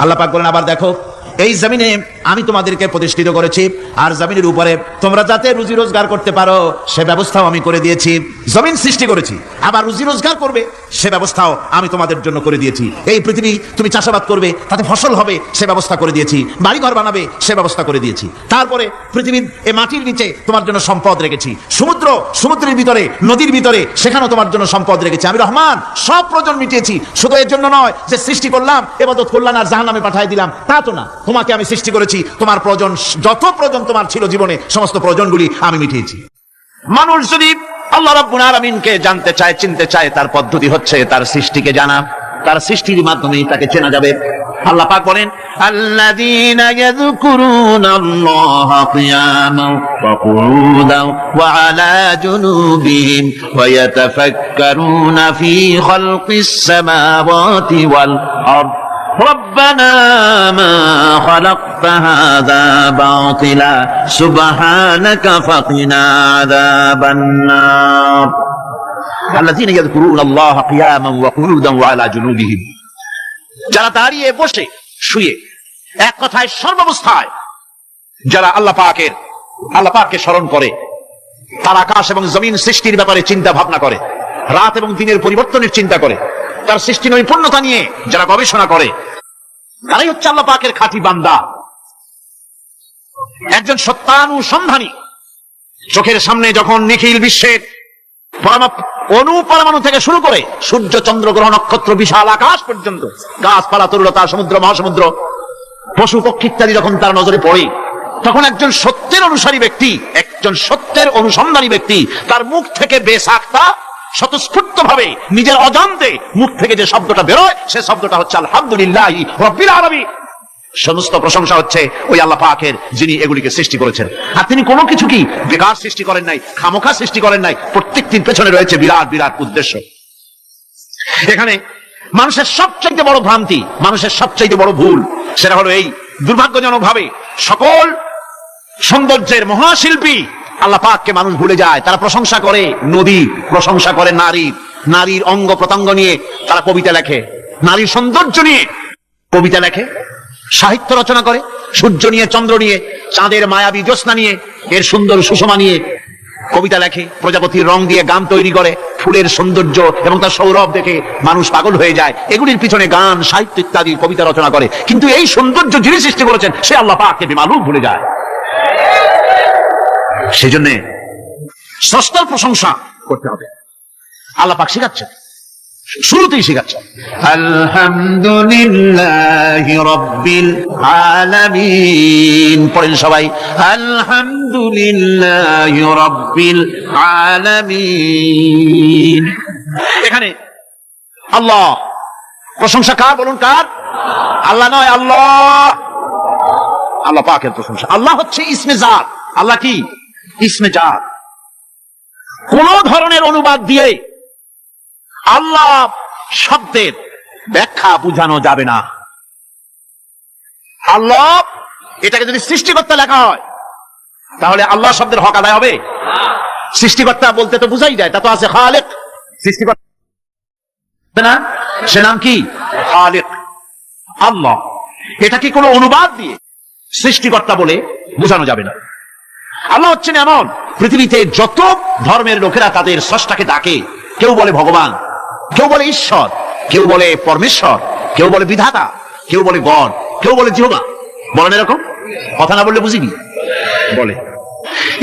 আল্লাহ পাক বলেন, আবার দেখো এই জমিনে আমি তোমাদেরকে প্রতিষ্ঠিত করেছি, আর জমিনের উপরে তোমরা যাতে রুজি রোজগার করতে পারো সে ব্যবস্থাও আমি করে দিয়েছি। জমিন সৃষ্টি করেছি, আবার রুজি রোজগার করবে সে ব্যবস্থাও আমি তোমাদের জন্য করে দিয়েছি। এই পৃথিবী তুমি চাষাবাদ করবে, তাতে ফসল হবে সে ব্যবস্থা করে দিয়েছি। বাড়িঘর বানাবে সে ব্যবস্থা করে দিয়েছি। তারপরে পৃথিবীর এই মাটির নিচে তোমার জন্য সম্পদ রেখেছি। সমুদ্রের ভিতরে, নদীর ভিতরে, সেখানেও তোমার জন্য সম্পদ রেখেছি। আমি রহমান সব প্রয়োজন মিটিয়েছি। শুধু এর জন্য নয় যে সৃষ্টি করলাম, ইবাদত করলাম আর জাহান্নামে পাঠিয়ে দিলাম, তা তো না। তোমাকে আমি সৃষ্টি করেছি, তোমার প্রয়োজন, যত প্রয়োজন তোমার ছিল জীবনে, সমস্ত প্রয়োজনগুলি আমি মিটিয়েছি। মানুষ যদি আল্লাহ রাব্বুল আলামিনকে জানতে চায়, চিনতে চায়, তার পদ্ধতি হচ্ছে তার সৃষ্টিকে জানা। তার সৃষ্টির মাধ্যমেই তাকে চেনা যাবে। আল্লাহ পাক বলেন, আল্লাযীনা ইয়াযকুরুনাল্লাহা কিয়ামান ওয়া কুউদান ওয়া আলা জুনুবিহিম ওয়া ইয়াতাফাক্কারুনা ফী খালকিস সামাওয়াতি ওয়াল আরদ ربنا ما خلقت هذا باطلا سبحانك فقنا عذاب النار الذين يذكرون الله قياما وقعودا وعلى جنوبهم যারা দাঁড়িয়ে বসে শুয়ে, এক কথায় সর্বাবস্থায় যারা আল্লাহ পাককে স্মরণ করে, তার আকাশ এবং জমিন সৃষ্টির ব্যাপারে চিন্তা ভাবনা করে, রাত এবং দিনের পরিবর্তনের চিন্তা করে, তার সৃষ্টি নৈপুণ্যতা নিয়ে যারা গবেষণা করে, তারাই হচ্ছে আল্লাহ পাকের খাঁটি বান্দা। একজন সত্যানুসন্ধানী। চোখের সামনে যখন নিখিল বিশ্বের অনুপরমাণু থেকে শুরু করে সূর্য, চন্দ্র, গ্রহ, নক্ষত্র, বিশাল আকাশ পর্যন্ত, গাছপালা, তরুলতা, সমুদ্র, মহাসমুদ্র, পশু পক্ষী ইত্যাদি যখন তার নজরে পড়ে, তখন একজন সত্যের অনুসারী ব্যক্তি, একজন সত্যের অনুসন্ধানী ব্যক্তি, তার মুখ থেকে বেসাক্তা স্বতঃস্ফূর্ত ভাবে নিজের অজান্তে মুখ থেকে যে শব্দটা বেরোয়, সে শব্দটা হচ্ছে আলহামদুলিল্লাহি রাব্বিল আলামিন। সমস্ত প্রশংসা হচ্ছে ওই আল্লাহ পাকের, যিনি এগুলিকে সৃষ্টি করেছেন। আর তিনি কোনো কিছু কি বেকার সৃষ্টি করেন নাই, খামোখা সৃষ্টি করেন নাই। প্রত্যেকটির পেছনে রয়েছে বিরাট বিরাট উদ্দেশ্য। এখানে মানুষের সবচেয়ে বড় ভ্রান্তি, মানুষের সবচেয়ে বড় ভুল, সেটা হলো এই, দুর্ভাগ্যজনক ভাবে সকল সৌন্দর্যের মহাশিল্পী আল্লাহ পাককে মানুষ ভুলে যায়। তারা প্রশংসা করে নদীর, প্রশংসা করে নারীর অঙ্গ প্রত্যঙ্গ নিয়ে তারা কবিতা লেখে, নারীর সৌন্দর্য নিয়ে কবিতা লেখে, সাহিত্য রচনা করে, সূর্য নিয়ে, চন্দ্র নিয়ে, চাঁদের মায়াবী জ্যোৎস্না নিয়ে, এর সুন্দর সুষমা নিয়ে কবিতা লেখে, প্রজাপতির রং দিয়ে গান তৈরি করে, ফুলের সৌন্দর্য এবং তার সৌরভ দেখে মানুষ পাগল হয়ে যায়। এগুলির পিছনে গান, সাহিত্য ইত্যাদি কবিতা রচনা করে। কিন্তু এই সৌন্দর্য যিনি সৃষ্টি করেছেন সে আল্লাহ পাককে বেমালুম ভুলে যায়। সেই জন্য স্রষ্টার প্রশংসা করতে হবে। আল্লাহ পাক শিখাচ্ছেন, শুরুতেই শিখাচ্ছেন, আলহামদুলিল্লাহি রাব্বিল আলামিন। পড়েন সবাই, আলহামদুলিল্লাহি রাব্বিল আলামিন। এখানে আল্লাহ প্রশংসা কার বলুন, কার? আল্লাহ নয়, আল্লাহ পাকের প্রশংসা। আল্লাহ হচ্ছে ইসমে জাত। আল্লাহ কি? ইসমে জাত। কোন ধরনের অনুবাদ দিয়ে আল্লাহ শব্দের ব্যাখ্যা বুঝানো যাবে না। আল্লাহ এটাকে যদি সৃষ্টিকর্তা লেখা হয় তাহলে আল্লাহ শব্দের হক আদায় হবে? সৃষ্টিকর্তা বলতে তো বুঝাই যায়, তা তো আছে খালেক, সৃষ্টিকর্তা না, সে নাম কি? খালেক। আল্লাহ এটাকে কোনো অনুবাদ দিয়ে সৃষ্টিকর্তা বলে বোঝানো যাবে না। আল্লাহ হচ্ছেন এমন, পৃথিবীতে যত ধর্মের লোকেরা তাদের স্রষ্টাকে ডাকে, কেউ বলে ভগবান, কেউ বলে ঈশ্বর, কেউ বলে পরমেশ্বর, কেউ বলে বিধাতা, কেউ বলে গড, কেউ বলে জিহোবা। বলেন এরকম? কথা না বললে বুঝিনি, বলে।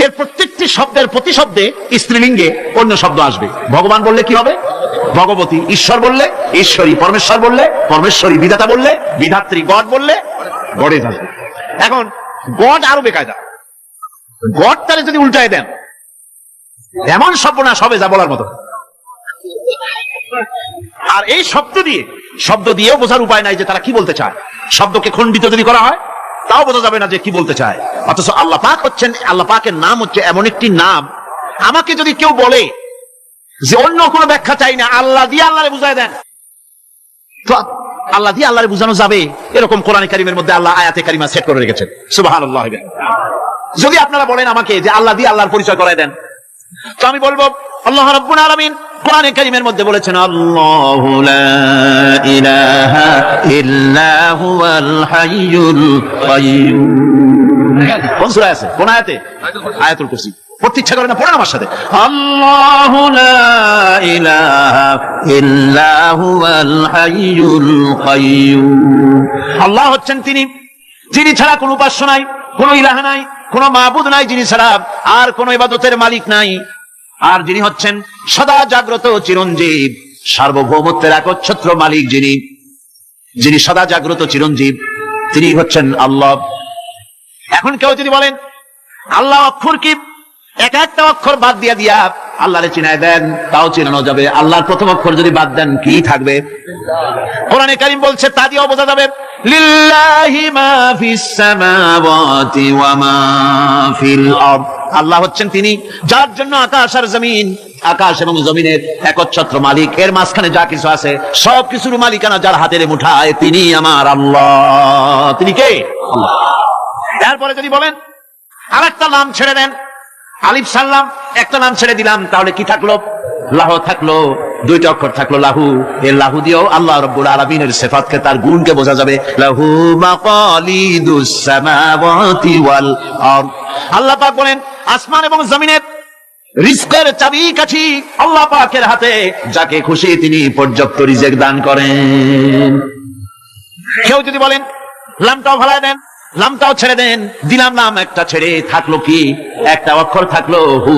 এর প্রত্যেকটি শব্দের প্রতি শব্দে স্ত্রীলিঙ্গে অন্য শব্দ আসবে। ভগবান বললে কি হবে? ভগবতী। ঈশ্বর বললে ঈশ্বরী। পরমেশ্বর বললে পরমেশ্বরী। বিধাতা বললে বিধাত্রী। গড বললে গডেজ আসবে। এখন গড আরো বেকায়দা। গড তাহলে যদি উল্টায় দেন, এমন সর্বনাশ হবে যা বলার মতো। আর এই শব্দ দিয়েও বোঝার উপায় নাই যে তারা কি বলতে চায়। শব্দকে খণ্ডিত যদি করা হয় তাও বোঝা যাবে না যে কি বলতে চায়। অথচ আল্লাহ পাক হচ্ছেন, আল্লাহ পাকের নাম হচ্ছে এমন একটি নাম, আমাকে যদি কেউ বলে যে অন্য কোনো ব্যাখ্যা চাই না, আল্লাহ দিয়ে আল্লাহরে বুঝায় দেন, তো আল্লাহ দিয়ে আল্লাহরে বুঝানো যাবে। এরকম কোরআন কারীমের মধ্যে আল্লাহ আয়াতে কারিমা সেট করে রেখেছেন। সুবহানাল্লাহ। যদি আপনারা বলেন আমাকে যে আল্লাহ দিয়ে আল্লাহর পরিচয় করায় দেন, তো আমি বলবো আল্লাহ রাব্বুল আলামিন কোরআনে কারীমের মধ্যে বলেছেন আল্লাহু লা ইলাহা ইল্লা হুয়াল হাইয়ুল কাইয়্যুম। কোন সূরা আছে, কোন আয়াতে? আয়াতুল কুরসি। পড়তে ইচ্ছা করে না, পড়েন আমার সাথে। আল্লাহু লা ইলাহা ইল্লা হুয়াল হাইয়ুল কাইয়্যুম। আল্লাহ হচ্ছেন তিনি যিনি ছাড়া কোনো উপাস্য নাই, কোনো ইলাহ নাই, কোনো মাবুদ নাই, যিনি ছাড়া আর কোনো ইবাদতের মালিক নাই, আর যিনি হচ্ছেন সদা জাগ্রত চিরঞ্জীব, সার্বভৌমত্বের একচ্ছত্র মালিক, যিনি সদা জাগ্রত চিরঞ্জীব, তিনি হচ্ছেন আল্লাহ। এখন কেউ যদি বলেন আল্লাহ অক্ষর কি, এক একটা অক্ষর বাদ দিয়া আল্লাহরে চিনায় দেন, তাও চিনানো যাবে। আল্লাহর প্রথম অক্ষর যদি বাদ দেন কি থাকবে? কোরআনে কারীম বলছে তা দিয়েও বোঝা যাবে। লিল্লাহি মা ফিস সামাওয়াতি ওয়া মা ফিল আরদ। আল্লাহ হচ্ছেন তিনি যার জন্য আকাশ আর জমিন, আকাশ এবং জমিনের একচ্ছত্র মালিক। এর মাঝখানে যা কিছু আছে সব কিছুর মালিকানা যার হাতের মুঠায়, তিনি আমার আল্লাহ। তিনি কে? আল্লাহ। তারপরে যদি বলেন আরেকটা নাম ছেড়ে দেন, আলিফ সাল্লাম একটা নাম ছেড়ে দিলাম, তাহলে কি থাকলো? লাহু থাকলো, দুইটা অক্ষর থাকলো লাহু। এই লাহু দিয়েও আল্লাহ রাব্বুল আলামিনের সিফাতকে, তার গুণকে বোঝা যাবে। লাহু মাকালিদুস সামাওয়াতি ওয়াল আরদ। আল্লাহ পাক বলেন আসমান এবং জমিনের রিজকের চাবিকাঠি আল্লাহ পাকের হাতে, যাকে খুশি তিনি পর্যাপ্ত রিজক দান করেন। কেউ যদি বলেন লামটাও ভাড়ায় দেন, লামটাও ছেড়ে দেন, দিলাম নাম একটা ছেড়ে, থাকলো কি? একটা অক্ষর থাকলো হু।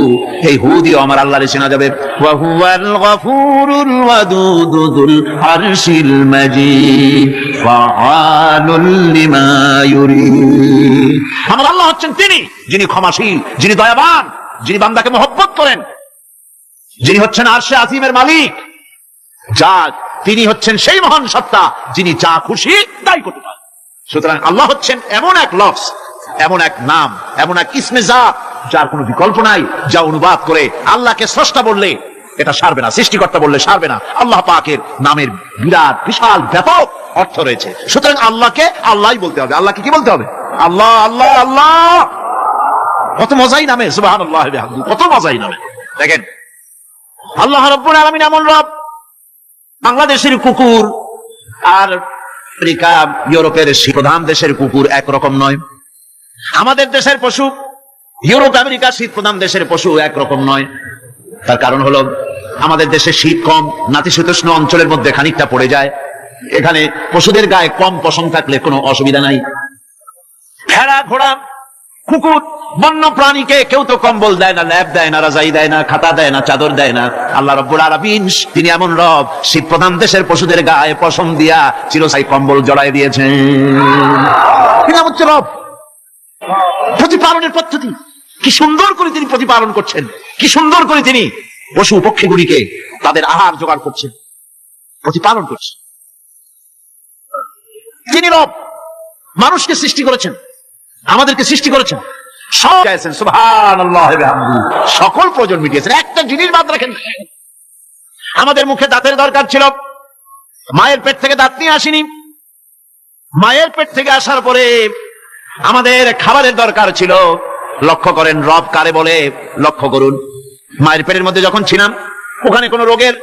এই হু দিয়ে আমার আল্লাহরে চেনা যাবে। ওয়া হুয়াল গফুরুল ওয়াদুদু যুল আরশিল মাজিদ ফাআলুল লিমা ইউরিদ। আমার আল্লাহ হচ্ছেন তিনি যিনি ক্ষমাশীল, যিনি দয়াবান, যিনি বান্দাকে মহব্বত করেন, যিনি হচ্ছেন আরশে আজিমের মালিক, তিনি হচ্ছেন সেই মহান সত্তা যিনি যা খুশি তাই করতে পারেন। সুতরাং আল্লাহ হচ্ছেন এমন এক লফজ, এমন এক নাম, এমন এক ইসমে জাত যার কোনো বিকল্প নাই, যা অনুবাদ করে আল্লাহকে স্রষ্টা বললে এটা সারবে না, সৃষ্টিকর্তা বললে সারবে না। আল্লাহ পাকের নামের বিরাট বিশাল ব্যাপক অর্থ রয়েছে। সুতরাং আল্লাহকে আল্লাহই বলতে হবে। আল্লাহকে কি বলতে হবে? আল্লাহ আল্লাহ আল্লাহ। কত মজাই নামে, সুবহানাল্লাহ ওয়া বিহামদিহি, কত মজাই নামে। দেখেন আল্লাহ রাব্বুল আলামিন এমন রব। বাংলাদেশের কুকুর আর আমেরিকা, ইউরোপের প্রধান দেশের কুকুর একরকম নয়। আমাদের দেশের পশু ইউরোপ, আমেরিকা শীত প্রধান দেশের পশু একরকম নয়। তার কারণ হলো আমাদের দেশে শীত কম, নাতিশীতোষ্ণ অঞ্চলের মধ্যে খানিকটা পড়ে যায়। এখানে পশুদের গায়ে কম পশম থাকলে কোনো অসুবিধা নাই। ভেড়া, ঘোড়া, কুকুর, বন্য প্রাণীকে কেউ তো কম্বল দেয় না, ল্যাপ দেয় না, রাজাই দেয় না, খাতা দেয় না, চাদর দেয় না। আল্লাহ রাব্বুল আলামিন তিনি এমন রব, শীত প্রধান দেশের পশুদের গায়ে পশম দিয়া চিরস্থায়ী কম্বল জড়াই দিয়েছেন। তিনি হচ্ছে রব। প্রতিপালনের পদ্ধতি কি সুন্দর করে তিনি প্রতিপালন করছেন, কি সুন্দর করে তিনি পশু পক্ষীগুলিকে তাদের আহার জোগাড় করছেন, প্রতিপালন করছেন। তিনি রব, মানুষকে সৃষ্টি করেছেন, আমাদেরকে সৃষ্টি করেছেন, সব চাইছেন, সুবহানাল্লাহ ওয়া বিহামদিহি, সকল প্রয়োজন মিটিয়েছেন। একটা জিনিস বাদ রাখেন। আমাদের মুখে দাঁতের দরকার ছিল, মায়ের পেট থেকে দাঁত নিয়ে আসিনি। মায়ের পেট থেকে আসার পরে আমাদের খাবারের দরকার ছিল। লক্ষ্য করেন রব কারে বলে, লক্ষ্য করুন। মায়ের পেটের মধ্যে যখন ছিলাম ওখানে কোনো রোগের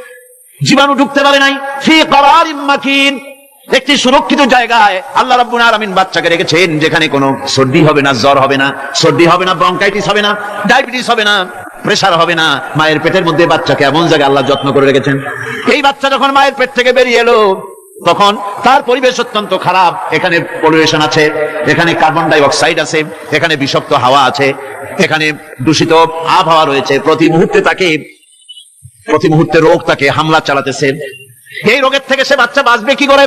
জীবাণু ঢুকতে পারে নাই। ফি করারিম মাকিন, একটি সুরক্ষিত জায়গায় আল্লাহ রাব্বুল আলামিন বাচ্চাকে রেখেছেন, যেখানে কোনো সর্দি হবে না, জ্বর হবে না, সর্দি হবে না, ব্রঙ্কাইটিস হবে না, ডায়াবেটিস হবে না, প্রেসার হবে না। মায়ের পেটের মধ্যে বাচ্চাকে এমন জায়গায় আল্লাহ যত্ন করে রেখেছেন। এই বাচ্চা যখন মায়ের পেট থেকে বেরিয়ে এলো তখন তার পরিবেশ অত্যন্ত খারাপ। এখানে পলিউশন আছে, এখানে কার্বন ডাই অক্সাইড আছে, এখানে বিষাক্ত হাওয়া আছে, এখানে দূষিত আবহাওয়া রয়েছে। প্রতি মুহূর্তে রোগ তাকে হামলা চালাতেছে। এই রোগের থেকে সে বাচ্চা বাঁচবে কি করে?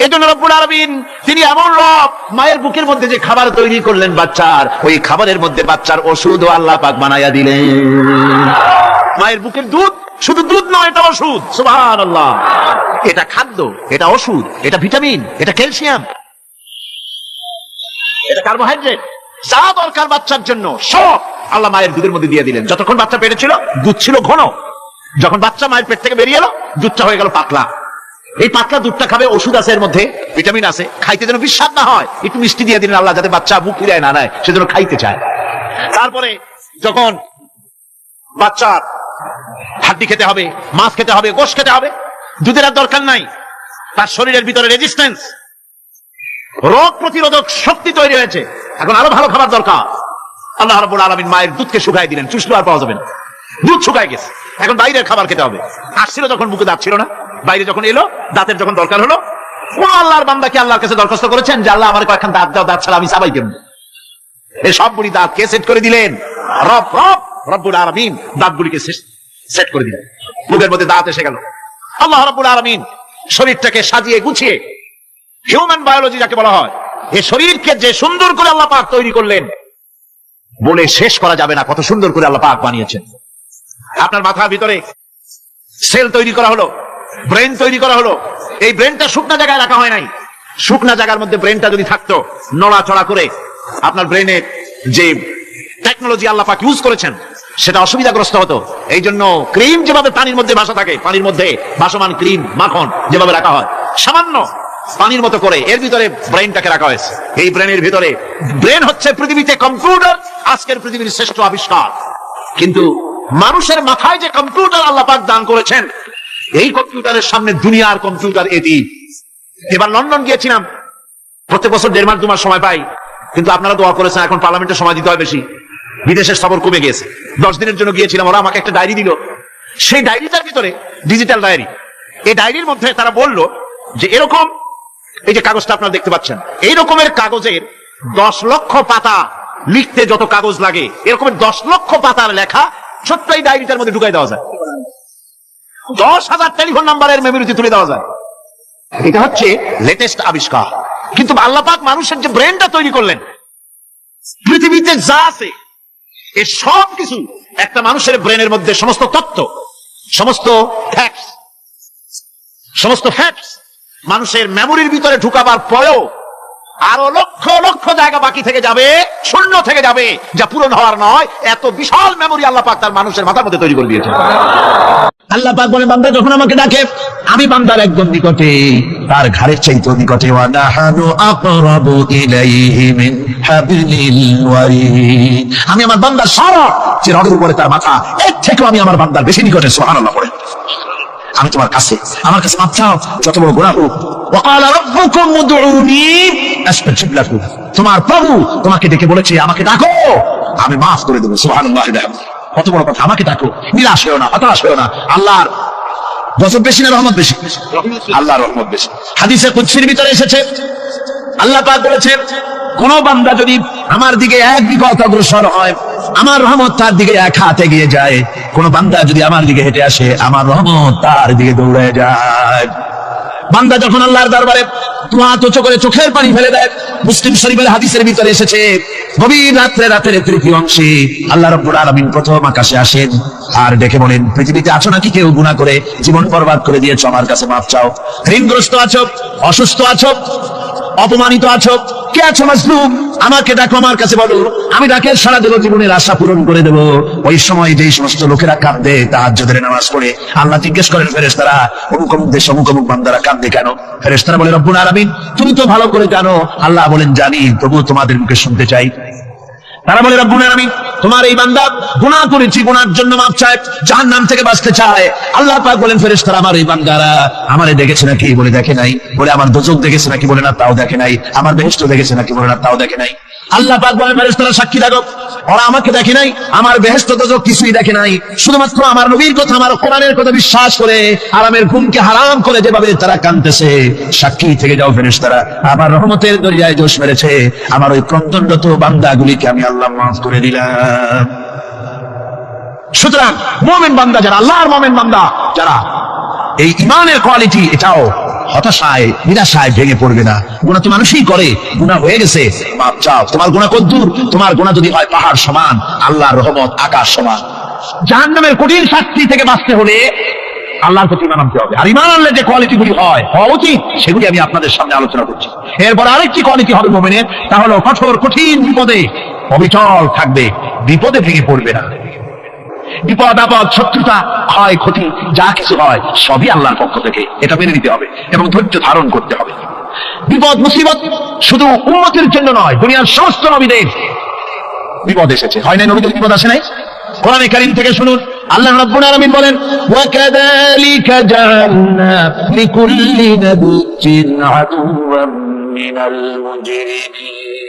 এই জন্য রব্বুল আলামিন তিনি এমন রব, মায়ের বুকের মধ্যে যে খাবার তৈরি করলেন বাচ্চার, ওই খাবারের মধ্যে বাচ্চার ওষুধও আল্লাহ পাক বানাইয়া দিলেন। মায়ের বুকের দুধ শুধু দুধ নয়, এটা ওষুধ। সুবহানাল্লাহ। এটা খাদ্য, এটা ওষুধ, এটা ভিটামিন, এটা ক্যালসিয়াম, এটা কার্বোহাইড্রেট, যা দরকার বাচ্চার জন্য সব আল্লাহ মায়ের দুধের মধ্যে দিয়ে দিলেন। যতক্ষণ বাচ্চা পেটে ছিল দুধ ছিল ঘন, যখন বাচ্চা মায়ের পেট থেকে বেরিয়ে এলো দুধটা হয়ে গেল পাতলা। এই পাতলা দুধটা খাবে, ওষুধ আছে এর মধ্যে, ভিটামিন আছে, খাইতে যেন বিস্বাদ না হয় একটু মিষ্টি দিয়ে দিলেন আল্লাহ, যাতে বাচ্চা বুক ফিরায় না নেয়, সেজন্য খাইতে চায়। তারপরে যখন বাচ্চার হাড্ডি খেতে হবে, মাছ খেতে হবে, গোশ খেতে হবে, দুধের আর দরকার নাই। তার শরীরের ভিতরে রেজিস্ট্যান্স, রোগ প্রতিরোধক শক্তি তৈরি হয়েছে। এখন আরো ভালো খাবার দরকার। আল্লাহ রাব্বুল আলামিন মায়ের দুধকে শুকাই দিলেন, চুষলে আর পাওয়া যাবে না, দুধ শুকায় গেছে। এখন বাইরের খাবার খেতে হবে। আসছিল যখন মুখে দাঁত ছিল না, বাইরে যখন এলো দাঁতের যখন দরকার হলো, কোন আল্লাহর বান্দা কি আল্লাহর কাছে দরখাস্ত করেছেন যে আল্লাহ আমার কয়েকখান দাঁত দাও, দাঁত ছাড়া আমি চাবাই দেব? এই সবগুলি দাঁত কে সেট করে দিলেন? রব্বুল আলামিন দাঁতগুলিকে সেট করে দিলেন। মুখের মধ্যে দাঁত এসে গেল। আল্লাহ রাব্বুল আলামিন শরীরটাকে সাজিয়ে গুছিয়ে, হিউম্যান বায়োলজি যাকে বলা হয়, এই শরীরকে যে সুন্দর করে আল্লাহ পাক তৈরি করলেন বলে শেষ করা যাবে না। কত সুন্দর করে আল্লাহ পাক বানিয়েছেন। আপনার মাথার ভিতরে সেল তৈরি করা হলো, ব্রেন তৈরি করা হলো। এই ব্রেনটা শুকনা জায়গায় রাখা হয় নাই। শুকনা জায়গার মধ্যে ব্রেনটা যদি থাকতো, নড়াচড়া করে আপনার ব্রেনের যে টেকনোলজি আল্লাহ পাক ইউজ করেছেন সেটা অসুবিধাগ্রস্ত হতো। এই জন্য ক্রিম যেভাবে পানির মধ্যে ভাসা থাকে, পানির মধ্যে ভাসমান ক্রিম মাখন যেভাবে রাখা হয়, সামান্য পানির মতো করে এর ভিতরে ব্রেনটাকে রাখা হয়েছে। এই ব্রেনের ভিতরে, ব্রেন হচ্ছে পৃথিবীতে কম্পিউটার, আজকের পৃথিবীর শ্রেষ্ঠ আবিষ্কার। কিন্তু মানুষের মাথায় যে কম্পিউটার আল্লাহ পাক দান করেছেন, এই কম্পিউটারের সামনে দুনিয়ার কম্পিউটার এটি। এবার লন্ডন গিয়েছিলাম, প্রত্যেক বছর 1.5 মাস 2 মাস সময় পাই, কিন্তু আপনারা দোয়া করেছেন এখন পার্লামেন্টে সময় দিতে হয় বেশি, বিদেশের সফর কমে গিয়েছে। 10 দিনের জন্য গিয়েছিলাম, ওরা আমাকে একটা ডায়েরি দিল। সেই ডায়েরিটার ভিতরে, ডিজিটাল ডায়েরি, এই ডায়েরির মধ্যে তারা বলল যে এরকম, এই যে কাগজটা আপনারা দেখতে পাচ্ছেন, এই রকমের কাগজের 10 লক্ষ পাতা লিখতে যত কাগজ লাগে, এরকমের 10 লক্ষ পাতার লেখা ছোট্ট এই ডায়েরিটার মধ্যে ঢুকাই দেওয়া যায়। 10,000 টেলিফোন নাম্বারের মেমোরিতে তুলে দেওয়া যায়। এটা হচ্ছে লেটেস্ট আবিষ্কার। কিন্তু আল্লাহ পাক মানুষের যে ব্রেনটা তৈরি করলেন, পৃথিবীতে যা আছে এই সব কিছু একটা মানুষের ব্রেনের মধ্যে, সমস্ত তথ্য, সমস্ত ফ্যাক্টস মানুষের মেমোরির ভিতরে ঢুকাবার পরেও আরো লক্ষ লক্ষ জায়গা বাকি থেকে যাবে, শূন্য থেকে যাবে, যা পূরণ হওয়ার নয়। এত বিশাল মেমোরি আল্লাহ পাক তার মানুষের মাথার মধ্যে তৈরি করে দিয়েছে। আল্লাহ পাক বলে, বান্দা যখন আমাকে ডাকে, আমি বান্দার একদম নিকটে, তার ঘাড়ের চাইতে নিকটে। ওয়া নাহানু আকরাবু ইলাইহি মিন হাবিলিল ওয়ারিদ। আমি আমার বান্দার সারা যে রগের উপরে তার মাথা, এর থেকেও আমি আমার বান্দার বেশি নিকটে। সুবহানাল্লাহ পড়ে। আমি তোমার কাছে, আমার কাছে মাপ চাও, যত বড় গুনাহ হোক। ওয়া ক্বালা রাব্বুকুম উদউনি আস্তাজিব লাকুম। তোমার প্রভু তোমাকে ডেকে বলেছে, আমাকে ডাকো, আমি মাফ করে দেব। সুবহানাল্লাহ। কত বড় কথা! আমাকে ডাকো, নিরাশ হও না, হতাশ হও না। আল্লাহর গজব বেশি না রহমত বেশি? আল্লাহর রহমত বেশি। হাদিসে কুদসির ভিতরে এসেছে, আল্লাহ পাক বলেছেন, কোন বান্দা যদি আমার দিকে 1 বিঘত অগ্রসর হয়, আমার রহমত তার দিকে 1 হাত এগিয়ে যায়। কোন বান্দা যদি আমার দিকে হেঁটে আসে, আমার রহমত তার দিকে দৌড়ে যায়। বান্দা যখন আল্লাহর দরবারে 2 হাত উঁচু করে চোখের পানি ফেলে দেয়, মুসলিম শরীফের হাদিসের ভিতরে এসেছে, গভীর রাত্রে, রাতের তৃতীয় অংশে আল্লাহ রাব্বুল আলামিন প্রথম আকাশে আসেন আর ডেকে বলেন, পৃথিবীতে আছো নাকি কেউ গুনাহ করে জীবন বরবাদ করে দিয়েছো? আমার কাছে মাপ চাও। ঋণগ্রস্ত আছো, অসুস্থ আছো, অপমানিত আছো, কে আছো মাজলুম? আমাকে ডাকো, আমার কাছে বলো, আমি ডাকে সারা দেব, জীবনের আশা পূরণ করে দেব। ওই সময় যেই সমস্ত লোকেরা কাঁদে, তাহাজ্জুদের নামাজ পড়ে, আল্লাহ জিজ্ঞেস করেন ফেরেশতারা, অমুক অমুক দেশ অমুক অমুক বান্দারা কাঁদে কেন? ফেরেশতারা বলে, রব্বুল আলামিন তুমি তো ভালো করে জানো। আল্লাহ বলেন, জানি, তবুও তোমাদের মুখে শুনতে চাই। তারা বলে, রব্বুল আলামিন তোমার এই বান্দা গুনাহ করেছি, গুনার জন্য মাপ চায়, জাহান্নাম থেকে বাঁচতে চায়। আল্লাহ পাক বলেন, ফেরেশতারা আমার এই বান্দারা আমারে দেখেছে নাকি? বলে, দেখে নাই। বলে, আমার দোজখ দেখেছে নাকি? বলে, না, তাও দেখে নাই। আমার বেহেশত দেখেছে নাকি? বলে, না, তাও দেখে নাই। আল্লাহ পাক বলেন, ফেরেশতারা সাক্ষী থাকো, ওরা আমাকে দেখে নাই, আমার বেহেশত দোজখ কিছুই দেখে নাই। শুধুমাত্র আমার নবীর কথা, আমার কোরআনের কথা বিশ্বাস করে আরামের ঘুমকে হারাম করে যেভাবে তারা কাঁদতেছে, সাক্ষী থেকে যাও ফেরেশতারা, আমার রহমতের দরিয়ায় জোশ মেরেছে, আমার ওই ক্রন্দনরত বান্দাগুলিকে আমি আল্লাহ মাফ করে দিলাম। সুতরাং মুমিন বান্দা যারা, আল্লাহর মুমিন বান্দা যারা, এই ঈমানের কোয়ালিটি, এটাও হতাশায়, নিরাশায় ভেঙে পড়বে না। গুনাহ তো মানুষই করে, গুনাহ হয়ে গেছে, মাপ চাও। তোমার গুনাহ কদ্দূর? তোমার গুনাহ যদি হয় পাহাড় সমান, আল্লাহর রহমত আকাশ সমান। জাহান্নামের কঠিন শাস্তি থেকে বাঁচতে হলে আল্লাহর প্রতি ঈমান আনতে হবে। আর ঈমান আনলে যে কোয়ালিটি গুলি হওয়া উচিত, সেগুলি আমি আপনাদের সামনে আলোচনা করছি। এরপর আরেকটি কোয়ালিটি হবে মুমিনের, তা হলো কঠোর কঠিন বিপদে অবিচল থাকবে, বিপদে ভেঙে পড়বে না। বিপদ আপদ, শত্রুতা, ক্ষয় ক্ষতি যা কিছু হয় সবই আল্লাহর পক্ষ থেকে, এটা মেনে নিতে হবে এবং ধৈর্য ধারণ করতে হবে। বিপদ মুসিবত শুধু উম্মতের জন্য নয়, দুনিয়ার সমস্ত নবীদের বিপদ এসেছে। হয় না? নবীদের বিপদ আসে নাই? কোরআনে কারীম থেকে শুনুন, আল্লাহ রাব্বুল আলামিন বলেন, ওয়া কাযালিকা জাআলনা লিকুল্লি নাবিয়্যিন আদুওয়াম মিনাল মুজরিমিন।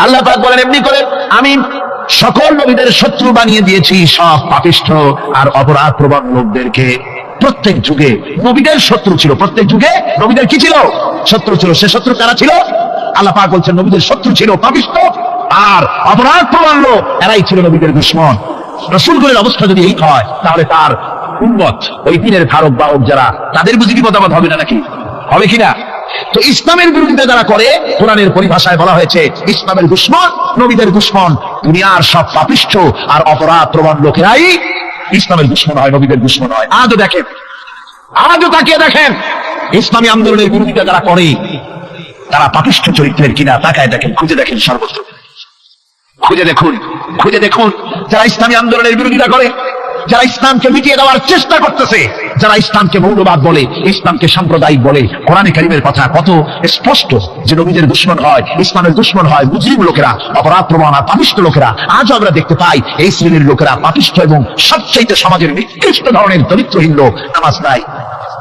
আল্লাহ পাক বলেন, এমনি করে আমি সকল নবীদের শত্রু বানিয়ে দিয়েছি, সব পাপিষ্ঠ আর অপরাধ প্রবণ লোকদেরকে। প্রত্যেক যুগে নবীদের শত্রু ছিল, প্রত্যেক যুগে নবীদের কি ছিল? শত্রু ছিল। সে শত্রু কারা ছিল? আল্লাহ পাক বলছেন, নবীদের শত্রু ছিল পাপিষ্ঠ আর অপরাধ প্রবণ লোক, এরাই ছিল নবীদের দুশমন। রাসূলগণের অবস্থা যদি এই হয়, তাহলে তার উম্মত, ওই দিনের ধারক বাহক যারা, তাদের বুঝি কি মতামত হবে না নাকি? হবে কিনা? তো ইসলামের বিরোধিতা যারা করে, কোরআনের পরিভাষায় বলা হয়েছে ইসলামের দুশমন, নবীদের দুশমন। দুনিয়ার সব পাপিষ্ঠ আর অপরাধ প্রবণ লোকেরাই ইসলামের দুশমন হয়, নবীদের দুশমন হয়। আজও দেখেন, আজও তাকিয়ে দেখেন, ইসলামী আন্দোলনের বিরোধিতা যারা করে তারা পাপিষ্ঠ চরিত্রের কিনা তাকায় দেখেন, খুঁজে দেখেন, সর্বত্র খুঁজে দেখুন, খুঁজে দেখুন। যারা ইসলামী আন্দোলনের বিরোধিতা করে, যারা ইসলামকে মিটিয়ে দেওয়ার চেষ্টা করতেছে, যারা ইসলামকে মৌলবাদ বলে, ইসলামকে সাম্প্রদায়িক বলে, কোরআনে কারীমের কথা কত স্পষ্ট যে নবীদের দুশমন হয়, ইসলামের দুশমন হয় মুজরিম লোকেরা, অপরাধ প্রবণ আর পাপিষ্ঠ লোকেরা। আজও আমরা দেখতে পাই এই শ্রেণীর লোকেরা পাপিষ্ঠ এবং সবচাইতে সমাজের নিকৃষ্ট ধরনের দরিদ্রহীন লোক। নামাজ নাই।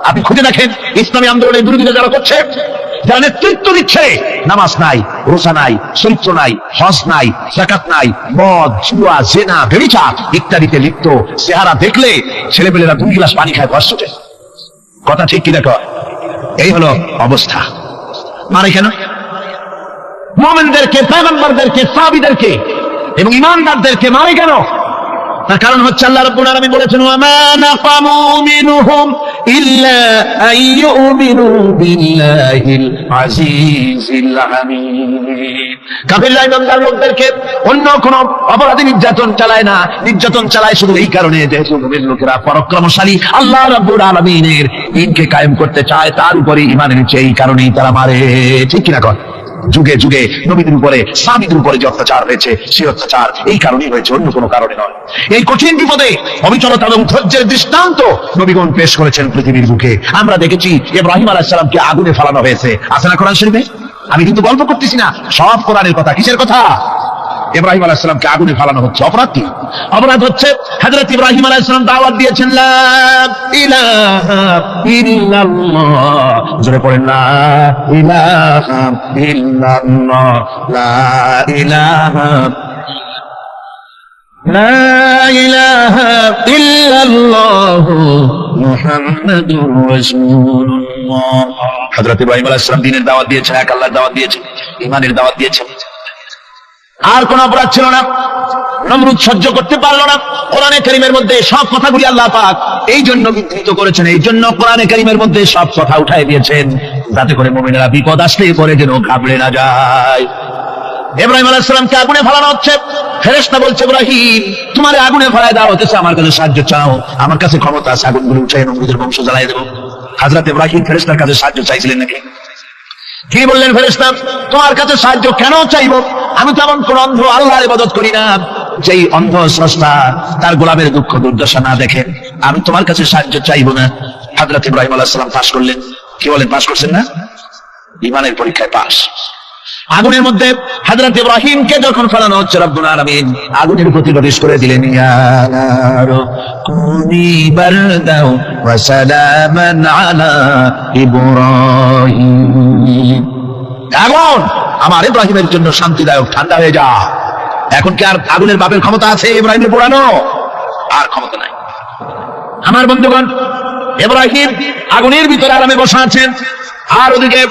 আপনি খুঁজে দেখেন, ইসলামী আন্দোলনের বিরোধিতা যারা করছে, যারা নেতৃত্ব দিচ্ছে, নামাজ নাই, রোজা নাই, চরিত্র নাই, হজ নাই, যাকাত নাই, মদ, জুয়া, জেনা, ব্যভিচার ইত্যাদিতে লিপ্ত। চেহারা দেখলে ছেলেপেলেরা 2 গ্লাস পানি খায় বয়স ছোটে। কথা ঠিক কি দেখো? এই হলো অবস্থা। মারে কেন? মুমিনদেরকে, পয়গম্বরদেরকে, সাহাবীদেরকে এবং ঈমানদারদেরকে মারে কেন? তার কারণ হচ্ছে আল্লাহ রাব্বুল আলামিন বলেছেন, ওয়া মা নাকামু মিনহুম ইল্লা আইয়ুমিনু বিল্লাহিল আজিজিল হামিদ। কাফিররা ঈমানদার লোকদেরকে অন্য কোন অপরাধী নির্যাতন চালায় না, নির্যাতন চালায় শুধু এই কারণে যে মুমিন লোকেরা পরাক্রমশালী, আল্লাহ রাব্বুল আলামিনের দ্বীনকে কায়েম করতে চায়, তার উপরে ঈমান এনেছে, এই কারণেই তারা মারে। ঠিক কিনা কর? যুগে যুগে নবীদের উপরে, সাহাবীদের উপরে যে অত্যাচার হয়েছে, সেই অত্যাচার এই কারণেই হয়েছে, অন্য কোনো কারণে নয়। এই কঠিন বিপদে অবিচলতা এবং ধৈর্যের দৃষ্টান্ত নবীগণ পেশ করেছেন পৃথিবীর বুকে। আমরা দেখেছি ইব্রাহিম আলাইহিস সালামকে আগুনে ফেলানো হয়েছে, আছে না কোরআন শরীফে? আমি কিন্তু গল্প করতেছি না, সব কোরআনের কথা। কিসের কথা? ইব্রাহিম আলাইহিস সালামকে আগুনে ফেলানো হচ্ছে। অপরাধ কি? অপরাধ হচ্ছে হযরত ইব্রাহিম আলাইহিস সালাম দাওয়াত দিয়েছেন, লা ইলাহা ইল্লাল্লাহ। জোরে পড়েন, লা ইলাহা ইল্লাল্লাহ, লা ইলাহা, লা ইলাহা ইল্লাল্লাহ মুহাম্মাদুর রাসূলুল্লাহ। হযরত ইব্রাহিম আলাইহিস সালাম দ্বীনের দাওয়াত দিয়েছেন, এক আল্লাহর দাওয়াত দিয়েছেন, ঈমানের দাওয়াত দিয়েছেন। আর কোন অপরাধ ছিল না। নমরুদ সহ্য করতে পারলো না। কোরআনে কারীমের মধ্যে সব কথাগুলি আল্লাহ পাক এই জন্য বিধৃত করেছেন, এই জন্য কোরআনে কারীমের মধ্যে সব কথা উঠাই দিয়েছেন, যাতে করে মুমিনেরা বিপদ আসলে পরে যেন ঘাবড়ে না যায়। ইব্রাহিম আলাইহিস সালামকে আগুনে ফেলানো হচ্ছে। ফেরেশতা বলছে, ইব্রাহিম তোমার আগুনে ফেলায় দেওয়া হতেছে, আমার কাছে সাহায্য চাও, আমার কাছে ক্ষমতা আছে, আগুনগুলো উঠাই নমরুদের বংশ জ্বালাই দেবো। হযরত ইব্রাহিম ফেরেশতার কাছে সাহায্য চাইছিলেন নাকি? কি বললেন ফেরেশতা? তোমার কাছে সাহায্য কেন চাইবো? আমি তো এমন কোন অন্ধ আল্লাহর ইবাদত করি না যেই অন্ধ স্রষ্টা তার গোলামের দুঃখ দুর্দশা না দেখেন। আমি তোমার কাছে সাহায্য চাইবো না। হযরত ইব্রাহিম আলাইহিস সালাম পাস করলেন। কি বলেন, পাস করছেন না? ঈমানের পরীক্ষায় পাস। আগুনের মধ্যে হযরত ইব্রাহিমকে যখন ফেলানো হচ্ছে, রব্বুল আলামিন আগুনের প্রতি নির্দেশ করে দিলেন, ইয়া নারু কুনি বারদাও ওয়া সালামান আলা ইব্রাহিম। আগুন আমার ইব্রাহিমের জন্য শান্তিদায়ক, ঠান্ডা হয়ে যা। এখন কি আর আগুনের বাপের ক্ষমতা আছে ইব্রাহিমের পোড়ানো? আর ক্ষমতা নাই। আমার বন্ধুগণ, ইব্রাহিম আগুনের ভিতরে আরামে বসে আছেন, আর ওদিকে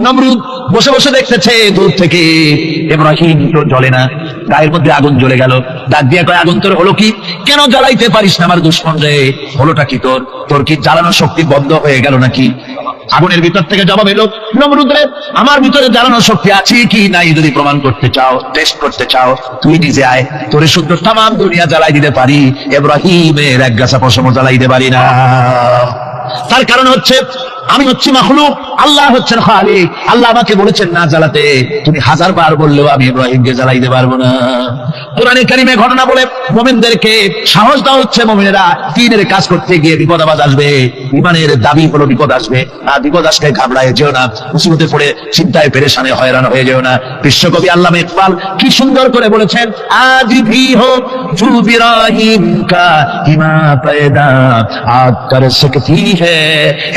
নমরুদ বসে বসে দেখতেছে দূর থেকে। ইব্রাহিম তো জ্বলে না, গায়ের মধ্যে আগুন জ্বলে গেল। ডাক দিয়ে কয়, আগুন তোর হলো কি? কেন জ্বালাইতে পারিস না আমার দুশমন রে? হলোটা কি তোর? তোর কি জ্বালানোর শক্তি বন্ধ হয়ে গেল নাকি? আগুনের ভিতর থেকে জবাব এলো, নমরুদ রে, আমার ভিতরে জ্বালানোর শক্তি আছে কি নাই যদি প্রমাণ করতে চাও, টেস্ট করতে চাও, তুই নিজে আয়, তোরে শুদ্ধ তামাম দুনিয়া জ্বালাই দিতে পারি, ইব্রাহিমের এক গাছা পশম জ্বালাই দিতে পারি না। তার কারণ হচ্ছে আমি হচ্ছি মাখলুক, আল্লাহ হচ্ছেন খালিক। আল্লাহ আমাকে বলেছেন না জ্বালাতে, তুমি 1000 বার বললেও আমি ইব্রাহিমকে জ্বালাইতে পারবো না। কোরআনে কারিমে ঘটনা বলে মুমিনদেরকে সাহস দেওয়া হচ্ছে, মুমিনেরা দ্বীনের কাজ করতে গিয়ে বিপদ আবাদ আসবে, ইমানের দাবি হলো বিপদ আসবে, আর বিপদ আসলে ঘাবড়ায় যেও না, মুসিবতে পড়ে চিন্তায় পেরেশানে হয়রান হয়ে যেও না। বিশ্বকবি আল্লামা ইকবাল কি সুন্দর করে বলেছেন, আজ ভি হো জু ইব্রাহিম কা ইমা पैदा आग कर सकती है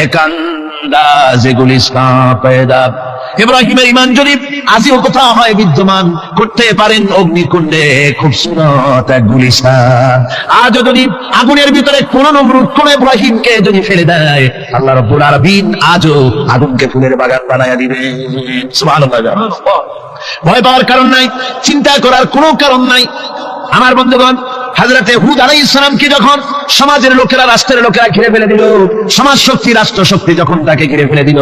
एक अंदाज़े गुलिस्तां पैदा। ইব্রাহিমের ইমান যদি আজও কোথাও হয় বিদ্যমান, করতে পারেন অগ্নিকুণ্ডে খুবসুরত এক গুলিস্তান। আজও যদি আগুনের ভিতরে কোন নমরুদ কোন ইব্রাহিমকে যদি ফেলে দেয়, আল্লাহ রাব্বুল আলামিন আজও আগুনকে ফুলের বাগান বানায়া দিবেন। সুবহানাল্লাহ। ভয় পাওয়ার কারণ নাই, চিন্তা করার কোনো কারণ নাই। আমার বন্ধুগণ, হযরতে হুদ আলাইহিস সালামকে যখন সমাজের লোকেরা, রাষ্ট্রের লোকেরা ঘিরে ফেলে দিল, সমাজ শক্তি, রাষ্ট্র শক্তি যখন তাকে ঘিরে ফেলে দিল,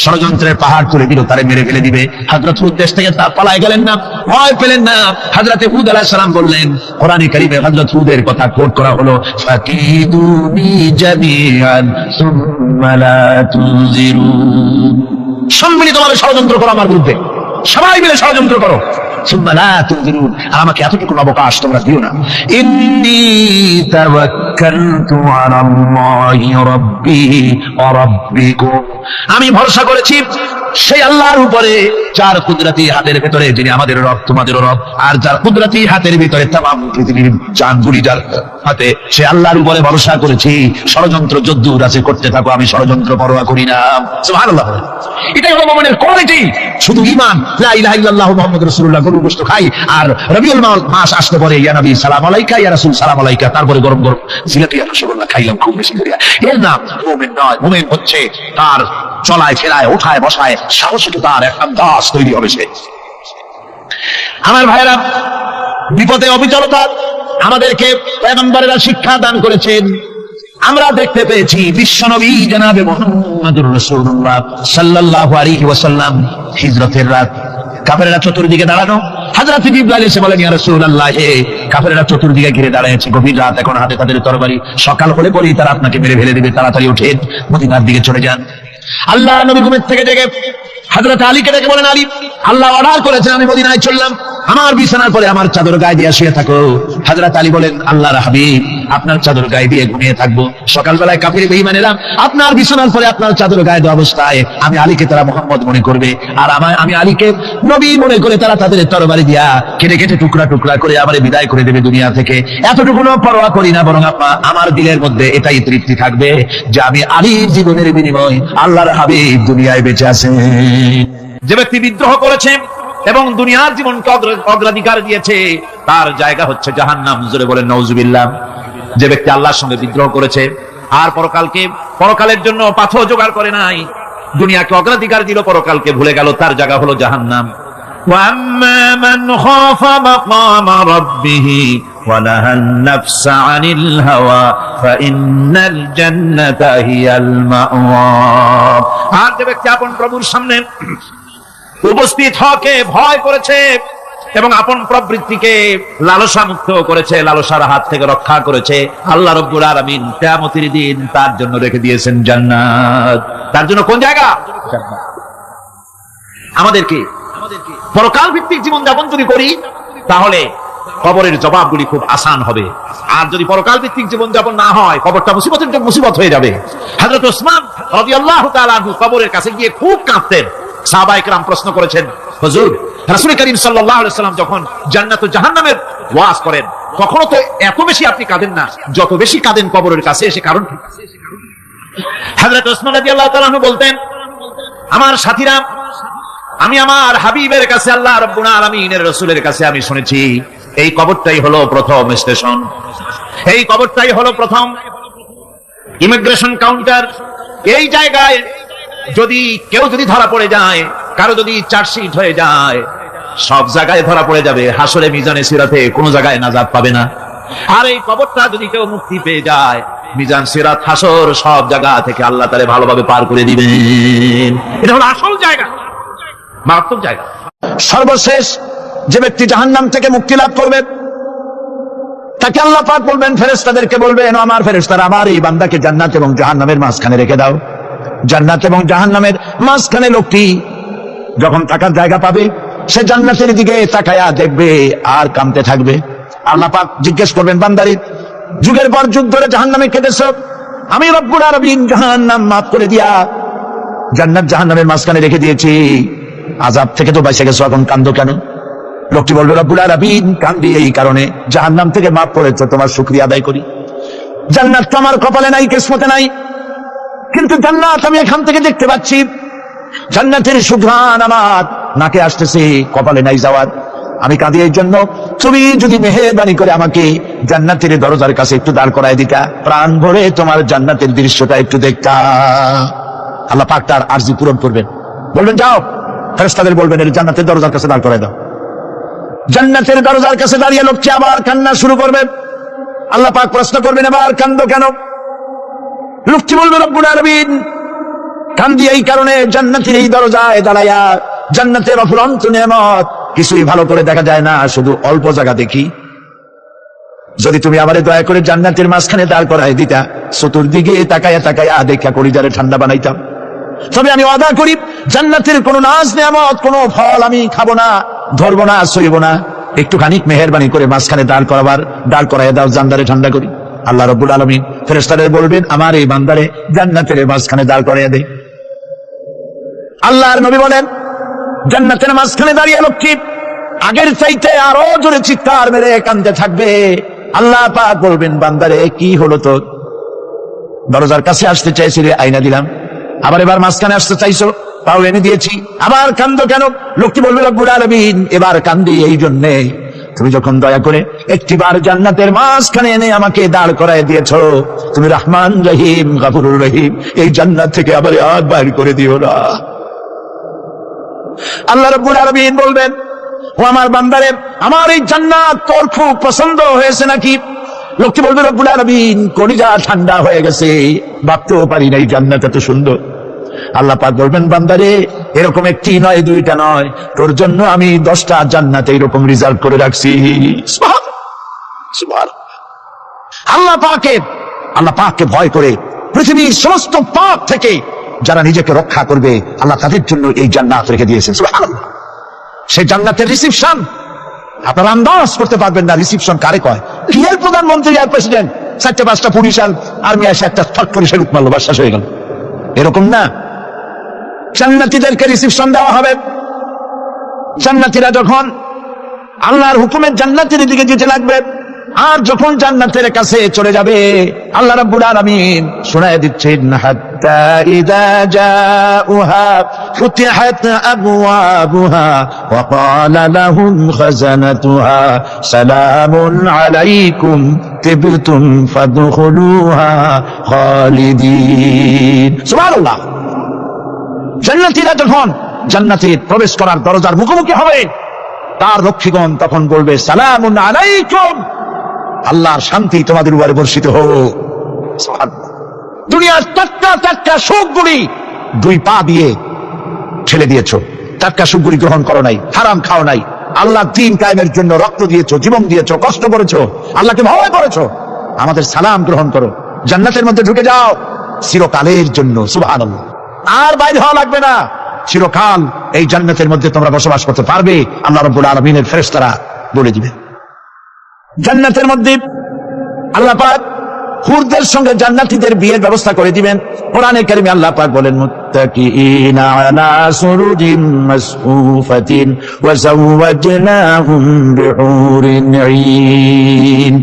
ষড়যন্ত্রের পাহাড় তুলে দিল, তারে মেরে ফেলে দিবে, হযরত হুদ দেশ থেকে তা পালায় গেলেন না, ভয় পেলেন না। হযরতে হুদ আলাইহিস সালাম বললেন, কোরআনে কারীমে হযরত হুদের কথা কোট করা হলো, ফাকিদুনি জামিআন সুম্মা লা তুনজিরুন। সম্মিলিতভাবে ষড়যন্ত্র করো আমার বিরুদ্ধে, সবাই মিলে ষড়যন্ত্র করো, সুম্মা লা তুনজিরুন, আর আমাকে এতটুকু অবকাশ তোমরা দিও না। ইন্নী তাওয়াক্কালতু আলাল্লাহি রাব্বি ওয়া রাব্বিকুম, আমি ভরসা করেছি সেই আল্লাহর উপরে যার কুদরতি হাতের ভিতরে, যিনি আমাদের রব তোমাদেরও রব, আর যার কুদরতি হাতের ভিতরে তামাম পৃথিবীর জানগুলি যার হাতে, সে আল্লাহর উপরে ভরসা করেছি। ষড়যন্ত্র যদ্দূর আছে করতে থাকো, আমি ষড়যন্ত্র পরোয়া করি না। সুবহানাল্লাহ। এটাই হলো মুমিনের কোয়ালিটি। শুধু ঈমান, লা ইলাহা ইল্লাল্লাহু মুহাম্মাদুর রাসূলুল্লাহ, গরুর গোশত খাই, আর রবিউল মাস আসতে পরে ইয়া নবী সালাম আলাইকা, ইয়া রাসূল সালাম আলাইকা, তারপরে গরম গরম জিলাপি ইয়া রাসূলুল্লাহ খাইলাম খুব বেশি করে। এর নাম মুমিন নয়। মুমিন হচ্ছে তার চলায় ফেরায় ওঠায় বসায় সাহসিকতার এক আন্দাজ তৈরি হবে সে। আমার ভাইরা, বিপদে অবিচলতা আমাদেরকে পয়গম্বরেরা শিক্ষা দান করেছেন। আমরা দেখতে পেয়েছি বিশ্বনবী জনাবে মুহাম্মদুর রাসূলুল্লাহ সাল্লাল্লাহু আলাইহি ওয়াসাল্লাম হিজরতের রাত, কাফেররা চতুর্দিকে দাঁড়ানো, হযরত জিবরাইল এসে বলেন, ইয়া রাসূলুল্লাহ, কাফেররা চতুর্দিকে ঘিরে দাঁড়িয়েছে, গভীর রাত, এখন হাতে তাদের তরবারি, সকাল হলে পরেই তারা আপনাকে মেরে ফেলে দেবে, তাড়াতাড়ি উঠে মদিনার দিকে চলে যান। আল্লাহ নবী ঘুমের থেকে জেগে হযরত আলীকে ডেকে বলেন, আলী, আল্লাহ অর্ডার করেছেন আমি মদিনায় চললাম, আমার বিছানার পরে আমার চাদর গায়ে দিয়ে শুয়ে থাকো। হযরত আলী বলেন, আল্লাহর হাবিব, আপনার চাদর গায়ে দিয়ে ঘুমিয়ে থাকবো, সকালবেলায় কাফির বেঈমানেরা আপনার বিছানার পরে আপনার চাদর গায়ে দেওয়া অবস্থায় আমি আলীকে তারা মুহাম্মদ মনে করবে, আর আমি আলীকে নবী মনে করে তারা তাদের তরবারি দিয়া কেটে কেটে টুকরা টুকরা করে আমারে বিদায় করে দেবে দুনিয়া থেকে। এতটুকুনো পরোয়া করি না, বরং আমার দিলের মধ্যে এটাই তৃপ্তি থাকবে যে আমি আলীর জীবনের বিনিময় আল্লাহর হাবিব দুনিয়ায় বেঁচে আছেন। যে ব্যক্তি বিদ্রোহ করেছে এবং দুনিয়ার জীবনকে অগ্রাধিকার দিয়েছে, তার জায়গা হচ্ছে জাহান্নাম। জোরে বলেন নাউজুবিল্লাহ। যে ব্যক্তি আল্লাহর সঙ্গে বিদ্রোহ করেছে আর পরকালের জন্য পাথর জোগাড় করে নাই, দুনিয়াকে অগ্রাধিকার দিল, পরকালকে ভুলে গেল, তার জায়গা হলো জাহান্নাম। وَأَمَّا مَنْ خَافَ مَقَامَ رَبِّهِ وَنَهَى النَّفْسَ عَنِ الْهَوَى فَإِنَّ الْجَنَّةَ هِيَ الْمَأْوَى। আর যে ব্যক্তি আপন প্রভুর সামনে উপস্থিত হকে ভয় করেছে এবং আপন প্রবৃত্তিকে লালসা মুক্ত করেছে, লালসার হাত থেকে রক্ষা করেছে, আল্লাহ রাব্বুল আলামিন কিয়ামতের দিন তার জন্য রেখে দিয়েছেন জান্নাত। তার জন্য কোন জায়গা? জান্নাত। আমাদেরকে পরকাল ভিত্তিক জীবন যাপন যদি করি, তাহলে কবরের জবাবগুলি খুব আসান হবে। আর যদি পরকাল ভিত্তিক জীবন যাপন না হয়, কবরটা মুসিবত হয়ে যাবে। হযরত ওসমান রাদিয়াল্লাহু তাআলা আনহু কবরের কাছে গিয়ে খুব কাঁদতেন। সাহাবায়ে কেরাম প্রশ্ন করেছেন, হুজুর, রাসূল করিম সাল্লাল্লাহু আলাইহি ওয়াসাল্লাম যখন জান্নাত ও জাহান্নামের ওয়াজ করেন, কখনো তো এত বেশি আপনি কাঁদেন না, যত বেশি কাঁদেন কবরের কাছে এসে, কারণ কি? হযরত ওসমান রাদিয়াল্লাহু তাআলা আনহু বলতেন, আমার সাথীরা, আমি আমার হাবিবের কাছে, আল্লাহ রাব্বুল আলামিনের রাসূলের কাছে আমি শুনেছি, এই কবরটাই হলো প্রথম স্টেশন, এই কবরটাই হলো প্রথম ইমিগ্রেশন কাউন্টার। এই জায়গায় কেউ যদি ধরা পড়ে যায়, কারো যদি চার্জশিট হয়ে যায়, সব জায়গায় ধরা পড়ে যাবে, হাসরে মিজানে সিরাতে কোনো জায়গায় নাজাত পাবে না। আর এই কবরটা যদি কেউ মুক্তি পেয়ে যায়, মিজান সিরাত হাসর সব জায়গা থেকে আল্লাহ তাআলা ভালোভাবে পার করে দিবেন। এটা হলো আসল জায়গা, মারাত্মক জায়গা। সর্বশেষ যে ব্যক্তি জাহান্নাম থেকে মুক্তি লাভ করবে, তাকে আল্লাহ পাক বলবেন, ফেরেশতাদেরকে বলবেন, আমার ফেরেশতারা আমার এই বান্দাকে জান্নাত এবং জাহান্নামের মাঝখানে রেখে দাও। জান্নাত এবং জাহান্নামের মাঝখানে লোকটি যখন থাকার জায়গা পাবে, সে জান্নাতের দিকে তাকায়া দেখবে আর কাঁদতে থাকবে। আল্লাহ পাক জিজ্ঞেস করবেন, বান্দারে যুগের পর যুগ ধরে জাহান্নামে কেঁদেছ, আমি রব্বুল আলামিন জাহান্নাম মাফ করে দিয়া জান্নাত জাহান্নামের মাঝখানে রেখে দিয়েছি, আযাব থেকে তো বেঁচে গেছো, এখন কান্দো কেন? লোকটি বলবে, রব্বুল আলামিন কান্দি এই কারণে, জাহান্নাম থেকে মাফ করেছো, তোমার শুকরিয়া আদায় করি। জান্নাত তো আমার কপালে নাই, কিসমতে নাই, কিন্তু জান্নাত আমি এখান থেকে দেখতে পাচ্ছি, জান্নাতের সুঘ্রাণ আমার নাকে আসতেছে, কপালে নাই যাওয়ার। আমি কাঁদি এই জন্য, তুমি যদি মেহেরবানি করে আমাকে জান্নাতের দরজার কাছে একটু দাঁড় করায় দিতা, প্রাণ ভরে তোমার জান্নাতের দৃশ্যটা একটু দেখতা। আল্লাহ পাক তার আরজি পূরণ করবেন, বলবেন যাও, ফেরেশতাদের বলবেন এর জান্নাতের দরজার কাছে দাঁড় করায় দাও। জান্নাতের দরজার কাছে দাঁড়িয়ে লোকটি আবার কান্না শুরু করবে। আল্লাহ পাক প্রশ্ন করবেন, এবার কান্দো কেন? লোকটি বলবে, রব্বুল আলামিন কান্দি এই কারণে, জান্নাতের এই দরজায় দাঁড়াইয়া জান্নাতের অফুরন্ত নেয়ামত কিছুই ভালো করে দেখা যায় না, শুধু অল্প জায়গা দেখি। যদি তুমি আমারে দয়া করে জান্নাতের মাঝখানে দাঁড় করাই দিতা, চতুর্দিকে তাকায়া তাকায়া দেখা কলিজারে ঠান্ডা বানাইতাম। তবে আমি ওয়াদা করি, জান্নাতের কোনো নাজ নেয়ামত, কোনো ফল আমি খাবো না, ধরবো না, সইব না। একটুখানি মেহেরবানি করে মাঝখানে দাঁড় করাইয়া দাও, জান্নারে ঠান্ডা করি। আল্লাহ রাব্বুল আলামিন ফেরেশতাদের বলবেন, আমার এই বান্দারে জান্নাতের মাঝখানে দাঁড় করাইয়া দে। আল্লাহর নবী বলেন, জান্নাতের মাঝখানে দাঁড়িয়ে লোকটি আগের চাইতে আরো জোরে চিৎকার মেরে কাঁদতে থাকবে। আল্লাহ পাক বলবেন, বান্দারে কি হলো তোর? দরজার কাছে আসতে চাইছিলে, আইনা দিলাম। আবার এবার মাঝখানে আসতে চাইছো, তাও এনে দিয়েছি। আবার কান্দো কেন? লোকটি বলবে, রব্বুল আলামিন এবার কান্দি এই জন্যে, তুমি যখন দয়া করে একটিবার জান্নাতের মাঝখানে এনে আমাকে দাঁড় করায় দিয়েছো, তুমি রহমান রহিম গফুরুর রহিম, এই জান্নাত থেকে আবার আর বাইর করে দিও না। আল্লাহ রাব্বুল আলামিন বলবেন, ও আমার বান্দারে, আমার এই জান্নাত তোর খুব পছন্দ হয়েছে নাকি? লোকটি বলবে, রব্বুল আলামিন কলিজা ঠান্ডা হয়ে গেছে, ভাবতেও পারি না এই জান্নাত এত সুন্দর। আল্লাহ পাক বলবেন, বান্দারে এরকম একটি নয়, দুইটা নয়, তোর জন্য আমি 10টা জান্নাত এইরকম রিজার্ভ করে রাখছি। আল্লাহ পাককে ভয় করে পৃথিবীর সমস্ত পাপ থেকে যারা নিজেকে রক্ষা করবে, আল্লাহ তাদের জন্য এই জান্নাত রেখে দিয়েছেন। সুবহানাল্লাহ। সেই জান্নাতের রিসিপশন আপনারা আন্দাজ করতে পারবেন না, রিসিপশন কারে কয়? কি এর প্রধানমন্ত্রী আর প্রেসিডেন্ট, 4-5টা পুলিশ আর আর্মি এসে একটা ফট করে সেলুট মারলো, বাস শেষ হয়ে গেল, এরকম না। জান্নাতীদেরকে রিসিপশন দেওয়া হবে। জান্নাতীরা যখন আল্লাহর হুকুমে জান্নাতের দিকে যেতে লাগবে, আর যখন জান্নাতের কাছে চলে যাবে, আল্লাহ রাব্বুল আলামিন শোনায় দিচ্ছেন, হাত্তা ইযা জাউহা ফুতিহাত আবওয়াবুহা ওয়া ক্বালা লাহুম খাজানাতুহা সালামুন আলাইকুম তিবতুম ফাদখুলুহা খালিদিন। সুবহানাল্লাহ। জান্নাতীরা যখন জান্নাতে প্রবেশ করার দরজার মুখোমুখি হবে, তার রক্ষীগণ তখন বলবে, সালামুন আলাইকুম, আল্লাহর শান্তি তোমাদের উপরে বর্ষিত হোক। দুনিয়ার টাটকা সুখগুলি 2 পা দিয়ে ছেড়ে দিয়েছো, টাটকা সুখগুলি গ্রহণ করো নাই, হারাম খাও নাই, আল্লাহ দ্বীন কায়েমের জন্য রক্ত দিয়েছো, জীবন দিয়েছো, কষ্ট করেছো, আল্লাহকে ভয় করেছো। আমাদের সালাম গ্রহণ করো, জান্নাতের মধ্যে ঢুকে যাও চিরকালের জন্য। সুবহানাল্লাহ। আর বাইরে হওয়া লাগবে না, চিরকাল এই জান্নাতের মধ্যে তোমরা বসবাস করতে পারবে, আল্লাহ রাব্বুল আলামিনের ফেরেশতারা বলে দিবে। জান্নাতের মধ্যে আল্লাহ পাক হুরদের সঙ্গে জান্নাতীদের বিয়ের ব্যবস্থা করে দিবেন। কোরআনে কারিমে আল্লাহ পাক বলেন, মুত্তাকিইনা আলা সুরুজিন মাসফুফাতিন ওয়া যাওয়াজনাহুম বিহুরিন ঈন।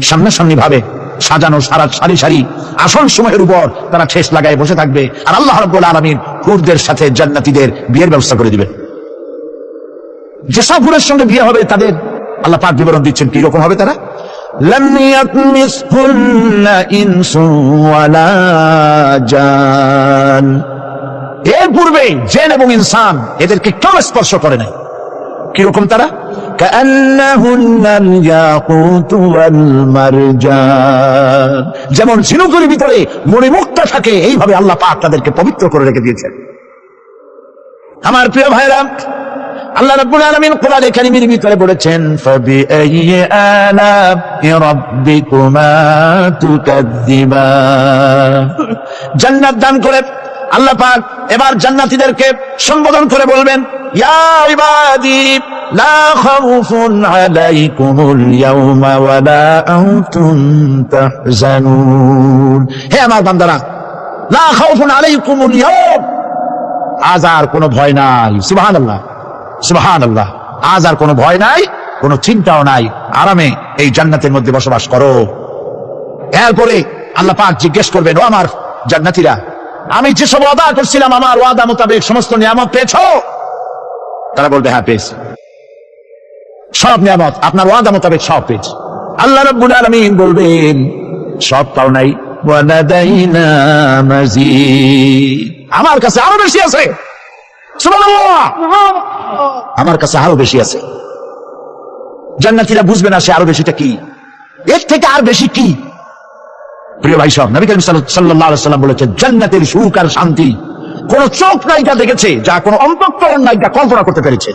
সামনাসামনি ভাবে সাজানো সারি সারি আসন সময়ের উপর তারা ঠেস লাগায় বসে থাকবে, আর আল্লাহ রাব্বুল আলামিন হুরদের সাথে জান্নাতীদের বিয়ের ব্যবস্থা করে দিবেন। যেসব হুরের সঙ্গে বিয়ে হবে তাদের আল্লাহ পাক বিবরণ দিচ্ছেন কি রকম হবে তারা। লাম ইয়াতমিসহুন্না ইনসুন ওয়ালা জান, এর পূর্বে জিন এবং ইনসান এদেরকে কেউ স্পর্শ করে নাই। কিরকম তারা? কাআন্নাহুন্নাল ইয়াকুতু ওয়াল মারজান, যেমন ঝিনুকের ভিতরে মণিমুক্তা থাকে, এইভাবে আল্লাহ পাক তাদেরকে পবিত্র করে রেখে দিয়েছেন। আমার প্রিয় ভাইরা, আল্লাহ রাব্বুল আলামিন কোরআনে কারীমের ভিতরে বলেছেন, ফাবিআইয়ি আলা'i রাব্বিকুমা তুকাযযিবান। জান্নাত দান করে আল্লাহ পাক এবার জান্নাতীদেরকে সম্বোধন করে বলবেন, ইয়া ইবাদি লা খাউফুন আলাইকুমুল ইয়াওমা ওয়া লা আনতুম তাহজানুন। হে আমার বান্দারা, লা খাউফুন আলাইকুমুল ইয়াওম, আজ আর কোনো ভয় নাই। সুবহানাল্লাহ, সুবহানাল্লাহ। আজ আর কোনো ভয় নাই, কোনো চিন্তাও নাই, আরামে এই জান্নাতের মধ্যে বসবাস করো। এরপরে আল্লাহ পাক জিজ্ঞেস করবেন, ও আমার জান্নাতীরা, আমি যেসব ওয়াদা করছিলাম আমার ওয়াদা মোতাবেক সমস্ত নিয়ামত পেয়েছো? তারা বলবে, হ্যাঁ পেয়েছি, সব নিয়ামত আপনার ওয়াদা মোতাবেক সব পেয়েছি। আল্লাহ রাব্বুল আলামিন বলবেন, সব পাও নাই, ওয়ালাদাইনা মাজিদ, আমার কাছে আরো বেশি আছে। সুবহানাল্লাহ, আমার কাছে আরো বেশি আছে। জান্নাতীরা বুঝবে না সে আরো বেশিটা কি, এর থেকে আর বেশি কি। প্রিয় ভাই সব, নবী করিম সাল্লাল্লাহু আলাইহি ওয়াসাল্লাম বলেছেন, জান্নাতের সুখ আর শান্তি কোন চোখ নায়িকা দেখেছে, যা কোন অন্তঃকরণ নায়িকা কল্পনা করতে পেরেছে।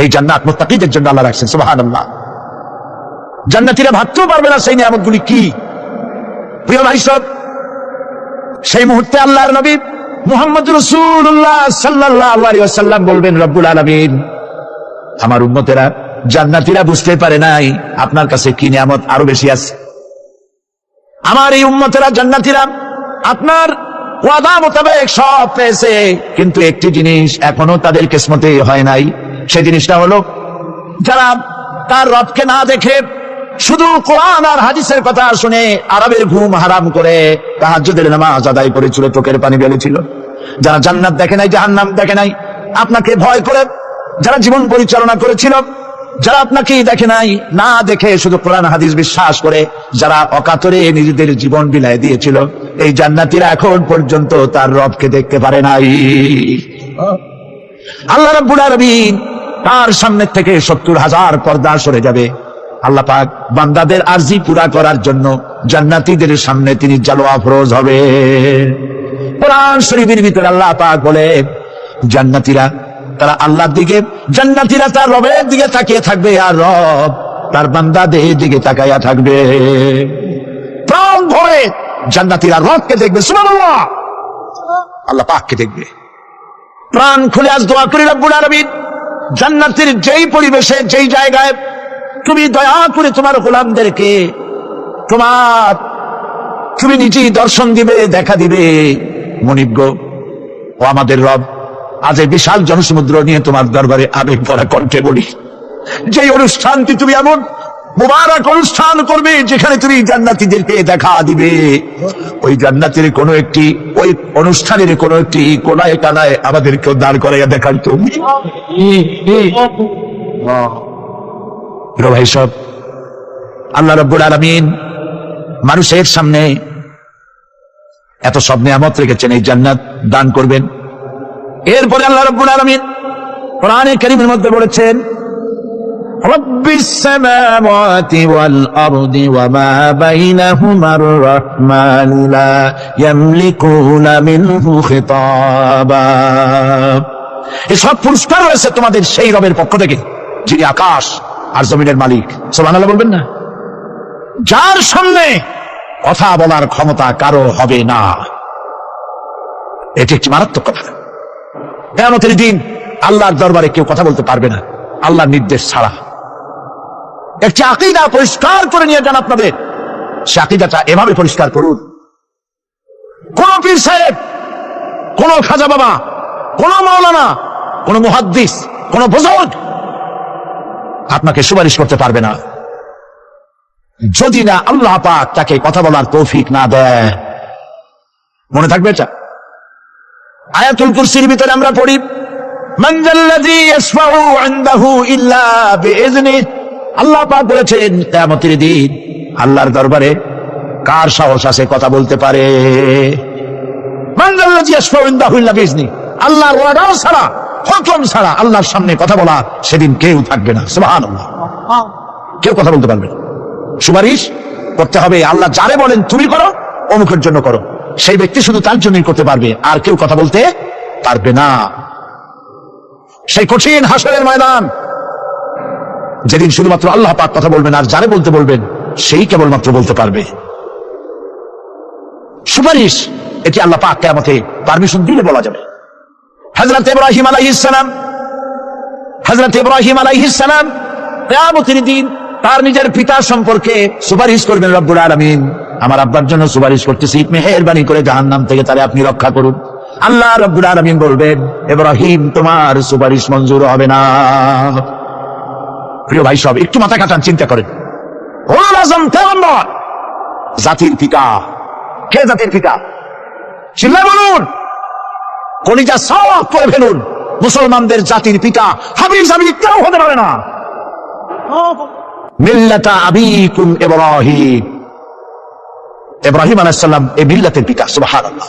এই জান্নাত মুত্তাকিদের জন্য আল্লাহ রাখছেন। সুবহানাল্লাহ। জান্নাতীরা ভাবতেও পারবে না সেই নিয়ামতগুলি কি। প্রিয় ভাই সব, সেই মুহূর্তে আল্লাহর নবী মুহাম্মদ রাসূলুল্লাহ সাল্লাল্লাহু আলাইহি ওয়াসাল্লাম বলবেন, রব্বুল আলামিন, আমার উম্মতেরা জান্নাতীরা বুঝতে পারে নাই আপনার কাছে কি নিয়ামত আরো বেশি আছে। আমার এই উম্মতেরা জান্নাতীরা আপনার ওয়াদা মোতাবেক সব পেয়েছে, কিন্তু একটি জিনিস এখনো তাদের কিসমতে হয় নাই। সেই জিনিসটা হলো, যারা তার রবকে না দেখে শুধু কোরআন আর হাদিসের কথা শুনে আরবের ঘুম হারাম করে তাহাজ্জুদের নামাজ আদায় করেছিল, চোখের পানি ফেলেছিল, যারা জান্নাত দেখে নাই, জাহান্নাম দেখে নাই, আপনাকে ভয় করে যারা জীবন পরিচালনা করেছিল, যারা আপনাকে দেখে নাই, না দেখে শুধু কোরআন হাদিস বিশ্বাস করে যারা অকাতরে নিজেদের জীবন বিলায় দিয়েছিল, এই জান্নাতীরা এখন পর্যন্ত তার রবকে দেখতে পারে নাই। আল্লাহ রাব্বুল আলামিন তার সামনে থেকে 70,000 পর্দা সরে যাবে। আল্লাহ পাক বান্দাদের আরজি পুরা করার জন্য জান্নাতীদের সামনে তিনি জালোয়া ফরোজ হবে। কোরআন শরীফের ভিতরে আল্লাহ পাক বলে, জান্নাতীরা তারা আল্লাহর দিকে, জান্নাতীরা তার রবের দিকে তাকিয়ে থাকবে, আর রব তার বান্দাদের দিকে তাকাইয়া থাকবে। প্রাণ ভরে জান্নাতীরা রবকে দেখবে। সুবহানাল্লাহ, আল্লাহ পাককে দেখবে। প্রাণ খুলে আজ দোয়া করি, রব্বুল আলামিন, জান্নাতের যেই পরিবেশে, যেই জায়গায় তুমি দয়া করে তোমার গোলামদেরকে তুমি নিজেই দর্শন দিবে, দেখা দিবে। মনিব গো, ও আমাদের রব, আজ এই বিশাল জনসমুদ্র নিয়ে তোমার দরবারে আবেগ ভরা কণ্ঠে বলি, যে অনুষ্ঠানটি তুমি এমন মুবারক অনুষ্ঠান করবে যেখানে তুমি জান্নাতীদেরকে দেখা দিবে, ওই জান্নাতের কোনো একটি, ওই অনুষ্ঠানের কোনো একটি কোনায় কানায় আমাদেরকেও দাঁড় করাইয়া দেখার তুমি। ভাই সব, আল্লাহ রাব্বুল আলামিন মানুষের সামনে এত সব নিয়ামত রেখেছেন, এই জান্নাত দান করবেন। এরপরে আল্লাহ রাব্বুল আলামিন কোরআনে কারীমের মধ্যে বলেছেন, রব্বিস সামাওয়াতি ওয়াল আরদি ওয়া মা বাইনাহুমার রাহমান লা ইয়ামলিকুনা মিনহু খিতাবা। এই সব পুরস্কার রয়েছে তোমাদের সেই রবের পক্ষ থেকে, যিনি আকাশ আর জমিনের মালিক। সুবহানাল্লাহ বলবেন না? যার সামনে কথা বলার ক্ষমতা কারো হবে না। এটি একটি মারাত্মক কথা। কিয়ামতের দিন আল্লাহর দরবারে কেউ কথা বলতে পারবে না আল্লাহর নির্দেশ ছাড়া। একটি আকীদা পরিষ্কার করে নিয়ে যান আপনাদের। সে আকীদাটা এভাবে পরিষ্কার করুন, কোন পীর সাহেব, কোন খাজা বাবা, কোন মাওলানা, কোন মুহাদ্দিস, কোন বুজুর্গ আপনাকে সুপারিশ করতে পারবে না যদি না আল্লাহ পাক তাকে কথা বলার তৌফিক না দেয়। মনে থাকবে এটা। আয়াতুল কুরসির ভিতরে আমরা পড়ি, মান যাল্লাযী ইয়াশফাউ ইনদাহু ইল্লা বিইজনিহি। আল্লাহ পাক বলেছেন কিয়ামতের দিন আল্লাহর দরবারে কার সাহস আছে কথা বলতে পারে? মান যাল্লাযী ইয়াশফাউ ইনদাহু ইল্লা বিইজনিহি। আল্লাহর ওয়াদা ছাড়া, হুকুম ছাড়া আল্লাহর সামনে কথা বলা সেদিন কেউ থাকবে না। সুবহানাল্লাহ, কেউ কথা বলতে পারবে না। সুপারিশ করতে হবে আল্লাহ যারে বলেন তুমি করো, অমুকের জন্য করো, সেই ব্যক্তি শুধু তার জন্যই করতে পারবে, আর কেউ কথা বলতে পারবে না। সেই কঠিন হাসরের ময়দান, যেদিন শুধুমাত্র আল্লাহ পাক কথা বলবেন, আর যারে বলতে বলবেন সেই কেবলমাত্র বলতে পারবে। সুপারিশ এটি আল্লাহ পাক কিয়ামতে পারমিশন দিলে বলা যাবে। হযরত ইব্রাহিম আলাইহিস সালাম কিয়ামতের দিন তার নিজের পিতা সম্পর্কে সুপারিশ করবেন রব্বুল আলামিন, আমার আব্বার জন্য সুপারিশ করতেছি, মেহেরবানি করে জাহান্নাম থেকে তারে আপনি রক্ষা করুন। আল্লাহ রব্বুল আলামিন বলবেন, ইব্রাহিম তোমার সুপারিশ মঞ্জুর হবে না। প্রিয় ভাই সব, একটু মাথা কাটান, চিন্তা করেন। উলুল আযম পয়গম্বর, জাতির পিতা। কে জাতির পিতা? চিল্লায় বলুন, কলিজা সাওয়াব করে ফেলুন। মুসলমানদের জাতির পিতা হাবিব জাবির কেউ হতে পারে না। মিল্লাতা আবিকুম ইব্রাহিম, ইব্রাহিম আলাইহিস সালাম এই মিল্লাতের পিতা। সুবহানাল্লাহ।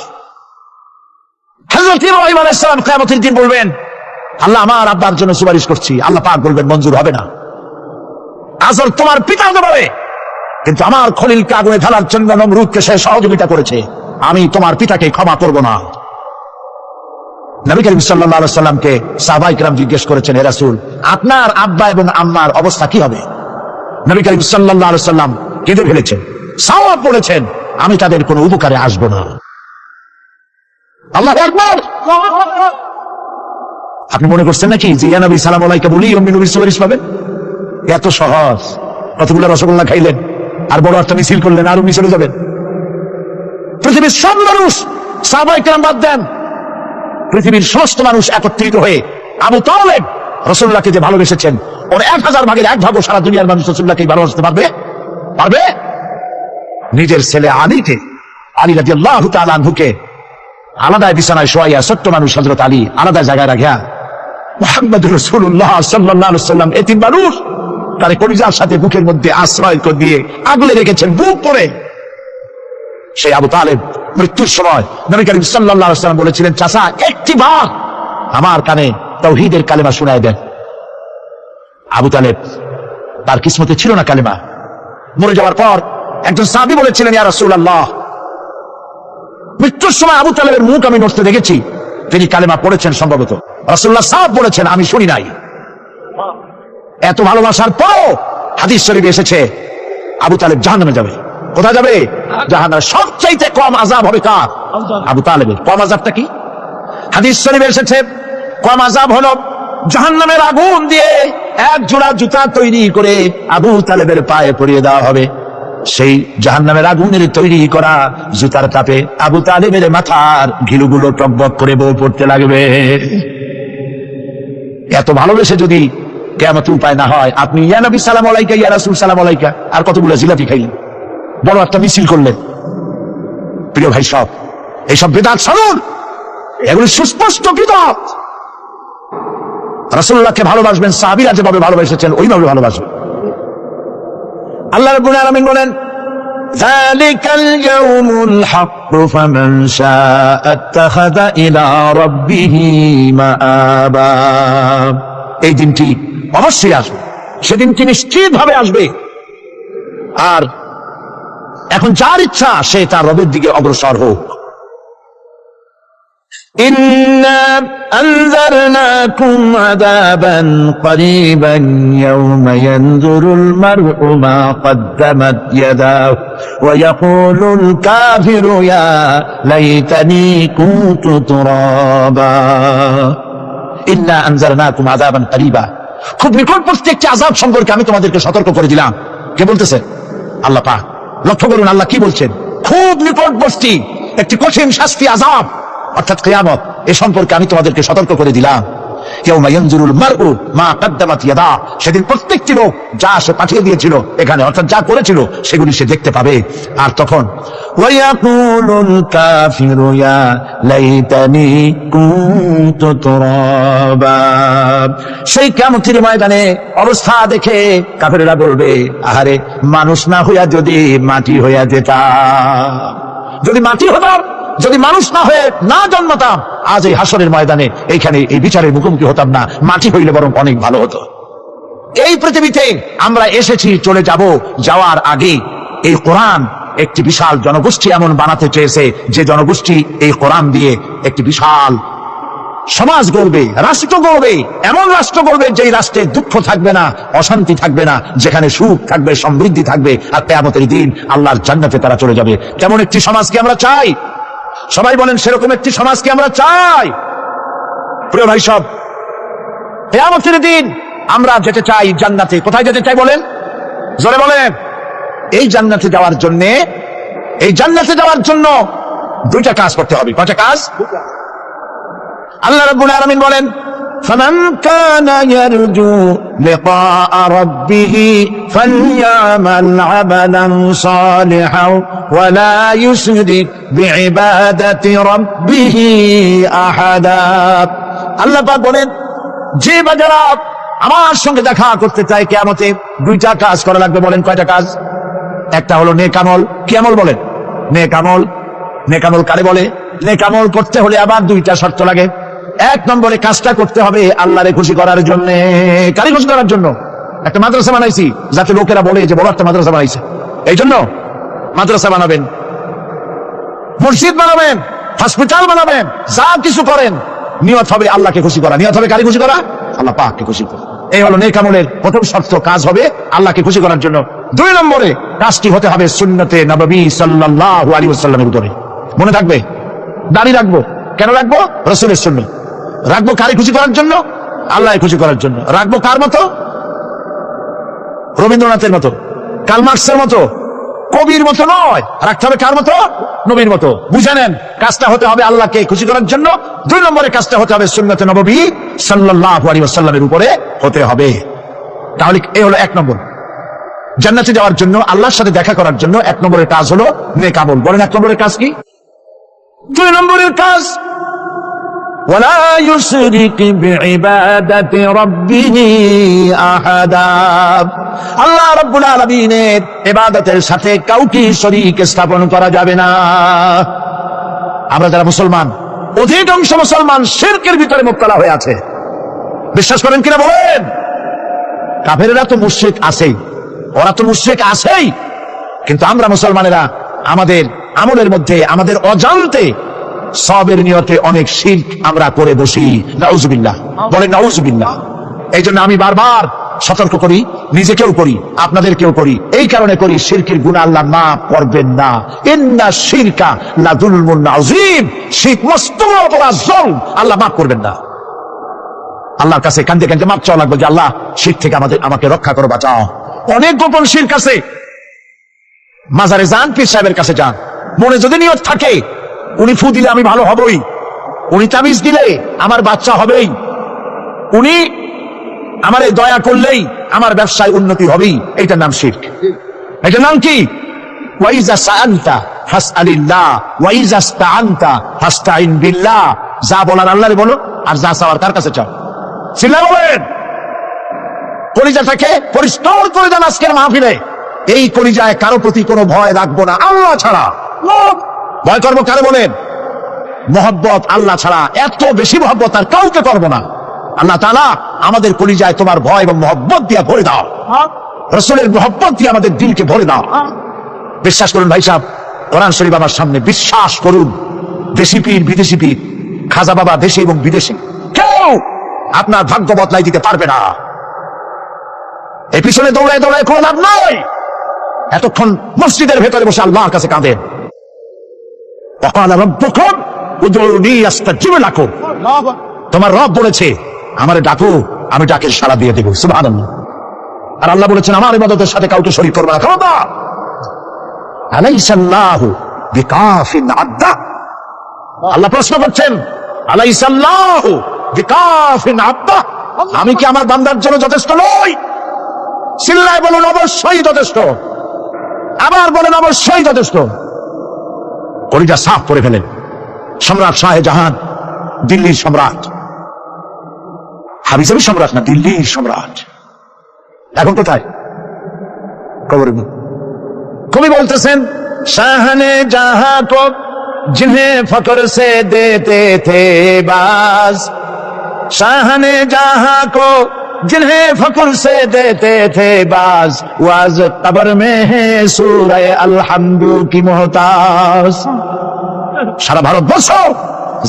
হযরত ইব্রাহিম আলাইহিস সালাম কিয়ামতের দিন বলবেন, আল্লাহ আমার আব্বার জন্য সুপারিশ করছি। আল্লাহ পাক বলবেন, মঞ্জুর হবে না। আজল তোমার পিতা হতে পারে, কিন্তু আমার খলিলকে আগুনে ঢালার জন্য নমরুদকে সে সহযোগিতা করেছে, আমি তোমার পিতাকে ক্ষমা করব না। নবী করিম সাল্লাল্লাহু আলাইহি সাল্লামকে সাহাবায়ে কেরাম জিজ্ঞেস করেছেন, হে রাসূল, আপনার আব্বা এবং আম্মার অবস্থা কি হবে? নবী করিম সাল্লাল্লাহু আলাইহি সাল্লাম কেঁদে ফেলেছেন, সাওয়াব বলেছেন, আমি তাদের কোনো উপকারে আসবো না। আল্লাহু আকবার। আপনি মনে করছেন নাকি যে ইয়া নবী সালাম আলাইকা বলি অমনি নবীর সুপারিশ পাবেন? এত সহজ। কতগুলো রসগোল্লা খাইলেন আর বড় একটা মিছিল করলেন, আর উনি চলে যাবেন। পৃথিবীর সব মানুষ, সাহাবায়ে কেরাম বাদ দেন, পৃথিবীর সমস্ত মানুষ একত্রিত হয়ে আবু তালেব রাসূলুল্লাহকে যে ভালোবেসেছেন, ওর 1000 ভাগের 1 ভাগও সারা দুনিয়ার মানুষ রাসূলুল্লাহকে ভালোবাসতে পারবে? পারবে? নিজের ছেলে আলীকে, আলী রাদিয়াল্লাহু তাআলা আনহুকে আলাদা বিছানায় শোয়াইয়া, ছোট্ট মানুষ হযরত আলী আলাদা জায়গায় রাখিয়া, মুহাম্মদুর রাসূলুল্লাহ সাল্লাল্লাহু আলাইহি ওয়াসাল্লাম এতিম মানুষ, তার কলিজার সাথে বুকের মধ্যে আশ্রয় করে দিয়ে আগলে রেখেছেন বুক পরে। সেই আবু তালেব মৃত্যুর সময় নবী করিম সাল্লাল্লাহু আলাইহি ওয়াসাল্লাম বলেছিলেন, চাচা একটি বার আমার কানে তাওহীদের কালেমা শোনায় দেন। আবু তালেব, তার কিসমতে ছিল না কালেমা। মরে যাওয়ার পর একজন সাহাবী বলেছিলেন, ইয়া রাসূলুল্লাহ, মৃত্যুর সময় আবু তালেবের মুখ আমি নড়তে দেখেছি, তিনি কালেমা পড়েছেন সম্ভবত। রাসূলুল্লাহ সাহেব বলেছেন, আমি শুনি নাই। এত ভালোবাসার পরও হাদিস শরীফে এসেছে আবু তালেব জাহান্নামে যাবে। কোথায় যাবে? জাহান্নামে। সবচাইতে কম আযাব হবে কার? আবু তালেবের। কম আযাবটা কি? হাদিস শরীফে এসেছে কম আযাব হলো জাহান্নামের আগুন দিয়ে 1 জোড়া জুতা তৈরি করে আবু তালেবের পায়ে পরিয়ে দেওয়া হবে। সেই জাহান্নামের আগুনের তৈরি করা জুতার তাপে আবু তালেবের মাথার ঘিলুগুলো টকবক করে বউ পড়তে লাগবে। এত ভালোবেসে যদি কিয়ামতে উপায় না হয়, আপনি ইয়া নবী সালাম আলাইকা, ইয়া রাসূল সালাম আলাইকা আর কতগুলো জিলাপি খাইলেন, বড় একটা মিছিল করলেন। প্রিয় ভাই সব, এইসব বিদআত শুনুন, এগুলি সুস্পষ্ট বিদআত। রাসূলুল্লাহকে ভালোবাসবেন, সাহাবীরা যেভাবে ভালোবেসেছেন ওইভাবে ভালোবাসবেন। আল্লাহ রাব্বুল আলামিন বলেন, যালিকাল ইয়াউমুল হক ফামান শাআ আত্তাখাযা ইলা রাব্বিহি মাআবা। এই দিনটি অবশ্যই আসবে, সেদিনটি নিশ্চিতভাবে আসবে। আর এখন যার ইচ্ছা সে তার রবের দিকে অগ্রসর হোক। ইন্না আনজারনাকুম আযাবান করিবান ইয়াওমা ইয়ানজুরুল মার'উ মা কদ্দামাত ইয়াদাহু ওয়া ইয়াকুলুল কাফিরু ইয়া লাইতানি কুনতু তুরাবা। ইন্না আনজারনাকুম আযাবান করিবা, খুব নিকটবর্তী একটি আযাব সম্পর্কে আমি তোমাদেরকে সতর্ক করে দিলাম। কে বলতেছে? আল্লাহ পাক। লক্ষ্য করুন আল্লাহ কি বলছেন, খুব নিকটবর্তী একটি কঠিন শাস্তি, আযাব, অর্থাৎ কিয়ামত, এ সম্পর্কে আমি তোমাদেরকে সতর্ক করে দিলাম। ইয়াউমা ইয়ানজুরুল মার'উ মা কদ্দামাত ইয়াদা, সেদিন প্রত্যেকটি লোক যা সে পাঠিয়ে দিয়েছিল এখানে, অর্থাৎ যা করেছিল সেগুলি সে দেখতে পাবে। আর তখন ওয়া ইয়াকুলুল কাফিরু ইয়া লাইতানি কুনতু তুরাবা, সেই কিয়ামতের ময়দানে অবস্থা দেখে কাফেররা বলবে, আহারে মানুষ না হইয়া যদি মাটি হইয়া যেতাম, যদি মাটি হতাম, যদি মানুষ না হয়ে না জন্মতাম, আজ এই হাসরের ময়দানে এইখানে এই বিচারের মুখোমুখি হতাম না, মাটি হইলে বরং অনেক ভালো হতো। এই পৃথিবীতে আমরা এসেছি, চলে যাব, যাওয়ার আগে এই কোরআন একটি বিশাল জনগোষ্ঠী এমন বানাতে চেয়েছে যে জনগোষ্ঠী এই কোরআন দিয়ে একটি বিশাল সমাজ গড়বে, রাষ্ট্র গড়বে, এমন রাষ্ট্র গড়বে যেই রাষ্ট্রে দুঃখ থাকবে না, অশান্তি থাকবে না, যেখানে সুখ থাকবে, সমৃদ্ধি থাকবে, আর কিয়ামতের দিন আল্লাহর জান্নাতে তারা চলে যাবে। তেমন একটি সমাজকে আমরা চাই। সবাই বলেন সেরকম একটি সমাজকে আমরা চাই? প্রিয় ভাই সব, কিয়ামতের দিন আমরা যেতে চাই জান্নাতে। কোথায় যেতে চাই বলেন? জোরে বলেন। এই জান্নাতে যাওয়ার জন্য দুইটা কাজ করতে হবে। কয়টা কাজ? আল্লাহ রাব্বুল আলামিন বলেন, فمن كان يرجو لقاء ربه فليعمل عملا صالحا ولا يشرك بعبادة ربه أحدا। আল্লাহ পাক বলেন, যে বা যারা আমার সঙ্গে দেখা করতে চায় কিয়ামতে, দুইটা কাজ করা লাগবে। বলেন কয়টা কাজ? একটা হলো নেক আমল। কি আমল বলেন? নেক আমল। নেক আমল কারে বলে? নেক আমল করতে হলে আবার দুইটা শর্ত লাগে। এক নম্বরে কাজটা করতে হবে আল্লাহরে খুশি করার জন্য। কারে খুশি করার জন্য? একটা মাদ্রাসা বানাইছি যাতে লোকেরা বলে যে বড় একটা মাদ্রাসা বানাইছে, এই জন্য মাদ্রাসা বানাবেন, মসজিদ বানাবেন, হসপিটাল বানাবেন, যা কিছু করেন নিয়ত হবে আল্লাহকে খুশি করা। নিয়ত হবে কারে খুশি করা? আল্লাহ পাককে খুশি করা। এই হলো নেক আমলের প্রথম শর্ত, কাজ হবে আল্লাহকে খুশি করার জন্য। দুই নম্বরে কাজটি হতে হবে সুন্নতে নববী সাল্লাল্লাহু আলাইহি ওয়াসাল্লামের উপরে। মনে থাকবে, দাড়ি রাখবো। কেন রাখবো? রাসূলের সুন্নাহ। রাখবো কারে খুশি করার জন্য? আল্লাহকে খুশি করার জন্য। রাখবো কার মতো? রবীন্দ্রনাথের মতো, কার্ল মার্কসের মতো, কবির মতো নয়। রাখতে হবে কার মতো? নবীর মতো। বুঝে নেন, কাজটা হতে হবে আল্লাহকে খুশি করার জন্য। দুই নম্বরে কাজটা হতে হবে সুন্নতে নববী সাল্লাল্লাহু আলাইহি ওয়াসাল্লামের উপরে হতে হবে। তাহলে এই হলো এক নম্বর। জান্নাতে যাওয়ার জন্য, আল্লাহর সাথে দেখা করার জন্য এক নম্বরের কাজ হলো নেক আমল। বলেন এক নম্বরের কাজ কি? দুই নম্বরের কাজ ওয়ালা ইউশরিক বিইবাদাতি রাব্বিহি আহাদা। আল্লাহ রাব্বুল আলামিনের ইবাদতের সাথে কাউকে শরীক স্থাপন করা যাবে না। আমরা যারা মুসলমান, অধিকাংশ মুসলমান শিরকের ভিতরে মুবতালা হয়ে আছে। বিশ্বাস করেন কিনা বলেন? কাফেরেরা তো মুশরিক আছেই, ওরা তো মুশরিক আছেই, কিন্তু আমরা মুসলমানেরা আমাদের আমলের মধ্যে, আমাদের অজান্তে সবের নিয়তে অনেক শিরক আমরা করে বসি। নাউজুবিল্লাহ। বলেন নাউজুবিল্লাহ। এই জন্য আমি বারবার সতর্ক করি, নিজেকেও করি, আপনাদেরকেও করি। এই কারণে করি, শিরকের গুনাহ আল্লাহ মাফ করবেন না। ইন্না শিরকা লাযুলমুন আযীম। শিরক মস্ত বড় অপরাধ, জুলম, আল্লাহ মাফ করবেন না। আল্লাহর কাছে কাঁদতে কাঁদতে মাফ চাওয়া লাগবে যে আল্লাহ শিরক থেকে আমাকে রক্ষা করো, বাঁচাও। অনেক গোপন শিরক আছে। মাজারে যান, পীর সাহেবের কাছে যান, মনে যদি নিয়ত থাকে উনি ফু দিলে আমি ভালো হবই, উনি তাবিজ দিলে আমার বাচ্চা হবেই, উনি আমারে দয়া করলেই আমার ব্যবসায় উন্নতি হবেই, এইটার নাম শিরক। এটার নাম কি? ওয়াইজা সাআলতা ফাসআলিল্লাহ ওয়াইজা ইসতাআনতা ফাসতাইন বিল্লাহ। যা বলার আল্লাহরে বলো, আর যা চাওয়ার কার কাছে চাও? চিল্লায় বলেন। কলিজাটাকে পরিষ্কার করে দেন আজকের মাহফিলে। এই কলিজায় কারো প্রতি কোনো ভয় রাখবো না আল্লাহ ছাড়া। ভয় করবো কারে বলেন? মহব্বত আল্লাহ ছাড়া, এত বেশি মহব্বত আর কাউকে করবো না। আল্লাহ তাআলা আমাদের কলিজায় তোমার ভয় এবং মহব্বত দিয়ে ভরে দাও, রাসূলের মহব্বত দিয়ে আমাদের দিলকে ভরে দাও। বিশ্বাস করুন ভাই সাহেব, কোরআন শরীফ আমার সামনে, বিশ্বাস করুন, দেশি পীর বিদেশি পীর, খাজা বাবা দেশি এবং বিদেশি, কেউ আপনার ভাগ্য বদলাই দিতে পারবে না। এই পিছনে দৌড়ায় দৌড়ায় কোনো লাভ নাই। এতক্ষণ মসজিদের ভেতরে বসে আল্লাহর কাছে কাঁদেন। তোমার রব বলেছে আমারে ডাকো, আমি ডাকের সাড়া দিয়ে দেব। সুবহানাল্লাহ। আর আল্লাহ বলেছেন আমার ইবাদতের সাথে কাউকে শরীক করবে না। খবরদার। আলাইসাল্লাহু বিকাফিন আবদা। আল্লাহ প্রশ্ন করছেন, আলাইসাল্লাহু বিকাফিন আবদা, আমি কি আমার বান্দার জন্য যথেষ্ট নই? চিল্লায় বলুন অবশ্যই যথেষ্ট। আবার বলেন অবশ্যই যথেষ্ট। কলিজা সাফ করে ফেলেন। সম্রাট শাহজাহান, দিল্লির সম্রাট, হাবিজাবি সম্রাট না, দিল্লির সম্রাট। এখন কোথায়? কবরে। কবি বলতেছেন, শাহনে জাহাं को जिन्हें फक्र से देते थे बाज, शाहने जहां को जिन्हें फक्र से देते थे बाज, वाज कब्र में है सूरह अलहम्दु की मोहताज। সারা ভারতবর্ষ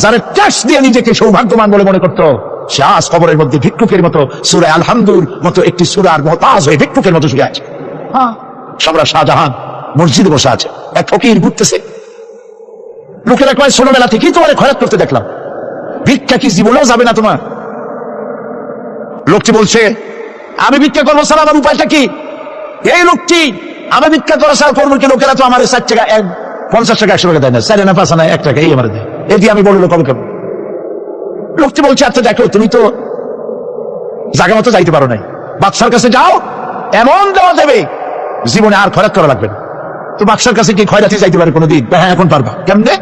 যারা ট্যাক্স দিয়ে নিজেকে সৌভাগ্যবান বলে মনে করত, সে আজ কবরের মধ্যে ভিক্ষুকের মতো সূরা আল-হামদুর মতো একটি সূরার মুহতাজ হয়ে ভিক্ষুকের মতো শুয়ে আছে। সম্রাট শাহজাহান মসজিদে বসে আছে, এক ফকির ঘুরতেছে, লোকেরা কয় ছোটবেলা থেকেই তোমার খয়রাত করতে দেখলাম, ভিক্ষা কি জীবনেও যাবে না তোমার? লোকটি বলছে আমি ভিক্ষা করবো স্যার, আমার উপায়টা কি? এই লোকটি আমি ভিক্ষা করা স্যার করবো কি, লোকেরা তো আমার 4 টাকা 50 টাকা 100 টাকা দেয় না, 4 আনা 5 আনা 1 টাকা এই আমার দেয়, এই দিয়ে আমি বড় লোক হবে কেমন? লোকটি বলছে আচ্ছা দেখো, তুমি তো জায়গা মতো যাইতে পারো নাই, বাদশার কাছে যাও, এমন দেওয়া দেবে জীবনে আর খয়রাত করা লাগবে না। তো বাদশার কাছে কি খয়রাতি যাইতে পারে কোনোদিন? হ্যাঁ এখন পারবা। কেমনে?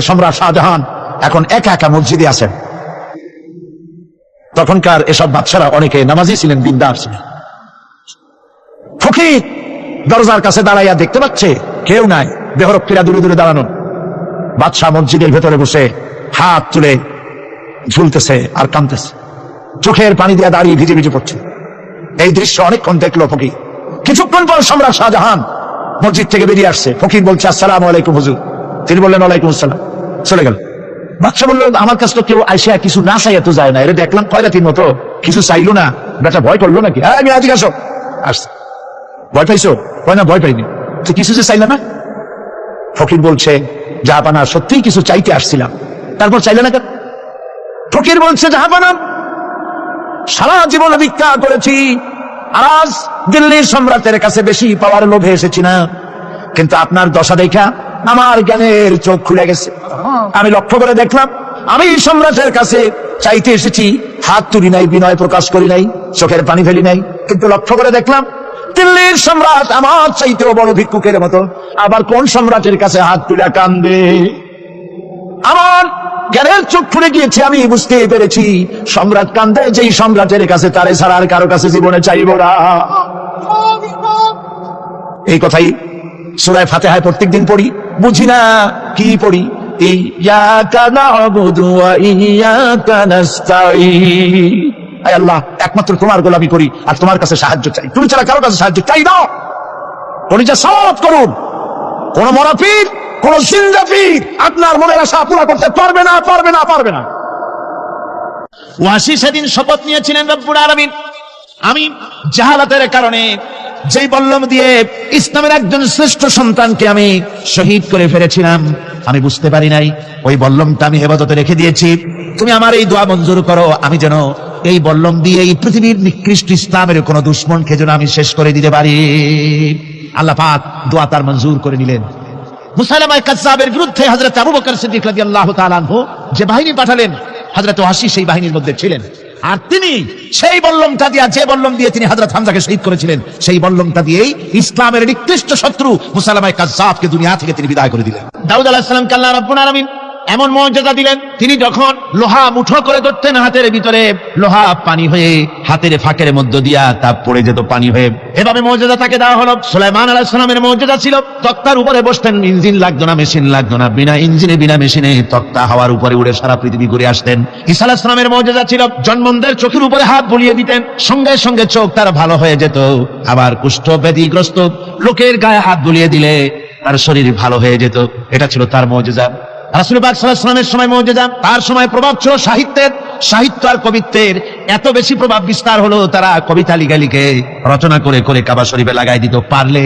সম্রাট শাহজাহান এখন একা একা মসজিদে আছেন। তখনকার এসব বাদশারা অনেকে নামাজি ছিলেন, দিনদার ছিলেন। ফকির দরজার কাছে দাঁড়াইয়া দেখতে পাচ্ছে কেউ নাই, বেহরক্ষীরা দূরে দূরে দাঁড়ানো। বাদশাহ মসজিদের ভেতরে বসে হাত তুলে ঝুলতেছে আর কাঁদতেছে, চোখের পানি দিয়ে দাঁড়িয়ে ভিজে ভিজে পড়ছে। এই দৃশ্য অনেকক্ষণ দেখলো ফকির। কিছুক্ষণ পর সম্রাট শাহজাহান মসজিদ থেকে বেরিয়ে আসছে। ফকির বলছে আসসালামু আলাইকুম হুজুর। তিনি বললেন ওয়ালাইকুম আসসালাম, চলে গেল। বাদশা বলল আমার কাছে তো কেউ আইসা কিছু না চাইয়া তো যায় না, এটা দেখলাম খয়রাতির মতো, কিছু চাইলো না, বেটা ভয় করলো নাকি? হ্যাঁ আমি আজকে আসো। আসছে, ভয় পাইছো? কয় না ভয় পাইনি। তো কিছু যে চাইলে না? ফকির বলছে জাহাপানা সত্যিই কিছু চাইতে আসছিলাম, তারপর চাইলে না কেন? ফকির বলছে জাহাপানা সারা জীবন ভিক্ষা করেছি, আর আজ দিল্লির সম্রাটের কাছে বেশি পাওয়ার লোভে এসেছি না, কিন্তু আপনার দশা দেখা আমার জ্ঞানের চোখ খুলে গেছে। আমি লক্ষ্য করে দেখলাম আমি সম্রাটের কাছে চাইতে এসেছি, হাত তুলি নাই, বিনয় প্রকাশ করি নাই, চোখের পানি ফেলি নাই, কিন্তু লক্ষ্য করে দেখলাম দিল্লির সম্রাট আমার চাইতেও বড় ভিক্ষুকের মতো। আবার কোন সম্রাটের কাছে হাত তুলে কান্দে? আমার জ্ঞানের চোখ খুলে গিয়েছে, আমি বুঝতে পেরেছি সম্রাট কান্দে যেই সম্রাটের কাছে, তারে ছাড়া আর কারো কাছে জীবনে চাইব না। এই কথাই সূরা ফাতিহায় প্রত্যেকদিন পড়ি, বুঝি না কি পড়ি, ইয়াকা না'বুদু ওয়া ইয়াকা নাস্তাঈন। আয় আল্লাহ, একমাত্র তোমার গোলামি করি আর তোমার কাছে সাহায্য চাই, তুমি ছাড়া কারো কাছে সাহায্য চাই না। কলিজা সাফ করুন, কোন মরা পীর, কোন জিন্দা পীর আপনার মনের আশা পুরা করতে পারবে না, পারবে না, পারবে না। ওয়াসি সেদিন শপথ নিয়েছিলেন রব্বুল আলামিন, আমি জাহালাতের কারণে যেই বল্লম দিয়ে ইসলামের একজন শ্রেষ্ঠ সন্তানকে আমি শহীদ করে ফেলেছিলাম, আমি বুঝতে পারি নাই, ওই বল্লমটা আমি হেফাজতে রেখে দিয়েছি। তুমি আমার এই দোয়া মঞ্জুর করো, আমি যেন এই বল্লম দিয়ে এই পৃথিবীর নিকৃষ্ট ইসলামের কোন দুশ্মনকে যেন আমি শেষ করে দিতে পারি। আল্লাহ পাক দোয়া তার মঞ্জুর করে নিলেন। মুসাইলামা কাযযাবের বিরুদ্ধে হযরত আবু বকর সিদ্দিক রাদিয়াল্লাহু তাআলা আনহু যে বাহিনী পাঠালেন, হযরত ওয়াসি সেই বাহিনীর মধ্যে ছিলেন। আর তিনি সেই বল্লমটা দিয়ে, যে বল্লম দিয়ে তিনি হযরত হামজাকে শহীদ করেছিলেন, সেই বল্লমটা দিয়েই ইসলামের নিকৃষ্ট শত্রু মুসাইলামা কাযযাবকে দুনিয়া থেকে তিনি বিদায় করে দিলেন। দাউদ আলাইহিস সালামকে আল্লাহ রাব্বুল আলামিন এমন মর্যাদা দিলেন, তিনি যখন লোহা মুঠো করে ধরতেন হাতের ভিতরে, লোহা পানি হয়ে হাতের ফাঁকের মধ্য দিয়া তা পড়ে যেত পানি হয়ে। এভাবে মর্যাদা তাকে দেওয়া হলো। সুলাইমান আলাইহিস সালামের মর্যাদা ছিল তক্তার উপরে বসতেন, ইঞ্জিন লাগতো না, মেশিন লাগতো না, বিনা ইঞ্জিনে বিনা মেশিনে তক্তা হাওয়ার উপরে উড়ে সারা পৃথিবী ঘুরে আসতেন। ঈসা আলাইহিস সালামের মর্যাদা ছিল জন্মন্দের চোখের উপরে হাত বুলিয়ে দিতেন, সঙ্গে সঙ্গে চোখ তার ভালো হয়ে যেত। আবার কুষ্ঠ ব্যাধিগ্রস্ত লোকের গায়ে হাত বুলিয়ে দিলে তার শরীর ভালো হয়ে যেত। এটা ছিল তার মর্যাদা। রাসূল পাক সাল্লাল্লাহু আলাইহি ওয়াসাল্লামের সময় মর্যাদা, তার সময় প্রভাব ছিল সাহিত্যের, সাহিত্য আর কবিত্বের এত বেশি প্রভাব বিস্তার হলো, তারা কবিতা লিখে লিখে রচনা করে করে কাবা শরীফে লাগাই দিত। পারলে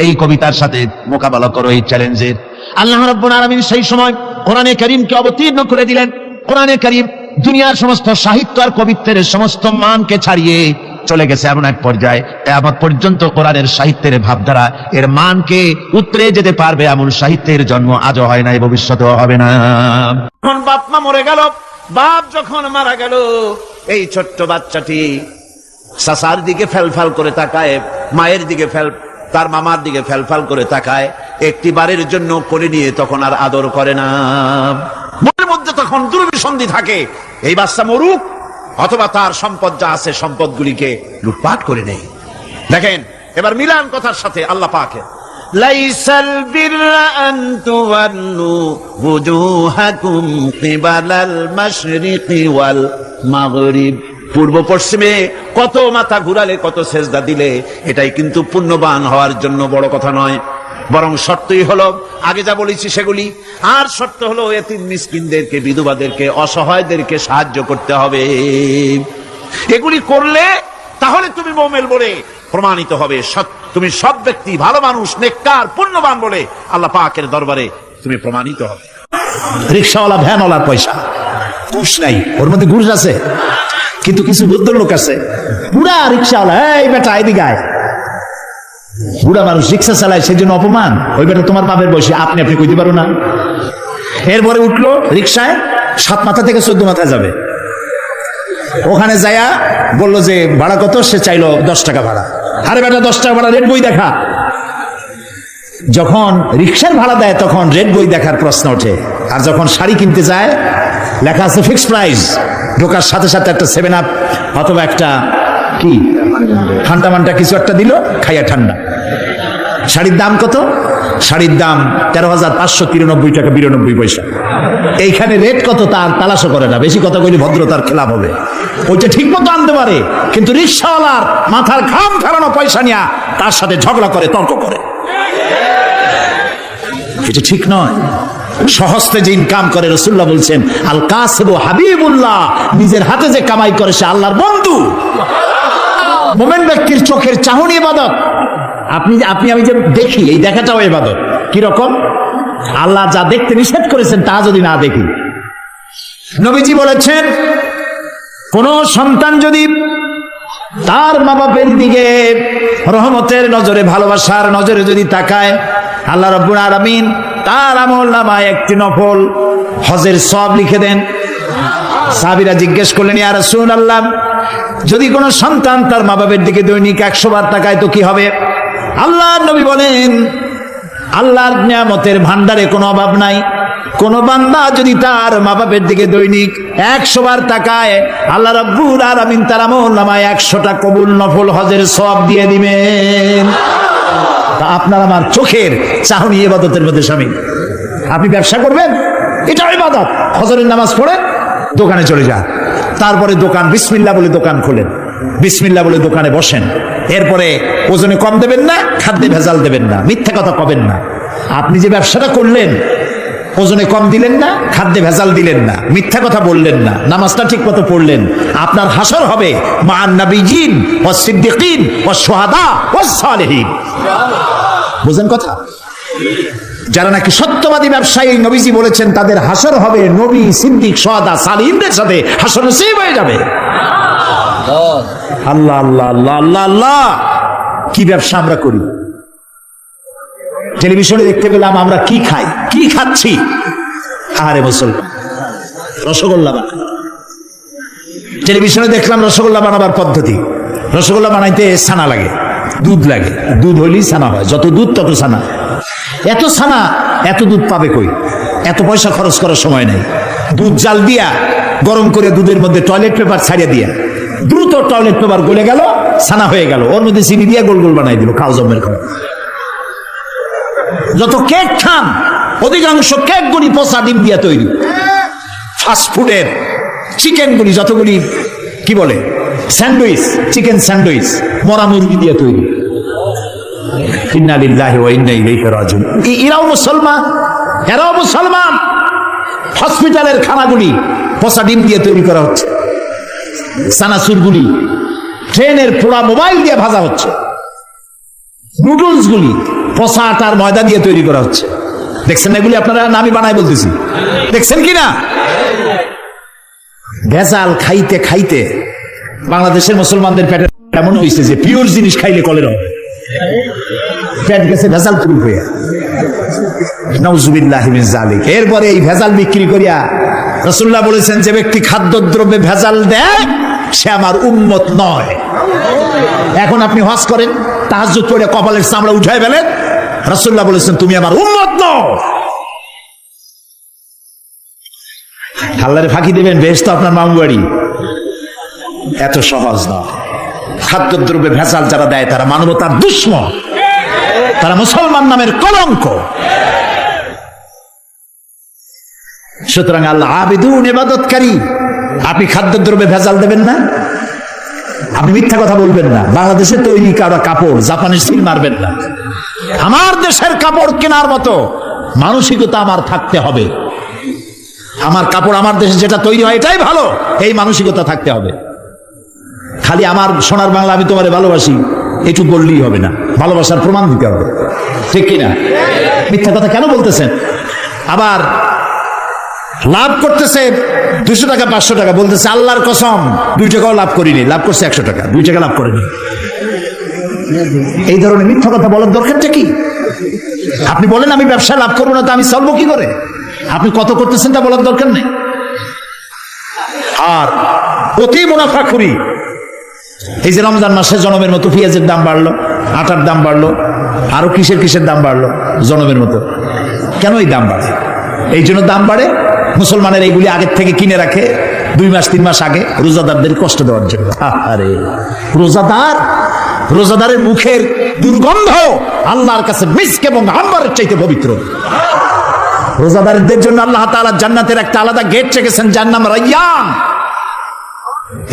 এই কবিতার সাথে মোকাবেলা করো এই চ্যালেঞ্জের। আল্লাহ রাব্বুল আলামিন সেই সময় কোরআনে কারীমকে অবতীর্ণ করে দিলেন। কোরআনে কারীম দুনিয়ার সমস্ত সাহিত্য আর কবিত্বের সমস্ত মানকে ছাড়িয়ে চলে গেছে এমন এক পর্যায়ে, কিয়ামত পর্যন্ত কোরআনের সাহিত্যের ভাবধারা এর মানকে উতরে যেতে পারবে এমন সাহিত্যের জন্ম আজও হয় নাই, ভবিষ্যতেও হবে না। যখন বাপ মা মরে গেল, বাপ যখন মারা গেল, এই ছোট্ট বাচ্চাটি চাচার দিকে ফেলফাল করে তাকায়, মায়ের দিকে তার মামার দিকে ফেলফাল করে তাকায়, একটি বারের জন্য কোলে নিয়ে তখন আর আদর করে না। মনের মধ্যে তখন দুর্বিসন্ধি থাকে, এই বাচ্চা মরুক অথবা তার সম্পদ যা আছে সম্পদগুলিকে লুটপাট করে নেই। দেখেন এবার মিলান কথার সাথে আল্লাহ পাকের, লাইসাল বিররা আন তুওয়াল্লু ওয়ুজুহাকুম কিবালাল মাশরিকি ওয়াল মাগরিব। পূর্ব পশ্চিমে কত মাথা ঘুরালে, কত সেজদা দিলে এটাই কিন্তু পুণ্যবান হওয়ার জন্য বড় কথা নয়, বরং শর্তই হলো আগে যা বলেছি সেগুলি। আর শর্ত হলো এতিম মিসকিনদেরকে, বিধবাদেরকে, অসহায়দেরকে সাহায্য করতে হবে। এগুলি করলে তাহলে তুমি মুমিন বলে প্রমাণিত হবে, তুমি সৎ ব্যক্তি, ভালো মানুষ, নেককার, পুণ্যবান বলে আল্লাহ পাকের দরবারে তুমি প্রমাণিত হবে। রিক্সাওয়ালা ভ্যানওয়ালার পয়সা, ঘুষ নাই, ওর মধ্যে ঘুষ আছে, কিন্তু কিছু ভদ্রলোক আছে বুড়া রিক্সাওয়ালা, এই বেটা এদিকে আয়। বুড়া মানুষ রিক্সা চালায় সেই জন্য অপমান, ওই বেটা তোমার বাপের বয়সী, আপনি কইতে পারো না। এরপরে উঠলো রিক্সায়, 7 মাথা থেকে 14 মাথা যাবে। ওখানে যায়া বললো যে ভাড়া কত, সে চাইলো 10 টাকা ভাড়া। আরে বেটা 10 টাকা ভাড়া, রেড বই দেখা। যখন রিক্সার ভাড়া দেয় তখন রেড বই দেখার প্রশ্ন ওঠে, আর যখন শাড়ি কিনতে যায় লেখা আছে ফিক্সড প্রাইস। ঢোকার সাথে সাথে একটা 7 আপ অথবা একটা কি ঠান্ডা মান্ডা কিছু একটা দিল, খাইয়া ঠান্ডা। শাড়ির দাম কত? শাড়ির দাম 13,593 টাকা 92 পয়সা। এইখানে রেট কত তার তালাশও করে না, বেশি কথা কইলে ভদ্রতার খেলাপ হবে। ওইটা ঠিক মতো আনতে পারে, কিন্তু রিক্সাওয়ালার মাথার ঘাম ফেরানো পয়সা নিয়ে তার সাথে ঝগড়া করে, তর্ক করে। এটা ঠিক নয়। সহস্তে যে ইনকাম করে, রাসূলুল্লাহ বলছেন আল কাসিবু হাবিবুল্লাহ, নিজের হাতে যে কামাই করে সে আল্লাহর বন্ধু। মুমিন ব্যক্তির চোখের চাহনি ইবাদত। আপনি আমি যে দেখি, এই দেখাটাও ইবাদত। কি রকম? আল্লাহ যা দেখতে নিষেধ করেছেন তা যদি না দেখি। নবীজি বলেছেন কোন সন্তান যদি তার মা বাপের দিকে রহমতের নজরে, ভালোবাসার নজরে যদি তাকায়, আল্লাহ রাব্বুল আলামিন তার আমলনামায় একটি নফল হজের সওয়াব লিখে দেন। সাহাবীরা জিজ্ঞেস করলেন, ইয়া রাসূলুল্লাহ, যদি কোনো সন্তান তার মা বাপের দিকে দৈনিক 100 বার তাকায় তো কি হবে? আল্লাহর নবী বলেন, আল্লাহর নিয়ামতের ভান্ডারে কোনো অভাব নাই। কোন বান্দা যদি তার মা বাপের দিকে দৈনিক 100 বার তাকায়, আল্লাহ রাব্বুল আলামিন তার আমলনামায় 100টা কবুল নফল হজের সওয়াব দিয়ে দিবেন। আপনার আমার চোখের চাহনি ইবাদতের মধ্যে শামিল। আপনি ব্যবসা করবেন, এটা ইবাদত। ফজরের নামাজ পড়ে দোকানে চলে যান, তারপরে দোকান বিসমিল্লাহ বলে দোকান খোলেন, বিসমিল্লাহ বলে দোকানে বসেন। এরপরে ওজনে কম দেবেন না, খাদ্যে ভেজাল দেবেন না, মিথ্যা কথা কবেন না। আপনি যে ব্যবসাটা করলেন, ওজনে কম দিলেন না, খাদ্যে ভেজাল দিলেন না, মিথ্যা কথা বললেন না, নামাজটা ঠিক মতো পড়লেন, আপনার হাসর হবে মা'আন নাবিয়্যিন ওয়াস সিদ্দিকিন ওয়াস শুহাদা ওয়াস সালিহিন। বুঝেন কথা? যারা নাকি সত্যবাদী ব্যবসায়ী, নবীজি বলেছেন তাদের হাসর হবে নবী, সিদ্দিক, শুহাদা, সালিহিনদের সাথে হাসর নসিব হয়ে যাবে। আল্লাহ আল্লাহ আল্লাহ আল্লাহ আল্লাহ, কি ব্যবসা আমরা করি! টেলিভিশনে দেখতে পেলাম আমরা কি খাই, কি খাচ্ছি। আরে মুসলমান, রসগোল্লা বানায়। টেলিভিশনে দেখলাম রসগোল্লা বানাবার পদ্ধতি। রসগোল্লা বানাইতে ছানা লাগে, দুধ লাগে, দুধ হইলেই ছানা হয়, যত দুধ তত ছানা। এত ছানা, এত দুধ পাবে কই? এত পয়সা খরচ করার সময় নেই। দুধ জাল দিয়া গরম করে দুধের মধ্যে টয়লেট পেপার ছাড়িয়ে দিয়া দ্রুত টয়লেট পেপার গলে গেল, ছানা হয়ে গেল, ওর মধ্যে চিনি দিয়া গোল গোল বানাই দিল, খাও জমের খাও। যত কেক খান, অধিকাংশ কেক গুলি পচা ডিম দিয়া তৈরি। ফাস্টফুডের চিকেন গুলি যতগুলি কি বলে স্যান্ডউইচ, চিকেন স্যান্ডউইচ মরা মুরগি দিয়ে তৈরি। ইন্না লিল্লাহি ওয়া ইন্না ইলাইহি রাজিউন। এরাও মুসলমান, এরাও মুসলমান। হসপিটালের খানাগুলি পচা ডিম দিয়ে তৈরি করা হচ্ছে, সানাসুরগুলি ট্রেনের পোড়া মোবাইল দিয়ে ভাজা হচ্ছে, নুডলস গুলি পচা আটার ময়দা দিয়ে তৈরি করা হচ্ছে। দেখছেন এগুলি আপনারা? না আমি বানাই বলতেছি, দেখছেন কিনা? ভেজাল খাইতে খাইতে বাংলাদেশের মুসলমানদের পেটে এমন হয়েছে যে পিওর জিনিস খাইলে কলেরা হবে, পেট গেছে ভেজাল পুরো হয়ে। নাউজুবিল্লাহি মিন যালিক। এরপরে এই ভেজাল বিক্রি করিয়া রাসূলুল্লাহ বলেছেন, যে ব্যক্তি খাদ্যদ্রব্যে ভেজাল দেয় সে আমার উম্মত নয়। এখন আপনি হজ করেন, তাহাজ্জুদ পড়ে কপালের চামড়া উঠায় ফেলেন, রাসূলুল্লাহ বলেছেন তুমি আমার উম্মত নও। আল্লাহরে ফাঁকি দেবেন, বেহেশত আপনার মামু বাড়ি। এত সহজ নয়। খাদ্যদ্রব্যে ভেজাল যারা দেয় তারা মানবতার দুশমন, তারা মুসলমান নামের কলঙ্ক। সুতরাং আল্লাহ আবিদুন, ইবাদতকারী। আপনি খাদ্যদ্রব্যে ভেজাল দেবেন না, আপনি মিথ্যা কথা বলবেন না, বাংলাদেশের তৈরি কারো কাপড় জাপানের সিল মারবেন না। আমার দেশের কাপড় কেনার মতো মানসিকতা আমার থাকতে হবে। আমার কাপড় আমার দেশে যেটা তৈরি হয় এটাই ভালো, এই মানসিকতা থাকতে হবে। খালি আমার সোনার বাংলা আমি তোমারে ভালোবাসি একটু বললেই হবে না, ভালোবাসার প্রমাণ দিতে হবে, ঠিক কিনা? মিথ্যা কথা কেন বলতেছেন? আবার লাভ করতেছে 200 টাকা 500 টাকা, বলতেছে আল্লাহর কসম 2 টাকাও লাভ করিনি, লাভ করছে 100 টাকা, 2 টাকা লাভ করেনি। এই ধরনের মিথ্যা কথা বলার দরকারটা কি? আপনি বলেন আমি ব্যবসা লাভ করবো না, তো আমি চলবো কি করে? আপনি কত করতেছেন তা বলার দরকার নেই। আর অতি মুনাফাখুরি, এই যে রমজান মাসে জনমের মতো পেঁয়াজের দাম বাড়লো, আটার দাম বাড়লো, আরো কিসের দাম বাড়লো জনমের মতো। কেন এই দাম বাড়ে? এই জন্য দাম বাড়ে মুসলমানের এইগুলি আগের থেকে কিনে রাখে 2 মাস 3 মাস আগে, রোজাদারদের কষ্ট দেওয়ার জন্য। আরে রোজাদারের মুখের দুর্গন্ধ আল্লাহর কাছে মিস্ক এবং আম্বারের চাইতে পবিত্র। রোজাদারদের জন্য আল্লাহ তাআলা জান্নাতের একটা আলাদা গেট রেখেছেন, যার নাম রায়্যান।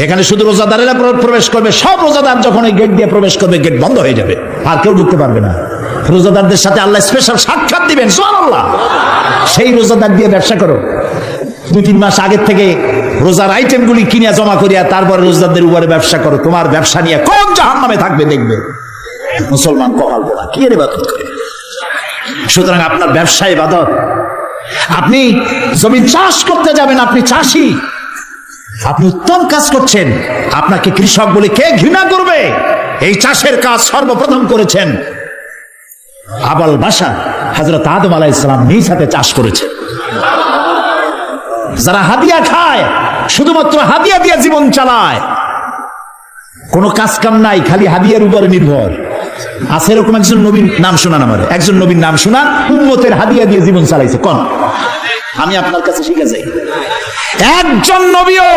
এখানে শুধু রোজাদারেরা প্রবেশ করবে। সব রোজাদার যখন এই গেট দিয়ে প্রবেশ করবে, গেট বন্ধ হয়ে যাবে, আর কেউ ঢুকতে পারবে না। রোজাদারদের সাথে আল্লাহ স্পেশাল সাক্ষাৎ দিবেন, সুবহানাল্লাহ। সেই রোজাদার দিয়ে ব্যবসা করো। 2-3 মাস আগের থেকে রোজার আইটেমগুলি কিনে জমা করিয়া তারপরে রোজাদারদের উপরে ব্যবসা করো। তোমার ব্যবসা নিয়ে কোন জাহান্নামে থাকবে দেখবে। মুসলমান কপাল পোড়া, কি এর ইবাদত করে? সুতরাং আপনার ব্যবসা ইবাদত। আপনি জমি চাষ করতে যাবেন, আপনি চাষী, আপনি উত্তম কাজ করছেন। আপনাকে কৃষক বলে কে ঘৃণা করবে? এই চাষের কাজ সর্বপ্রথম করেছেন আবাল বাশার হযরত আদম আলাইহিস সালাম, নিজ হাতে চাষ করেছেন। যারা হাদিয়া খায়, শুধুমাত্র হাদিয়া দিয়ে জীবন চালায়, কোনো কাজ কাম নাই, খালি হাদিয়ার উপরে নির্ভর আছে, এরকম একজন নবীর নাম শোনান আমার, একজন নবীর নাম শোনান উম্মতের হাদিয়া দিয়ে জীবন চালাইছে। কোন? আমি আপনার কাছে শিখে যাই, একজন নবীও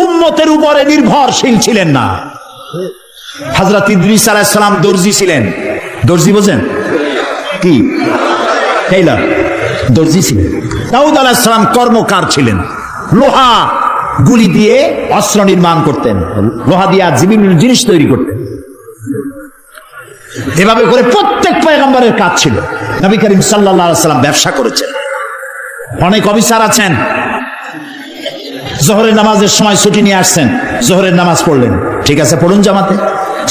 উম্মতের উপরে নির্ভরশীল ছিলেন না। হযরত ইদ্রিস আলাইহিস সালাম দর্জি ছিলেন। দর্জি বোঝেন কি? টেইলর, দর্জি ছিলেন। দাউদ আলাইহিস সালাম কর্মকার ছিলেন, লোহা গুলি দিয়ে অস্ত্র নির্মাণ করতেন, লোহা দিয়ে বিভিন্ন জিনিস তৈরি করতেন। এভাবে করে প্রত্যেক পয়গম্বরের কাজ ছিল। নবী করিম সাল্লাল্লাহু আলাইহি ওয়াসাল্লাম ব্যবসা করেছেন। অনেক অফিসার আছেন, জোহরের নামাজের সময় ছুটি নিয়ে আসছেন, জোহরের নামাজ পড়লেন, ঠিক আছে পড়ুন জামাতে,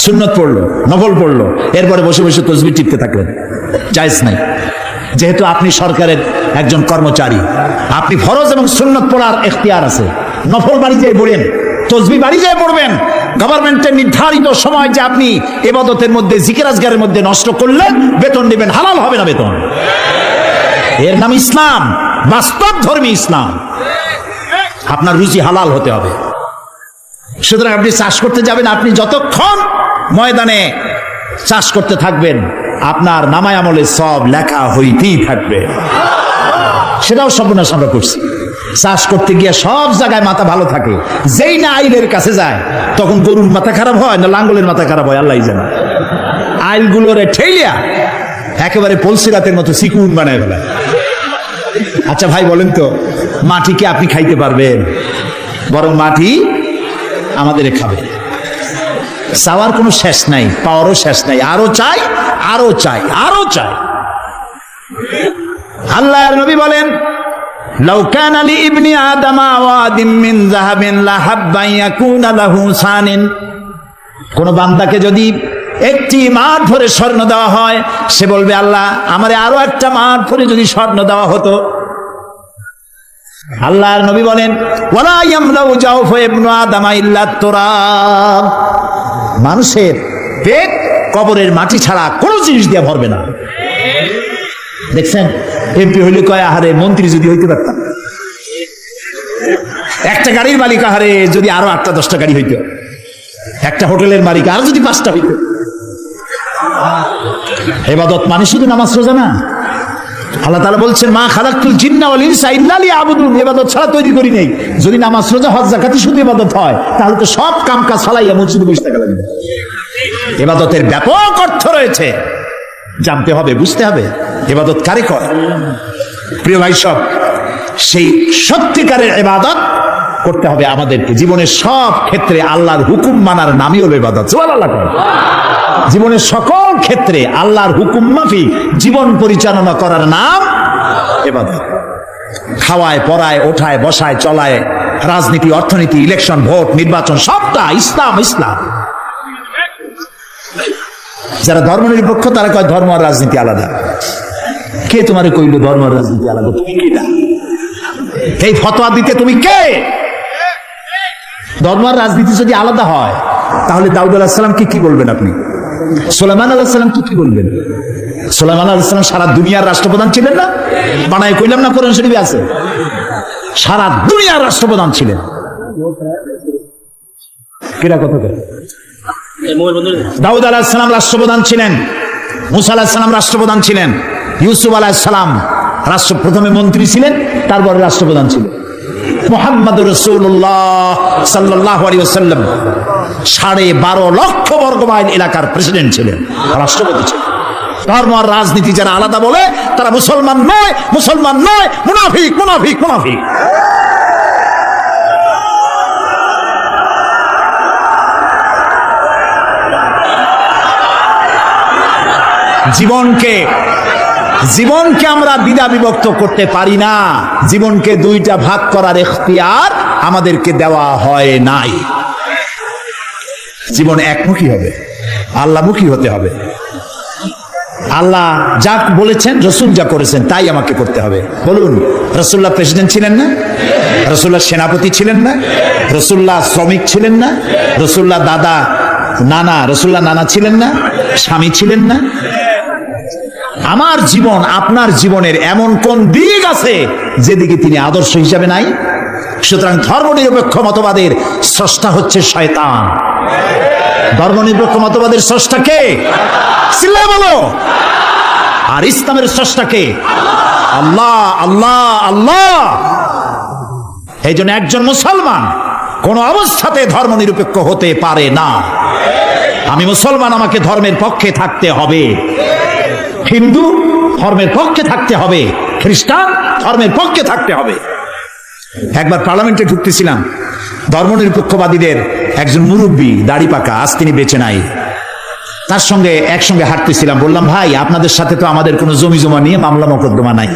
সুন্নত পড়লো, নফল পড়লো, এরপরে বসে বসে তাসবিহ টিপতে থাকলেন, জায়েজ নাই। যেহেতু আপনি সরকারের একজন কর্মচারী, আপনি ফরজ এবং সুন্নত পড়ার এখতিয়ার আছে। নফল বাড়ি যেয়ে পড়েন, তাসবিহ বাড়ি যেয়ে পড়বেন। গভর্নমেন্টের নির্ধারিত সময় যে আপনি ইবাদতের মধ্যে, জিকির আজকারের মধ্যে নষ্ট করলে বেতন নেবেন, হালাল হবে না বেতন। এর নাম ইসলাম, বাস্তব ধর্মী ইসলাম। আপনার রুজি হালাল হতে হবে। সুতরাং আপনি চাষ করতে যাবেন, আপনি যতক্ষণ ময়দানে চাষ করতে থাকবেন, আপনার নামায় আমলে সব লেখা হইতেই থাকবে। সেটাও সর্বনাশ আমরা করছি। চাষ করতে গিয়ে সব জায়গায় মাথা ভালো থাকে, যেই না আইলের কাছে যায় তখন গরুর মাথা খারাপ হয় না লাঙ্গলের মাথা খারাপ হয় আল্লাহই জানে। আইলগুলোরে ঠেলিয়া একেবারে পলসিরাতের মতো চিকুন বানায় ফেলায়। আচ্ছা ভাই বলেন তো, মাটি কি আপনি খাইতে পারবেন? বরং মাটি আমাদের খাবে। চাওয়ার কোনো শেষ নাই, পাওয়ারও শেষ নাই, আরো চাই, আরো চাই, আরো চাই। আল্লাহর নবী বলেন, লাউ কানা লি ইবনি আদামা ওয়াদিম মিন যাহাবিন লাহাব্বা ইয়াকুনা লাহু সানিন। কোন বান্দাকে যদি একটি মাঠ ভরে স্বর্ণ দেওয়া হয়, সে বলবে আল্লাহ আমারে আরো একটা মাঠ ভরে যদি স্বর্ণ দেওয়া হতো। আল্লাহর নবী বলেন, ওয়ালা ইয়ামলাউ জাওফা ইবনু আদামা ইল্লা তুরাব। মানুষের পেট কবরের মাটি ছাড়া কোনো জিনিস দিয়ে ভরবে না। দেখছেন, এমপি হইলে কয় আহারে মন্ত্রী যদি হইতে পারতাম, একটা গাড়ির মালিক আহারে যদি আরো 8টা-10টা গাড়ি হইতো, একটা হোটেলের মালিক আরো যদি 5টা হইতো। ইবাদত মানে শুধু নামাজ রোজা না। আল্লাহ তাআলা বলছেন, মা খালাকতুল জিন্না ওয়াল ইনসা ইল্লা লিয়াবুদুন। ইবাদত ছাড়া তৈরি করি নাই। যদি নামাজ রোজা হজ যাকাতই শুধু ইবাদত হয়, তাহলে তো সব কাম কাজ চালাইয়া মসজিদে বসে থাকা লাগবে। ইবাদতের ব্যাপক অর্থ রয়েছে, জানতে হবে, বুঝতে হবে ইবাদত কারে করে। প্রিয় ভাই সব, সেই সত্যিকারের ইবাদত করতে হবে আমাদেরকে। জীবনের সব ক্ষেত্রে আল্লাহর হুকুম মানার নামই হলো ইবাদত। সুবহানাল্লাহ। জীবনের সকল ক্ষেত্রে আল্লাহর হুকুম মাফিক জীবন পরিচালনা করার নাম ইবাদত। খাওয়ায়, পড়ায়, ওঠায়, বসায়, চলায়, রাজনীতি, অর্থনীতি, ইলেকশন, ভোট, নির্বাচন, সবটা ইসলাম। ইসলাম। যারা ধর্ম নিরপেক্ষ তারা কয় ধর্ম আর রাজনীতি আলাদা। কে তোমারে কইল ধর্ম আর রাজনীতি আলাদা? তুমি কি না? এই ফতোয়া দিতে তুমি কে? ধর্ম আর রাজনীতি যদি আলাদা হয় তাহলে দাউদ আলাইহিস সালামকে কি বলবেন আপনি? সুলাইমান আলাইহিস সালামকে কি বলবেন? সুলাইমান আলাইহিস সালাম সারা দুনিয়ার রাষ্ট্রপ্রধান ছিলেন না? বানায় কইলাম না, কোরআন শরীফে আছে, সারা দুনিয়ার রাষ্ট্রপ্রধান ছিলেন। কিরা কথা কয়? দাউদ আলাইহিস সালাম রাষ্ট্রপ্রধান ছিলেন, মুসা আলাইহিস সালাম রাষ্ট্রপ্রধান ছিলেন, ইউসুফ আলাইহিস সালাম প্রথমে মন্ত্রী ছিলেন, তারপরে রাষ্ট্রপ্রধান ছিলেন। মুহাম্মদুর রাসূলুল্লাহ সাল্লাল্লাহু আলাইহি ওয়াসাল্লাম 12.5 লক্ষ বর্গ মাইল এলাকার প্রেসিডেন্ট ছিলেন, রাষ্ট্রপতি ছিলেন। ধর্ম আর রাজনীতি যারা আলাদা বলে তারা মুসলমান নয়, মুসলমান নয়, মুনাফিক, মুনাফিক, মুনাফিক। জীবনকে আমরা দ্বিধা বিভক্ত করতে পারি না। জীবনকে দুইটা ভাগ করার এখতিয়ার আমাদেরকে দেওয়া হয় নাই। জীবন একমুখী হবে, আল্লাহমুখী হতে হবে। আল্লাহ যা বলেছেন, রসুল যা করেছেন তাই আমাকে করতে হবে। বলুন, রসুল্লাহ প্রেসিডেন্ট ছিলেন না? রসুল্লাহ সেনাপতি ছিলেন না? রসুল্লাহ শ্রমিক ছিলেন না? রসুল্লাহ রসুল্লাহ নানা ছিলেন না? স্বামী ছিলেন না? আমার জীবন, আপনার জীবনের এমন কোন দিক আছে যেদিকে তিনি আদর্শ হিসাবে নাই? সুতরাং ধর্মনিরপেক্ষ মতবাদের স্রষ্টা হচ্ছে শয়তান। ধর্মনিরপেক্ষ মতবাদের স্রষ্টা কে? চিল্লায় বলো। আর ইসলামের স্রষ্টা কে? আল্লাহ, আল্লাহ, আল্লাহ। এই জন্য একজন মুসলমান কোন অবস্থাতে ধর্মনিরপেক্ষ হতে পারে না। আমি মুসলমান, আমাকে ধর্মের পক্ষে থাকতে হবে। হিন্দু ধর্মের পক্ষে থাকতে হবে, খ্রিস্টান ধর্মের পক্ষে থাকতে হবে। একবার পার্লামেন্টে ঢুকতেছিলাম, ধর্মনিরপেক্ষবাদীদের একজন মুরব্বী, দাড়ি পাকা, আজ তিনি বেঁচে নাই, তার সঙ্গে একসঙ্গে হাঁটতেছিলাম। বললাম, ভাই আপনাদের সাথে তো আমাদের কোনো জমি জমা নিয়ে মামলা মোকদ্দমা নাই,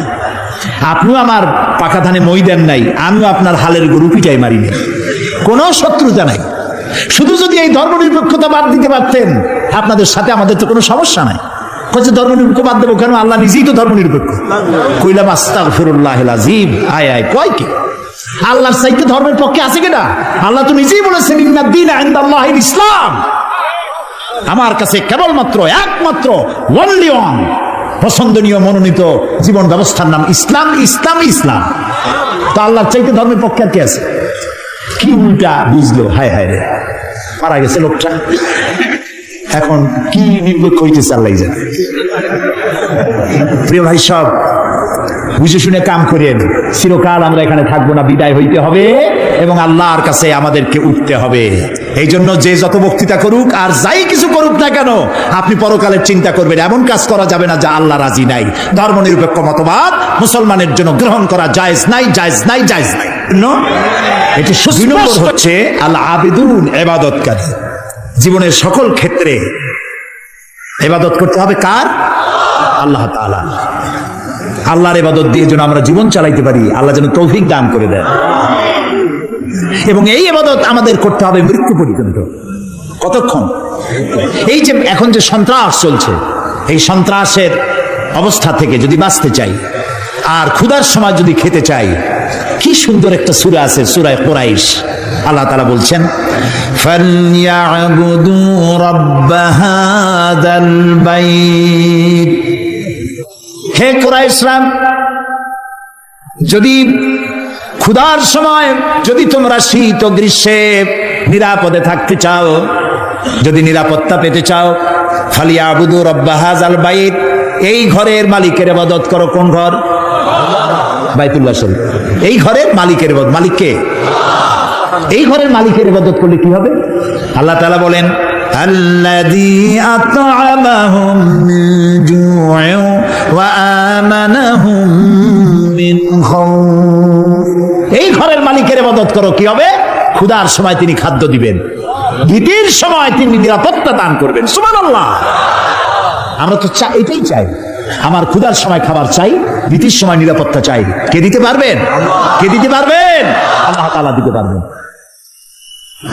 আপনিও আমার পাকা ধানে মই দেন নাই, আমিও আপনার হালের গরু পিটাই মারিনি, কোনো শত্রুতা নাই। শুধু যদি এই ধর্মনিরপেক্ষতা বাদ দিতে পারতেন, আপনাদের সাথে আমাদের তো কোনো সমস্যা নাই। ধর্মনিরপেক্ষ বাদ দেবো কেন? আল্লাহ নিজেই তো ধর্মনিরপেক্ষ। কইলাম আস্তাগফিরুল্লাহিল আযীম। আয় আয় কয় কি? আল্লাহর চাইতে ধর্মের পক্ষে আছে কিনা? আল্লাহ তো নিজেই বলেছেন, ইন্নাদ দীনা ইনদাল্লাহিল ইসলাম। আমার কাছে কেবলমাত্র, একমাত্র, ওনলি ওয়ান পছন্দনীয় মনোনীত জীবন ব্যবস্থার নাম ইসলাম, ইসলাম, ইসলাম। তো আল্লাহর চাইতে ধর্মের পক্ষে আর কি আছে? কি উল্টা বুঝলো! হায় হায় রে, মারা গেছে লোকটা, এখন কি নির্ভক্ষ হইতেছে আল্লাহ জানে। প্রিয় ভাই, সব বুঝে শুনে কাম করেন। চিরকাল আমরা এখানে থাকবো না, বিদায় হইতে হবে এবং আল্লাহর কাছে আমাদেরকে উঠতে হবে। এই জন্য যে যত বক্তৃতা করুক আর যাই কিছু করুক না কেন, আপনি পরকালের চিন্তা করবেন। এমন কাজ করা যাবে না যা আল্লাহ রাজি নাই। ধর্মনিরপেক্ষ মতবাদ মুসলমানের জন্য গ্রহণ করা জায়েজ নাই, জায়েজ নাই, জায়েজ নাই। এটি সুস্পষ্ট হচ্ছে আল আবিদুন, ইবাদতকারী। জীবনের সকল ক্ষেত্রে ইবাদত করতে হবে কার? আল্লাহ তাআলা। আল্লাহর ইবাদত দিয়ে যেন আমরা জীবন চালাইতে পারি, আল্লাহ যেন তৌফিক দান করে দেন। এবং এই ইবাদত আমাদের করতে হবে মৃত্যু পর্যন্ত। কতক্ষণ? এই যে এখন যে সন্ত্রাস চলছে, এই সন্ত্রাসের অবস্থা থেকে যদি বাঁচতে চাই আর ক্ষুধার সময় যদি খেতে চাই, কি সুন্দর একটা সূরা আছে, সূরা কুরাইশ। আল্লাহ তাআলা বলছেন, ফালইয়াবুদু রাব্ব হাযাল বাইত। হে কুরাইশরা, যদি ক্ষুধার সময় যদি তোমরা শীত ও গ্রীষ্মে নিরাপদে থাকতে চাও, যদি নিরাপত্তা পেতে চাও, ফালইয়াবুদু রাব্ব হাযাল বাইত, এই ঘরের মালিকের ইবাদত করো। কোন ঘর? বাইতুল্লাহ শরীফ। এই ঘরের মালিকের ইবাদত, মালিক কে? এই ঘরের মালিকের ইবাদত করলে কি হবে? আল্লাহ তাআলা বলেন, আল্লাযী আত'আমাহুম মিন জু'ইন ওয়া আমানাহুম মিন খাউফ। এই ঘরের মালিকের ইবাদত করো, কি হবে? ক্ষুধার সময় তিনি খাদ্য দিবেন, ভীতির সময় তিনি নিরাপত্তা দান করবেন। সুবহানাল্লাহ। আমরা তো এটাই চাই। আমার ক্ষুধার সময় খাবার চাই, ভীতির সময় নিরাপত্তা চাই। কে দিতে পারবেন? কে দিতে পারবেন? আল্লাহ তাআলা দিতে পারবেন।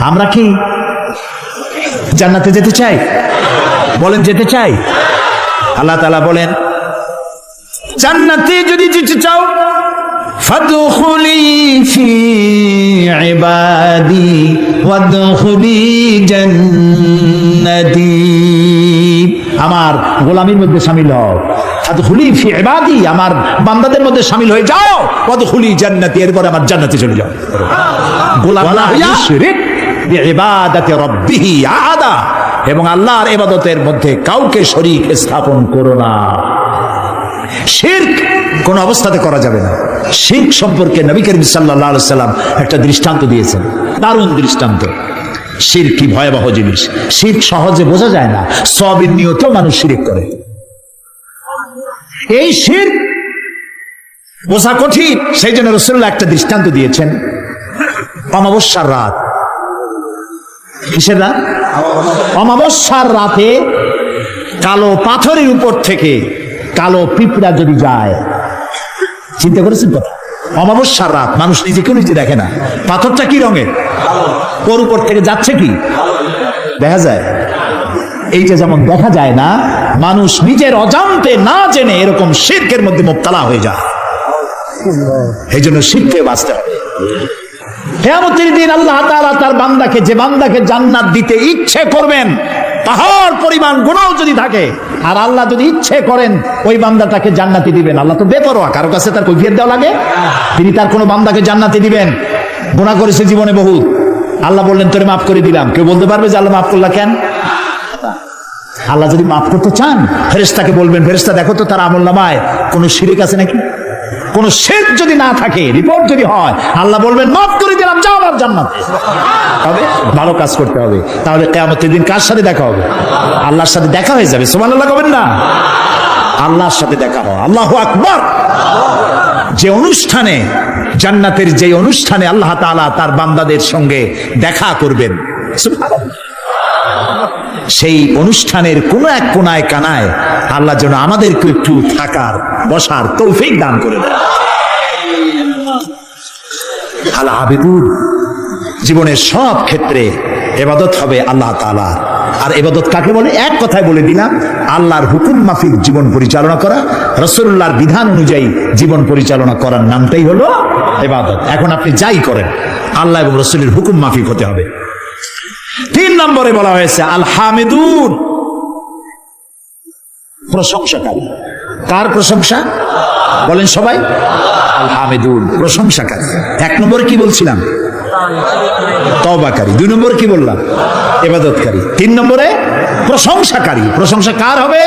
আমরা কি জান্নাতে যেতে চাই? বলেন, যেতে চাই? আল্লাহ তাআলা বলেন, জান্নাতে যদি যেতে চাও, ফাদখুলি ফি ইবাদি ওয়াদখুলি জান্নাতি, আমার গোলামীর মধ্যে শামিল হও। ফাদখুলি ফি ইবাদি, আমার বান্দাদের মধ্যে শামিল হয়ে যাও। ওয়াদখুলি জান্নাতি, এরপর আমার জান্নাতে চলে যাও। গোলাম না হইয়া শিরক বিইবাদাতি রাব্বিহি আহাদা, এবং আল্লাহর ইবাদতের মধ্যে কাউকে শরীক স্থাপন করো না। শিরক কোন অবস্থাতে করা যাবে না। শিরক সম্পর্কে নবী করিম সাল্লাল্লাহু আলাইহি সাল্লাম একটা দৃষ্টান্ত দিয়েছেন, দারুণ দৃষ্টান্ত। শিরক কি ভয়াবহ জিনিস। শিরক সহজে বোঝা যায় না, সওয়াবের নিয়তেও মানুষ শিরক করে। এই শিরক বোঝা কঠিন, সেই জন্য রাসূলুল্লাহ একটা দৃষ্টান্ত দিয়েছেন। অমাবস্যার রাত, কিসের রাত? অমাবস্যার রাতে কালো পাথরের উপর থেকে কালো পিঁপড়া যদি যায়, চিন্তা করেছেন কথা? অমাবস্যার রাত, মানুষ নিজেকে নিজে দেখে না, পাথরটা কি রঙের, ওর উপর থেকে যাচ্ছে কি দেখা যায়? এইটা যেমন দেখা যায় না, মানুষ নিজের অজান্তে না জেনে এরকম শিরকের মধ্যে মুবতালা হয়ে যায়। এই জন্য শিরকে বাঁচতে হবে। কিয়ামতের দিন আল্লাহ তাআলা তার বান্দাকে, যে বান্দাকে জান্নাত দিতে ইচ্ছে করবেন, পাহাড় পরিমাণ গুনাহ যদি থাকে, আর আল্লাহ যদি ইচ্ছে করেন ওই বান্দাটাকে জান্নাতি দিবেন। আল্লাহ তো বেপরোয়া, কারো কাছে তার কৈফিয়ত দেওয়া লাগে? তিনি তার কোনো বান্দাকে জান্নাতি দিবেন। গুনাহ করেছে জীবনে বহুত, আল্লাহ বললেন তোরে মাফ করে দিলাম। কেউ বলতে পারবে যে আল্লাহ মাফ করলা কেন? আল্লাহ যদি মাফ করতে চান, ফেরেশতাকে বলবেন, ফেরেশতা দেখো তো তার আমলনামায় কোনো শিরক আছে নাকি। কোন শিরক যদি না থাকে, রিপোর্ট যদি হয়, আল্লাহ বলবেন মাফ করে দিলাম, যাও আমার জান্নাতে। তবে ভালো কাজ করতে হবে, তাহলে কিয়ামতের দিন কার সাথে দেখা হবে? আল্লাহর সাথে দেখা হয়ে যাবে। সুবহানাল্লাহ কবেন না? আল্লাহর সাথে দেখা হয়। আল্লাহু আকবার। যে অনুষ্ঠানে, জান্নাতের যে অনুষ্ঠানে আল্লাহ তাআলা তার বান্দাদের সঙ্গে দেখা করবেন, সুবহানাল্লাহ, সেই অনুষ্ঠানের কোন এক কোনায় কানায় আল্লাহ যেন আমাদেরকে একটু থাকার, বসার তৌফিক দান করে দেয়। আল আবিদুন, জীবনের সব ক্ষেত্রে ইবাদত হবে আল্লাহ তাআলার। আর ইবাদত কাকে বলে? এক কথায় বলে দিলাম, আল্লাহর হুকুম মাফিক জীবন পরিচালনা করা, রাসূলুল্লাহর বিধান অনুযায়ী জীবন পরিচালনা করার নামটাই হলো ইবাদত। এখন আপনি যাই করেন, আল্লাহ এবং রাসূলের হুকুম মাফিক হতে হবে। 3 নম্বরে বলা হয়েছে আল হামিদুন, প্রশংসাকারী। কার প্রশংসা? বলেন সবাই। আল হামিদুন, প্রশংসাকারী। 1 নম্বরে কি বলছিলাম? তওবাকারী। 2 নম্বরে কি বললাম? ইবাদতকারী। 3 নম্বরে প্রশংসাকারী। প্রশংসা কার হবে?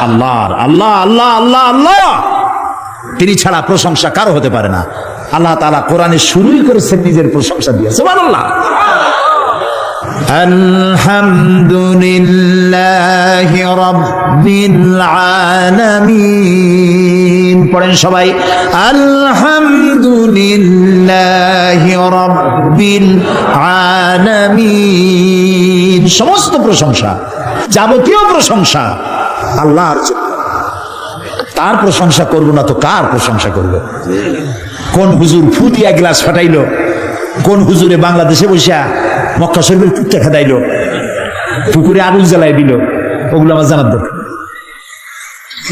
আল্লাহর। আল্লাহ আল্লাহ আল্লাহ আল্লাহ, তিনি ছাড়া প্রশংসা কারো হতে পারে না। আল্লাহ তাআলা কোরআনে শুরুই করেছেন নিজের প্রশংসা দিয়ে। সুবহানাল্লাহ। আলহামদুলিল্লাহি রাব্বিল আলামিন। পড়েন সবাই, আলহামদুলিল্লাহি রাব্বিল আলামিন। সমস্ত প্রশংসা, যাবতীয় প্রশংসা আল্লাহর জন্য। তার প্রশংসা করব না তো কার প্রশংসা করব? কোন হুজুর ফু দিয়া গ্লাস ফাটাইলো? কোন হুজুরে বাংলাদেশে বসে মক্কা শরীফের পুত্তা খেদাইলো, পুকুরে আগুন জ্বালাই দিল? ওগুলো আমার জানার দরকার।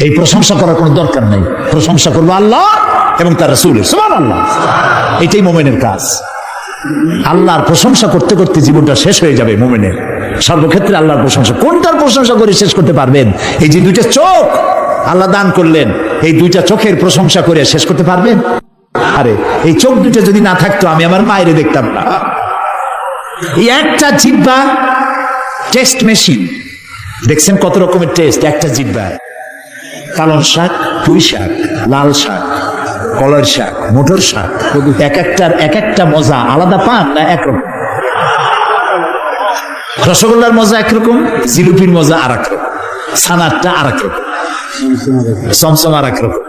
এই প্রশংসা করার কোনো দরকার নাই। প্রশংসা করবো আল্লাহ এবং তার রাসূলের। সুবহানাল্লাহ। এটাই মুমিনের কাজ। আল্লাহর প্রশংসা করতে করতে জীবনটা শেষ হয়ে যাবে মুমিনের। সর্বক্ষেত্রে আল্লাহর প্রশংসা। কোনটার প্রশংসা করে শেষ করতে পারবেন? এই যে 2টা চোখ আল্লাহ দান করলেন, এই 2টা চোখের প্রশংসা করে শেষ করতে পারবেন? আরে এই চোখ 2টা যদি না থাকতো, আমি আমার মায়েরে দেখতাম না। এই একটা জিহ্বা টেস্ট মেশিন। দেখছেন কত রকমের টেস্ট একটা জিহ্বায়? পালং শাক, পুঁই শাক, লাল শাক, কলার শাক, মোটর শাক, এক একটা মজা আলাদা পান না একরকম? রসগোল্লার মজা একরকম, জিলিপির মজা আর এক রকম, ছানারটা আর এক রকম, চমচম আর এক রকম,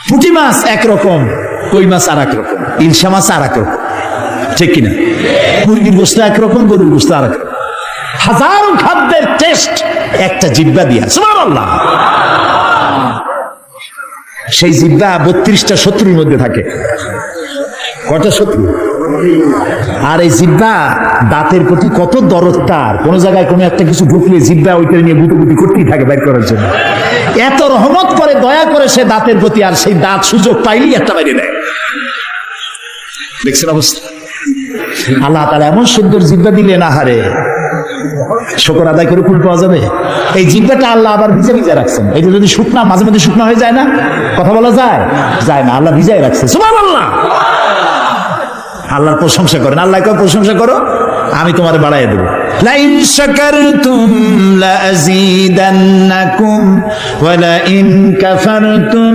পুঁটি মাছ একরকম, কই মাছ আর এক রকম, ইলশা মাছ আর এক রকম, ঠিক কিনা? মুরগির গোশত একরকম, গরুর গোশত আর এক রকম। হাজারো খাদ্যের টেস্ট একটা জিহ্বা দিয়া। সুবহানাল্লাহ। সেই জিহ্বা 32টা শত্রুর মধ্যে থাকে। কটা শত্রু? আর এই জিব্বা দাঁতের প্রতি কত দরদ তার, কোন জায়গায় কোনো একটা কিছু ঢুকলে জিব্বা ওইটা নিয়ে গুটি করতেই থাকে বের করার জন্য। এত রহমত করে, দয়া করে সে দাঁতের প্রতি, আর সেই দাঁত সুযোগ পাইলেই একটা বাইরে দেয়। দেখছেন অবস্থা? আল্লাহ তাআলা এমন সুন্দর জিব্বা দিলেন, আহারে শুকর আদায় করে ফুল পাওয়া যাবে। এই জিব্বাটা আল্লাহ আবার ভিজে ভিজে রাখছেন। এটা যদি শুকনা, মাঝে মাঝে শুকনা হয়ে যায় না, কথা বলা যায় যায় না, আল্লাহ ভিজাই রাখছে। সুবহানাল্লাহ। আল্লাহর প্রশংসা করেন। আল্লাহ কয় প্রশংসা করো, আমি তোমার বাড়াইয়া দেবো। লাইন শাকারতুম লাযীদান্নাকুম ওয়া লাইন কাফারতুম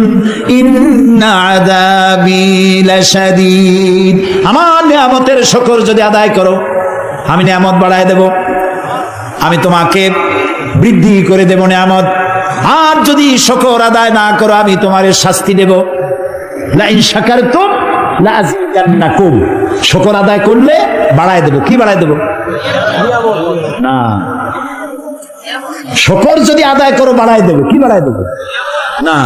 ইন্না আযাবি লাশাদীদ। আমার নিয়ামতের শুকর যদি আদায় করো, আমি নিয়ামত বাড়ায় দেব, আমি তোমাকে বৃদ্ধি করে দেব নিয়ামত। আর যদি শুকর আদায় না করো, আমি তোমার শাস্তি দেব। লাইন শাকারতুম লাযীদান্নাকুম, শুকর আদায় করলে বাড়ায় দেব। কি বাড়ায় দেব? না, শুকর যদি আদায় করো বাড়ায় দেব। কি বাড়ায় দেব? না,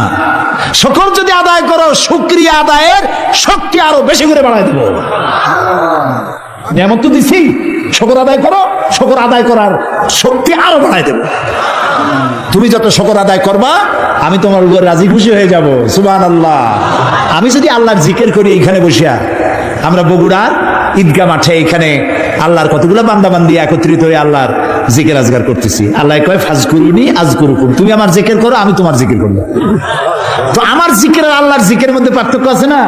শুকর যদি আদায় করো, শুকরিয়া আদায়ের শক্তি আরো বেশি করে বাড়ায় দেব। নিয়ামত তো দিছি, শুকর আদায় করো, শুকর আদায় করার শক্তি আরো বাড়ায় দেব। তুমি যত শুকর আদায় করবা, আমি তোমার উপর রাজি খুশি হয়ে যাব। সুবহানাল্লাহ। আমি যদি আল্লাহর জিকির করি এইখানে বসিয়া, আমরা বগুড়ার ঈদগাহ মাঠে এখানে আল্লাহর কতগুলো বান্দাবান্দি একত্রিত হয়ে আল্লাহর জিকির আজগার করতেছি। আল্লাহ কয় ফাজকুরুনি আযকুরুকুম, তুমি আমার জিকির করো, আমি তোমার জিকির করবো। তো আমার জিকির আর আল্লাহর জিকিরের মধ্যে পার্থক্য আছে না?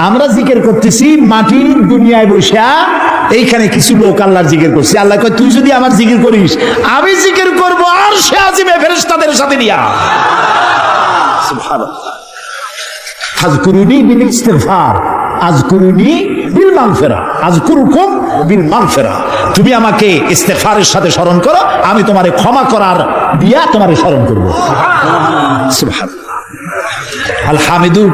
আমরা জিকির করতেছি মাটির দুনিয়ায় বসিয়া, এইখানে কিছু লোক আল্লাহর জিকির করছে। আল্লাহ কয় তুই যদি আমার জিকির করিস, আমি জিকির করব আর সে আজিমে ফেরেশতাদের সাথে নিয়া। সুবহানাল্লাহ। ফাজকুরুনি বিল ইস্তিগফার আযকুরুনি বিল মাগফিরা আযকুরুকুম বিল মাগফিরা। তুমি আমাকে ইস্তিগফারের সাথে স্মরণ করো, আমি তোমারে ক্ষমা করার দিয়া তোমারে স্মরণ করব। সুবহানাল্লাহ। আল হামিদু,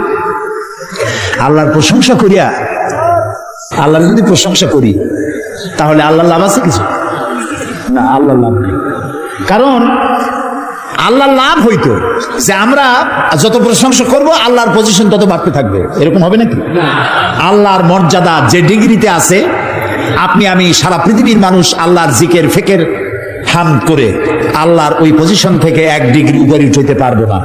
আল্লাহর প্রশংসা করিয়া, আল্লাহর যদি প্রশংসা করি তাহলে আল্লাহ লাভ আছে কিছু? না, আল্লাহ লাভ নেই। কারণ আল্লাহ লাভ হইতো যে আমরা যত প্রশংসা করব আল্লাহর পজিশন তত বাড়তে থাকবে, এরকম হবে নাকি? আল্লাহর মর্যাদা যে ডিগ্রিতে আছে, আপনি আমি সারা পৃথিবীর মানুষ আল্লাহর জিকির ফিকির হামদ করে আল্লাহর ওই পজিশন থেকে 1 ডিগ্রি উপরে উঠতে পারবো না।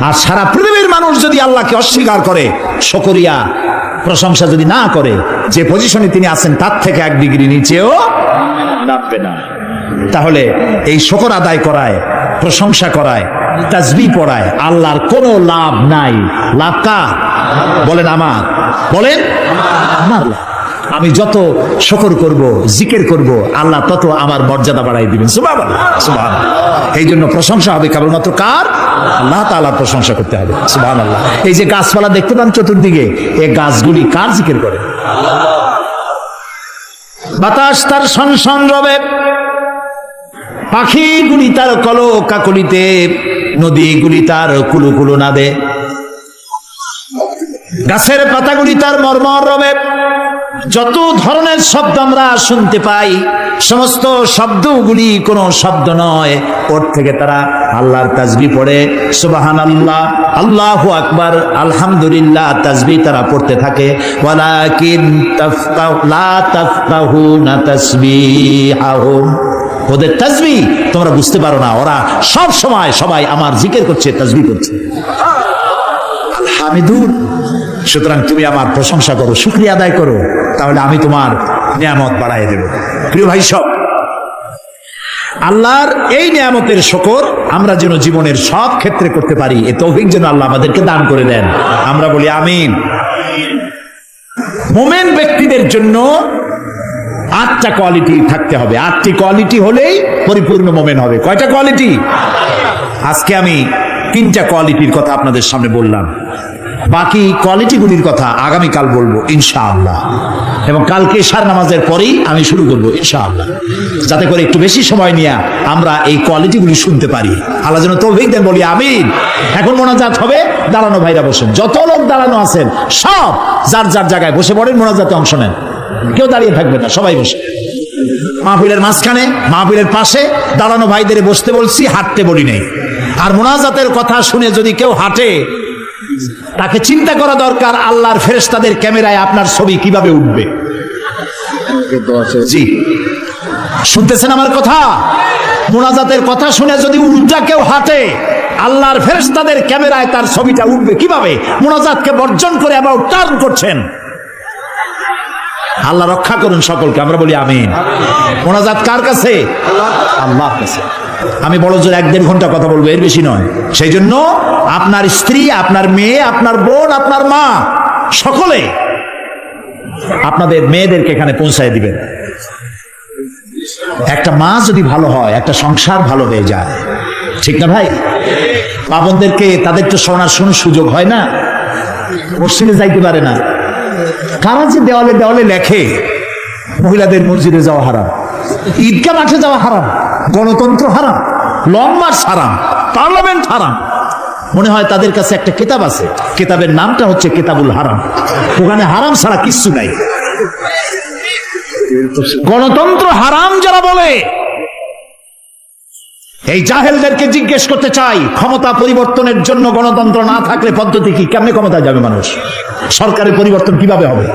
আর সারা পৃথিবীর মানুষ যদি আল্লাহকে অস্বীকার করে, শুকরিয়া প্রশংসা যদি না করে, যে পজিশনে তিনি আছেন তার থেকে 1 ডিগ্রি নিচেও নামবে না। তাহলে এই শুকর আদায় করায়, প্রশংসা করায়, তাসবিহ পড়ায় আল্লাহর কোনো লাভ নাই। লাভ কার? বলেন আমার, বলেন আমার। আমি যত শুকর করব, জিকির করব, আল্লাহ তত আমার মর্যাদা বাড়াই দিবেন। সুবহানাল্লাহ, সুবহানাল্লাহ। এই জন্য প্রশংসা হবে কেবলমাত্র কার? আল্লাহ তাআলার প্রশংসা করতে হবে। সুবহানাল্লাহ। এই যে গাছপালা দেখতে পান চতুর্দিকে, এই গাছগুলি কার জিকির করে? বাতাস তার শনশন রবে, পাখিগুলি তার কল কাকলিতে, নদীগুলি তার কুলু কুলু নাদে, গাছের পাতাগুলি তার মর্মর রবে। যত ধরনের শব্দ আমরা শুনতে পাই, সমস্ত শব্দগুলি কোনো শব্দ নয়, ওর থেকে তারা আল্লাহর তাসবিহ পড়ে। সুবহানাল্লাহ, আল্লাহু আকবার, আলহামদুলিল্লাহ তাসবিহ তারা পড়তে থাকে। ওয়ালাকিন লা তাফকাহুনা তাসবিহাহুম, ওদের তাসবিহ তোমরা বুঝতে পারো না। ওরা সব সময় সবাই আমার জিকির করছে, তাসবিহ করছে। হামিদুন। সুতরাং তুমি আমার প্রশংসা করো, শুকরিয়া আদায় করো, তাহলে আমি তোমার নিয়ামত বাড়াই দেব। প্রিয় ভাই সব, আল্লাহর এই নিয়ামতের শুকর আমরা যেন জীবনের সব ক্ষেত্রে করতে পারি, এ তৌফিক যেন আল্লাহ আমাদেরকে দান করে দেন। আমরা বলি আমিন। মুমিন ব্যক্তিদের জন্য 8টা কোয়ালিটি থাকতে হবে। 8টি কোয়ালিটি হলেই পরিপূর্ণ মুমিন হবে। কয়টা কোয়ালিটি? আজকে আমি 3টা কোয়ালিটির কথা আপনাদের সামনে বললাম। বাকি কোয়ালিটিগুলির কথা আগামীকাল বলবো ইনশাআল্লাহ, এবং কালকে ইশার নামাজের পরেই আমি শুরু করবো ইনশাআল্লাহ, যাতে করে একটু বেশি সময় নিয়ে আমরা এই কোয়ালিটিগুলি শুনতে পারি। আল্লাহ যেন তৌফিক দেন, বলি আমিন। এখন মোনাজাত হবে, দাঁড়ানো ভাইরা বসেন, যত লোক দাঁড়ানো আছেন সব যার যার জায়গায় বসে পড়েন, মোনাজাতে অংশ নেন। কেউ দাঁড়িয়ে থাকবেন না, সবাই বসে। মাহফিলের মাঝখানে, মাহফিলের পাশে দাঁড়ানো ভাইদের বসতে বলছি, হাঁটতে বলি নাই। আর মোনাজাতের কথা শুনে যদি কেউ হাঁটে, তাকে চিন্তা করা দরকার আল্লাহর ফেরেশতাদের ক্যামেরায় আপনার ছবি কিভাবে উঠবে। জি, শুনতেছেন আমার কথা? মুনাজাতের কথা শুনে যদি উল্টা কেউ হাঁটে, আল্লাহর ফেরেশতাদের ক্যামেরায় তার ছবিটা উঠবে কিভাবে? মুনাজাতকে বর্জন করে আবার টার্ন করছেন। আল্লাহ রক্ষা করুন সকলকে, আমরা বলি আমিন। মুনাজাত কার কাছে? আল্লাহর কাছে। আমি বড় জোর 1-1.5 ঘন্টা কথা বলবো, এর বেশি নয়। সেই জন্য আপনার স্ত্রী, আপনার মেয়ে, আপনার বোন, আপনার মা, সকলে আপনাদের মেয়েদেরকে এখানে পৌঁছায় দিবেন। একটা মা যদি ভালো হয়, একটা সংসার ভালো হয়ে যায়, ঠিক না ভাই? বাবনদেরকে তাদের তো শোনার সুযোগ হয় না, মসজিদে যাইতে পারে না। কারা যে দেওয়ালে দেওয়ালে লেখে মহিলাদের মসজিদে যাওয়া হারাম, ঈদগাহ মাঠে যাওয়া হারাম, গণতন্ত্র হারাম, লং মার্চ হারাম, পার্লামেন্ট হারাম, মনে হয় তাদের কাছে একটা কিতাব আছে, কিতাবের নামটা হচ্ছে কিতাবুল হারাম। ওখানে হারাম ছাড়া কিচ্ছু নাই। গণতন্ত্র হারাম যারা বলে, এই জাহেলদেরকে জিজ্ঞেস করতে চাই, ক্ষমতা পরিবর্তনের জন্য গণতন্ত্র না থাকলে পদ্ধতি কি? কেমনে ক্ষমতায় যাবে মানুষ? সরকারের পরিবর্তন কিভাবে হবে?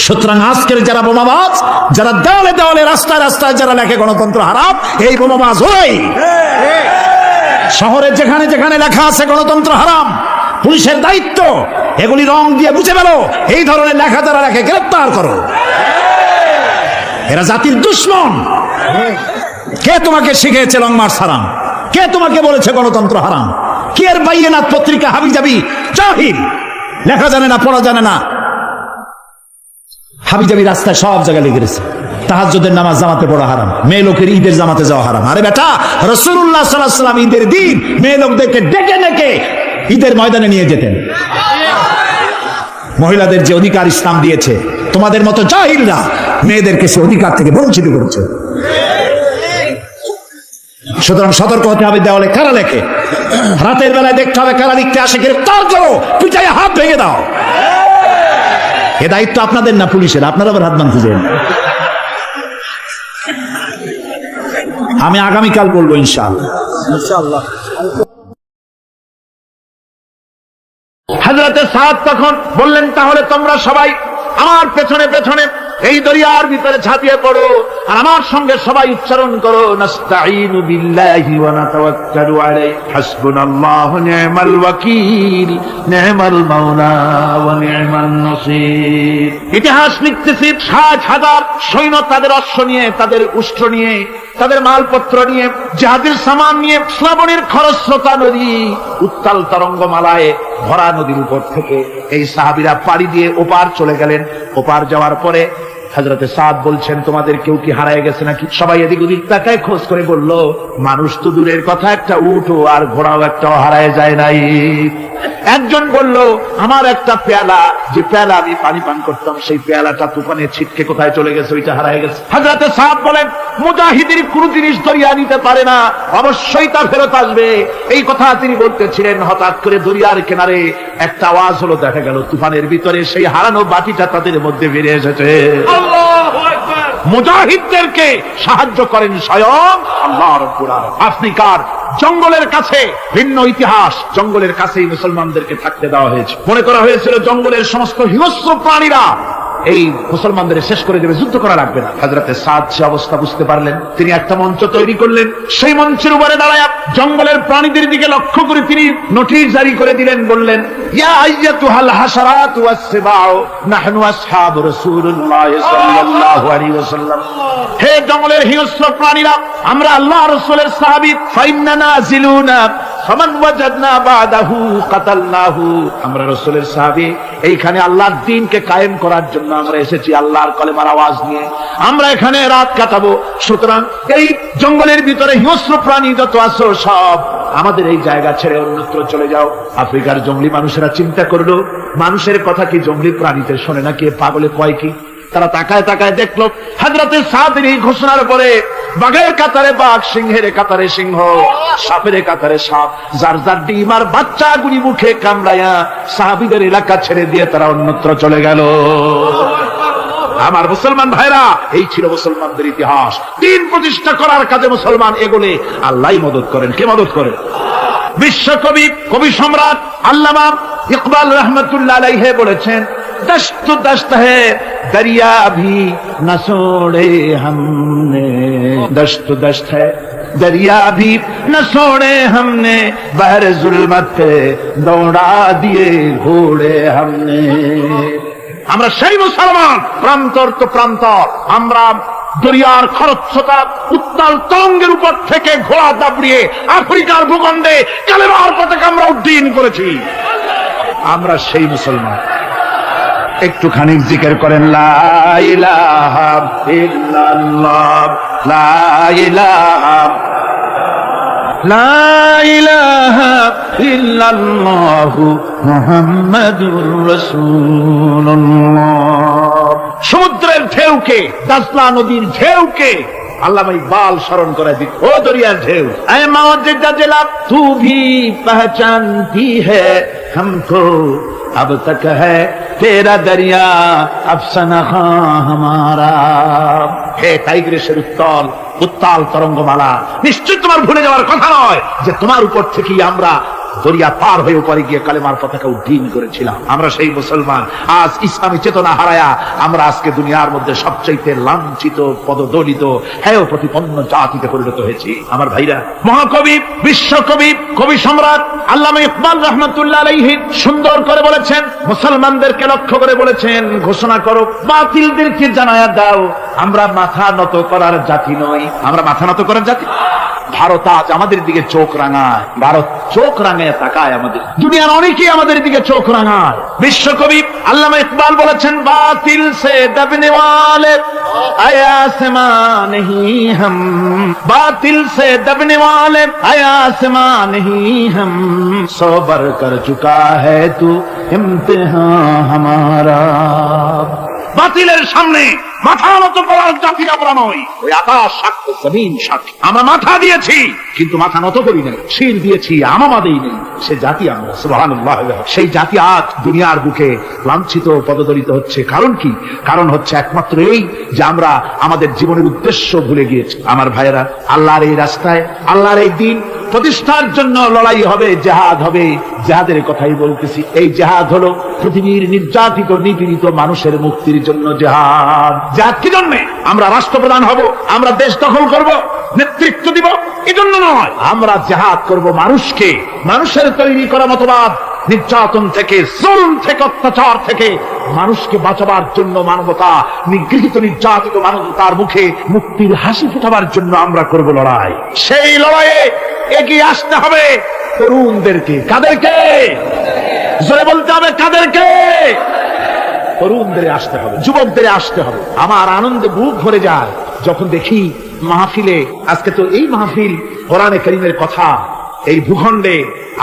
সুতরাং আজকের যারা বোমাবাজ, যারা দেওয়ালে দেওয়ালে রাস্তায় রাস্তায় যারা লেখে গণতন্ত্র হারাম, এই বোমাবাজ ওই শহরে যেখানে যেখানে লেখা আছে গণতন্ত্র হারাম, পুলিশের দায়িত্ব এগুলি রং দিয়ে বুঝে ফেলো। এই ধরনের লেখা যারা লেখে গ্রেফতার করো। এরা জাতির দুশ্মন। কে তোমাকে শিখিয়েছে লং মার্চ হারাম? কে তোমাকে বলেছে গণতন্ত্র হারাম? কে এর বাইয়েনাত পত্রিকা হাবিজাবি জাহিল, লেখা জানে না, পড়া জানে না, হাবিজাবি রাস্তায় সব জায়গায় লিখে গেছে তাহাজ্জুদের নামাজ জামাতে পড়া হারাম, মেয়ে লোকের ঈদের জামাতে যাওয়া হারাম। আরে বেটা, রাসূলুল্লাহ সাল্লাল্লাহু আলাইহি ওয়াসাল্লাম ঈদের দিন মেয়ে লোকদেরকে ডেকে ডেকে ঈদের ময়দানে নিয়ে যেতেন। মহিলাদের যে অধিকার ইসলাম দিয়েছে, তোমাদের মতো জাহিলরা মেয়েদেরকে সে অধিকার থেকে বঞ্চিত করেছে। সুতরাং সতর্ক হতে হবে। দেওয়ালে কারা লেখে, রাতের বেলায় দেখতে হবে কারা লিখতে আসে, গ্রেফতার করো, পিটাইয়া হাত ভেঙে দাও। এ দায়িত্ব আপনাদের না পুলিশের, আপনারা আবার হাত বাঁধছেন। আমি আগামীকাল বলবো ইনশাআল্লাহ। হযরতে সাদ তখন বললেন, তাহলে তোমরা সবাই আমার পেছনে পেছনে এই দরিয়ার ভিতরে ঝাঁপিয়ে পড়ো, আর আমার সঙ্গে সবাই উচ্চারণ করো, নাস্তাঈনু বিল্লাহি ওয়া নাতাওয়াক্কালু আলাইহি হাসবুনাল্লাহু নি'মাল ওয়াকিল নি'মাল মাওলা ওয়া নি'মান নাসীর। ইতিহাস লিখতেছি 60,000 সৈন্য তাদের অশ্ব নিয়ে, তাদের উষ্ট্র নিয়ে, তাদের মালপত্র নিয়ে, জাহাজের সামান নিয়ে শ্রাবণের খরস্রোতা নদী, উত্তাল তরঙ্গমালায় ভরা নদীর উপর থেকে এই সাহাবীরা পাড়ি দিয়ে ওপার চলে গেলেন। ওপার যাওয়ার পরে হযরতে সাদ বলছেন, তোমাদের কেউ কি হারায় গেছে নাকি? সবাই এদিক ওদিক তাকায়, খোঁজ করে বলল, মানুষ তো দূরের কথা, একটা উটও আর ঘোড়াও একটাও হারায় যায় নাই। একজন বলল, আমার একটা পেয়ালা, যে পেয়ালা আমি পানি পান করতাম, সেই পেয়ালাটা তুফানে ছিটকে কোথায় চলে গেছে, ওইটা হারায় গেছে। হযরতে সাদ বলেন, মুজাহিদের কোন জিনিস দরিয়া নিতে পারে না, অবশ্যই তা ফেরত আসবে। এই কথা তিনি বলতেছিলেন, হঠাৎ করে দরিয়ার কিনারে একটা আওয়াজ হলো, দেখা গেল তুফানের ভিতরে সেই হারানো বাটিটা তাদের মধ্যে বেড়ে এসেছে। আল্লাহু আকবার। মুজাহিদদেরকে সাহায্য করেন স্বয়ং আল্লাহ রাব্বুল আলামিন। আফ্রিকার জঙ্গলের কাছে ভিন্ন ইতিহাস, জঙ্গলের কাছেই মুসলমানদেরকে থাকতে দেওয়া হয়েছে। মনে করা হয়েছিল জঙ্গলের সমস্ত হিংস্র প্রাণীরা এই মুসলমানদের শেষ করে দেবে, যুদ্ধ করা লাগবে না। হযরতে সাদ সে অবস্থা বুঝতে পারলেন, তিনি একটা মঞ্চ তৈরি করলেন। সেই মঞ্চের উপরে দাঁড়ায় জঙ্গলের প্রাণীদের দিকে লক্ষ্য করে তিনি নোটিশ জারি করে দিলেন, বললেন, ইয়া আইয়াতুহাল হাশারাতু ওয়াস-সিবাউ নাহনু আসহাবু রাসূলুল্লাহ সাল্লাল্লাহু আলাইহি ওয়াসাল্লাম। হে জঙ্গলের হিংস্র প্রাণীরা, আমরা আল্লাহর রাসূলের সাহাবী, ফাইন্না নাজিলুনা ফামান ওয়াজাদনা বাদাহু কাতালনাহু। আমরা রাসূলের সাহাবী, এইখানে আল্লাহর দ্বীনকে কায়েম করার জন্য আমরা এসেছি, আল্লাহর কলেমার আওয়াজ নিয়ে আমরা এখানে রাত কাটাবো। সুতরাং এই জঙ্গলের ভিতরে হিংস্র প্রাণী যত আছো সব আমাদের এই জায়গা ছেড়ে অন্যত্র চলে যাও। আফ্রিকার জঙ্গলি মানুষেরা চিন্তা করলো, মানুষের কথা কি জঙ্গলি প্রাণীতে শোনে না, কে পাগলে কয় কি? তারা তাকায় তাকায় দেখলো হযরতে সাদের এই ঘোষণার পরে বাঘের কাতারে বাঘ, সিংহের কাতারে সিংহ, সাপের কাতারে সাপ, যার যার ডিম আর বাচ্চাগুলি মুখে কামড়ায়া সাহাবীদের এলাকা ছেড়ে দিয়ে তারা অন্যত্র চলে গেল। আমার মুসলমান ভাইরা, এই ছিল মুসলমানদের ইতিহাস। দিন প্রতিষ্ঠা করার কাজে মুসলমান এগোলে আল্লাহই মদত করেন। কে মদত করেন? বিশ্বকবি, কবি সম্রাট আল্লামা ইকবাল রহমাতুল্লাহ আলাইহি বলেছেন, दश्त दश्त है दरिया भी न छोड़े हमने, दश्त दश्त है दरिया भी न छोड़े हमने, बहर जुल्मत पे दौड़ा दिए घोड़े हमने। আমরা সেই মুসলমান, প্রান্তর তো প্রান্তর। আমরা দরিয়ার খরস্রোতা উত্তাল তরঙ্গের উপর থেকে ঘোড়া দাবড়িয়ে আফ্রিকার ভূখণ্ডে কালেমার পতাকা আমরা উড্ডীন করেছি। আমরা সেই মুসলমান। একটুখানি জিকির করেন লা ইলাহা ইল্লাল্লাহ, লা ইলাহা, লা ইলাহা ইল্লাল্লাহ মুহাম্মাদুর রাসূলুল্লাহ। সমুদ্রের ঢেউকে, দাজলা নদীর ঢেউকে আল্লামা ইকবাল স্মরণ করে দিন, ও দরিয়ার ঢেউ, এ মাওজেদা জেলা তু ভি পহচানতি হ্যায় हमको अब तक है तेरा दरिया अफसाना हमारा। হে টাইগ্রিসের উত্তাল উত্তাল তরঙ্গমালা, নিশ্চয় তোমার ভুলে যাওয়ার কথা নয় যে তোমার উপর থেকেই আমরা দরিয়া পার হয়ে উপরে গিয়ে কালেমার পতাকা উড্ডীন করেছিলাম। আমরা সেই মুসলমান। আজ ইসলামী চেতনা হারায়া আমরা আজকে দুনিয়ার মধ্যে সবচাইতে লাঞ্ছিত, পদদলিত, হেয় প্রতিপন্ন জাতিতে পরিণত হয়েছি। আমার ভাইরা, মহাকবি, বিশ্বকবি, কবি সম্রাট আল্লামা ইকবাল রহমাতুল্লাহ আলাইহি সুন্দর করে বলেছেন, মুসলমানদেরকে লক্ষ্য করে বলেছেন, ঘোষণা করো, বাতিলদেরকে জানায়া দাও, আমরা মাথা নত করার জাতি নই। আমরা মাথা নত করার জাতি। ভারত আজ আমাদের দিকে চোখ রাঙায়, ভারত চোখ রাঙায় তাকায় আমাদের। দুনিয়ার অনেকেই আমাদের দিকে চোখ রাঙায়। বিশ্বকবি আল্লামা ইকবাল বলেছেন, বাতিল সে দবনে ওয়ালে আয়াসমা নেহি হাম, বাতিল সে দবনে ওয়ালে আয়াসমা নেহি হাম, সবর কর চুকা হ্যায় তু ইমতিহান হামারা। বাতিলের সামনে মাথা নত করার জাতি আমরা নই। ওই আকাশ সাক্ষ্য, জমিন সাক্ষ্য, আমরা মাথা দিয়েছি কিন্তু মাথা নত করি নাই, শির দিয়েছি আমামা দেই নেই। সে জাতি আমরা, সুবহানাল্লাহ। সেই জাতি আজ দুনিয়ার বুকে লাঞ্ছিত, পদদলিত হচ্ছে। কারণ কি? কারণ হচ্ছে একমাত্র এই যে আমরা আমাদের জীবনের উদ্দেশ্য ভুলে গিয়েছি। আমার ভাইয়েরা, আল্লাহর এই রাস্তায়, আল্লাহর এই দিন প্রতিষ্ঠার জন্য লড়াই হবে, জেহাদ হবে। জেহাদের কথাই বলতেছি। এই জেহাদ হলো পৃথিবীর নির্যাতিত, নিপীড়িত মানুষের মুক্তির জন্য জেহাদ। জেহাদ কি জন্যে? আমরা রাষ্ট্রপ্রধান হব, আমরা দেশ দখল করব, নেতৃত্ব দিব, এজন্য নয়। আমরা জেহাদ করব মানুষকে, মানুষের তৈরি করা মতবাদ, নির্যাতন থেকে, জুলুম থেকে, অত্যাচার থেকে মানুষকে বাঁচাবার জন্য, মানবতা নিগৃহীত, নির্যাতিত মানবতার মুখে মুক্তির হাসি ফোটাবার জন্য আমরা করব লড়াই। সেই লড়াইয়ে এগিয়ে আসতে হবে তরুণদেরকে। কাদেরকে? জোরে বলতে হবে, কাদেরকে? তরুণদের আসতে হবে, যুবকদের আসতে হবে। আমার আনন্দে বুক ভরে যায় যখন দেখি মাহফিলে, আজকে তো এই মাহফিল কোরআনে কারীমের কথা, এই ভূখণ্ডে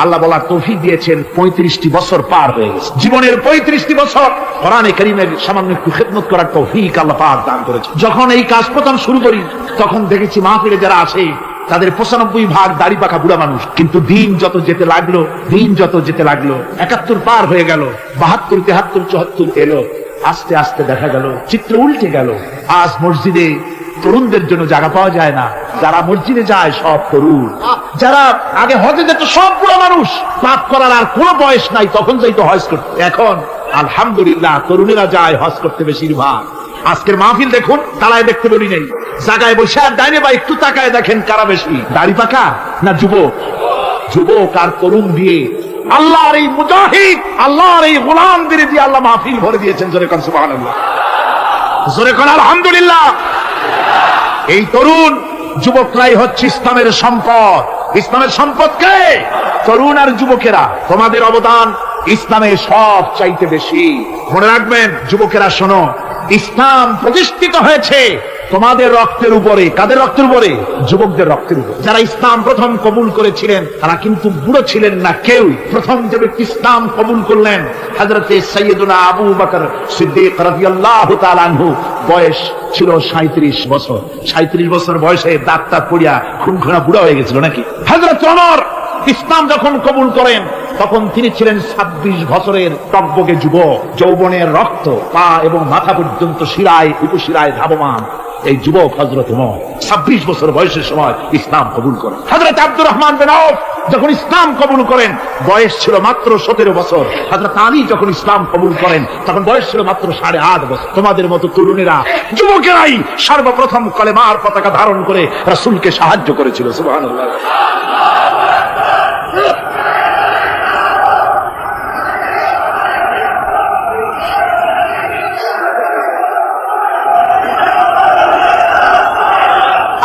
আল্লাহ বলার তৌফিক দিয়েছেন। 35টি বছর পার হয়ে গেছে। জীবনের 35টি বছর কোরআনে কারীমের সামান্য একটু খেদমত করার তৌফিক আল্লাহ পাক দান করেছে। যখন এই কাজ প্রথম শুরু করি তখন দেখেছি মাহফিলে যারা আসে তাদের 95% দাড়ি পাকা বুড়া মানুষ। কিন্তু দিন যত যেতে লাগলো, দিন যত যেতে লাগলো, 71 পার হয়ে গেল, 72, 73, 74 এলো, আস্তে আস্তে দেখা গেল চিত্র উল্টে গেল। আজ মসজিদে তরুণদের জন্য জায়গা পাওয়া যায় না। যারা মসজিদে যায় সব তরুণ। যারা আগে হজে যেত সব বুড়া মানুষ, পাপ করার আর কোনো বয়স নাই, তখন যাইতো হজ করতে। এখন আলহামদুলিল্লাহ তরুণেরা যায় হজ করতে বেশিরভাগ। আজকের মাহফিল দেখুন, তারাই দেখতে বলি নেই, জায়গায় বসে আর ডাইনে বা একটু তাকায় দেখেন কারা বেশি, দাড়ি পাকা না যুবক? যুবক আর তরুণ দিয়ে আল্লাহর এই মুজাহিদ, আল্লাহর এই গোলামদের দিয়ে আল্লাহ মাহফিল ভরে দিয়েছেন। জোরে কোন সুবহানাল্লাহ, জোরে কোন আলহামদুলিল্লাহ। এই তরুণ যুবকরাই হচ্ছে ইসলামের সম্পদ। ইসলামের সম্পদ কে? তরুণ আর যুবকেরা। তোমাদের অবদান ইসলামে সব চাইতে বেশি। মনে রাখবেন যুবকেরা, শোনো, ইসলাম প্রতিষ্ঠিত হয়েছে তোমাদের রক্তের উপরে। কাদের রক্তের উপরে? যুবকদের রক্তের উপরে। যারা ইসলাম প্রথম কবুল করেছিলেন তারা কিন্তু বুড়ো ছিলেন না কেউ। প্রথম যে ব্যক্তি ইসলাম কবুল করলেন হযরতে সাইয়্যিদুনা আবু বকর সিদ্দিক রাদিয়াল্লাহু তাআলা আনহু, বয়স ছিল 37 বছর। 37 বছর বয়সে দাঁত টাত পড়িয়া খুনখুনা বুড়া হয়ে গেছিল নাকি? হযরত ওমর ইসলাম যখন কবুল করেন তখন তিনি ছিলেন 26 বছরের টকবকে যুবক। যৌবনের রক্ত পা এবং মাথা পর্যন্ত শিরায়, উপশিরায় ধাবমান এই যুবক হযরত ওমর 26 বছর বয়সের সময় ইসলাম কবুল করেন। হযরত আব্দুর রহমান বিন আউফ যখন ইসলাম কবুল করেন বয়স ছিল মাত্র 17 বছর। হযরত আলী যখন ইসলাম কবুল করেন তখন বয়স ছিল মাত্র 8.5 বছর। তোমাদের মতো তরুণেরা, যুবকেরাই সর্বপ্রথম কলেমার পতাকা ধারণ করে রাসূলকে সাহায্য করেছিল। সুবহানাল্লাহ।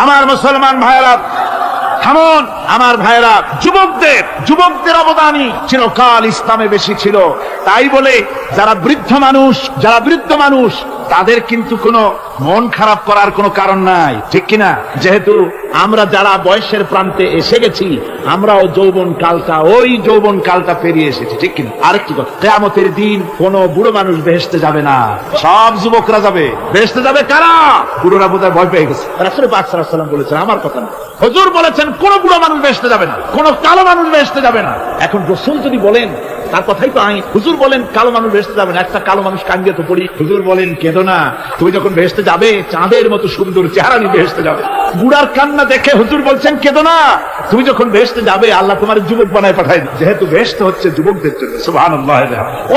আমার মুসলমান ভাইরা থামুন, আমার ভাইরা, যুবকদের অবদানই চিরকাল ইসলামে বেশি ছিল। তাই বলে যারা বৃদ্ধ মানুষ তাদের কিন্তু কোনো মন খারাপ করার কোনো কারণ নাই, ঠিক কিনা? যেহেতু আমরা যারা বয়সের প্রান্তে এসে গেছি, আমরাও ওই যৌবন কালটা পেরিয়ে এসেছি, ঠিক কিনা? আরেকটি কথা, কিয়ামতের দিন কোনো বুড়ো মানুষ বেহেশতে যাবে না, সব যুবকরা যাবে। বেহেশতে যাবে কারা? বুড়োরা বোধহয় ভয় পেয়ে গেছে। রাসূল পাক সাল্লাল্লাহু আলাইহি ওয়াসাল্লাম বলেছেন, আমার কথা না, হুজুর বলেছেন কোন বুড়ো মানুষ বেহেশতে যাবে না, কোন কালো মানুষ বেহেশতে যাবে না। এখন রাসূল যদি বলেন, তার কথাই তো আইন। হুজুর বলেন কালো মানুষ বেহেশতে যাবে না, একটা কালো মানুষ কান্দিয়ে তো পড়ি। হুজুর বলেন কেঁদো না, তুমি যখন বেহেশতে যাবে চাঁদের মতো সুন্দর চেহারা নিয়ে বেহেশতে যাবে। বুড়ার কান্না দেখে হুজুর বলছেন কেঁদো না, তুমি যখন বেহেশতে যাবে আল্লাহ তোমার যুবক বানায় পাঠায়। যেহেতু বেহেশত হচ্ছে যুবকদের জন্য, সুবহানাল্লাহ।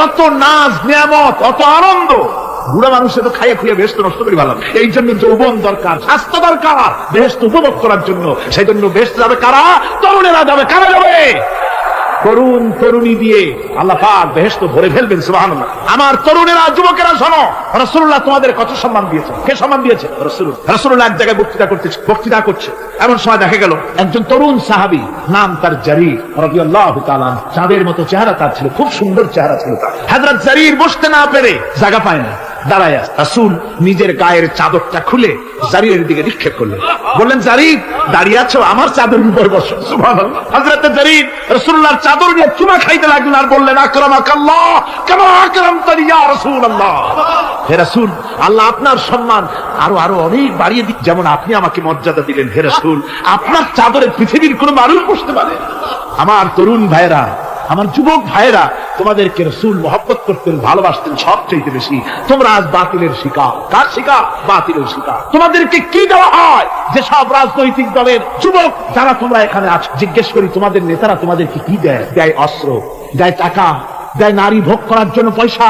অত নাজ নিয়ামত, অত আনন্দ, বুড়া মানুষে তো খাইয়ে খুঁয়ে বেহেশত নষ্ট করে ভালো। এই জন্য যৌবন দরকার, স্বাস্থ্য দরকার বেহেশত উপভোগ করার জন্য। সেই জন্য বেহেশতে যাবে কারা? তরুণেরা যাবে। কারা যাবে? তরুণী দিয়ে আল্লাহ পাক বেহেশত ভরে ফেলবেন। সুবহানাল্লাহ। আমার তরুণেরা, যুবকেরা শোনো, রাসূলুল্লাহ তোমাদের কত সম্মান দিয়েছে। কে সম্মান দিয়েছে? রাসূলুল্লাহ এক জায়গায় বক্তৃতা করছে, এমন সময় দেখা গেল একজন তরুণ সাহাবী, নাম তার জারীর রাদিয়াল্লাহু তাআলা। চাঁদের মতো চেহারা তার ছিল, খুব সুন্দর চেহারা ছিল তার। হযরত জারীর বসতে না পেরে জায়গা পায় না, দাঁড়ায় আছে। রাসূল নিজের গায়ের চাদরটা খুলে জারীরের দিকে নিক্ষেপ করলেন, বললেন, জারীর দাঁড়িয়ে আছো, আমার চাদরের উপর বসো। সুবহানাল্লাহ। হযরত জারীর রাসূলুল্লাহর চাদর নিয়ে চুমা খাইতে লাগলেন আর বললেন, আকরামাকাল্লাহ কামা আকরামতানি ইয়া রাসূলুল্লাহ। হে রাসূল, আল্লাহ আপনার সম্মান আরো অনেক বাড়িয়ে দিন, যেমন আপনি আমাকে মর্যাদা দিলেন। হে রাসূল, আপনার চাদরে পৃথিবীর কোনো মানুষ বসতে পারে। আমার তরুণ ভাইরা, আমার যুবক ভাইরা, তোমাদেরকে রাসূল মহব্বত করতেন, ভালোবাসতেন সবচেয়ে বেশি। তোমরা আজ বাতিলের শিকার। কার শিকার? বাতিলের শিকার। তোমাদেরকে কি দেওয়া হয়? যে সব রাজনৈতিক দলের যুবক যারা তোমরা এখানে আছো, জিজ্ঞেস করি তোমাদের নেতারা তোমাদেরকে কি দেয়? দেয় অস্ত্র, দেয় টাকা, দেয় নারী ভোগ করার জন্য পয়সা,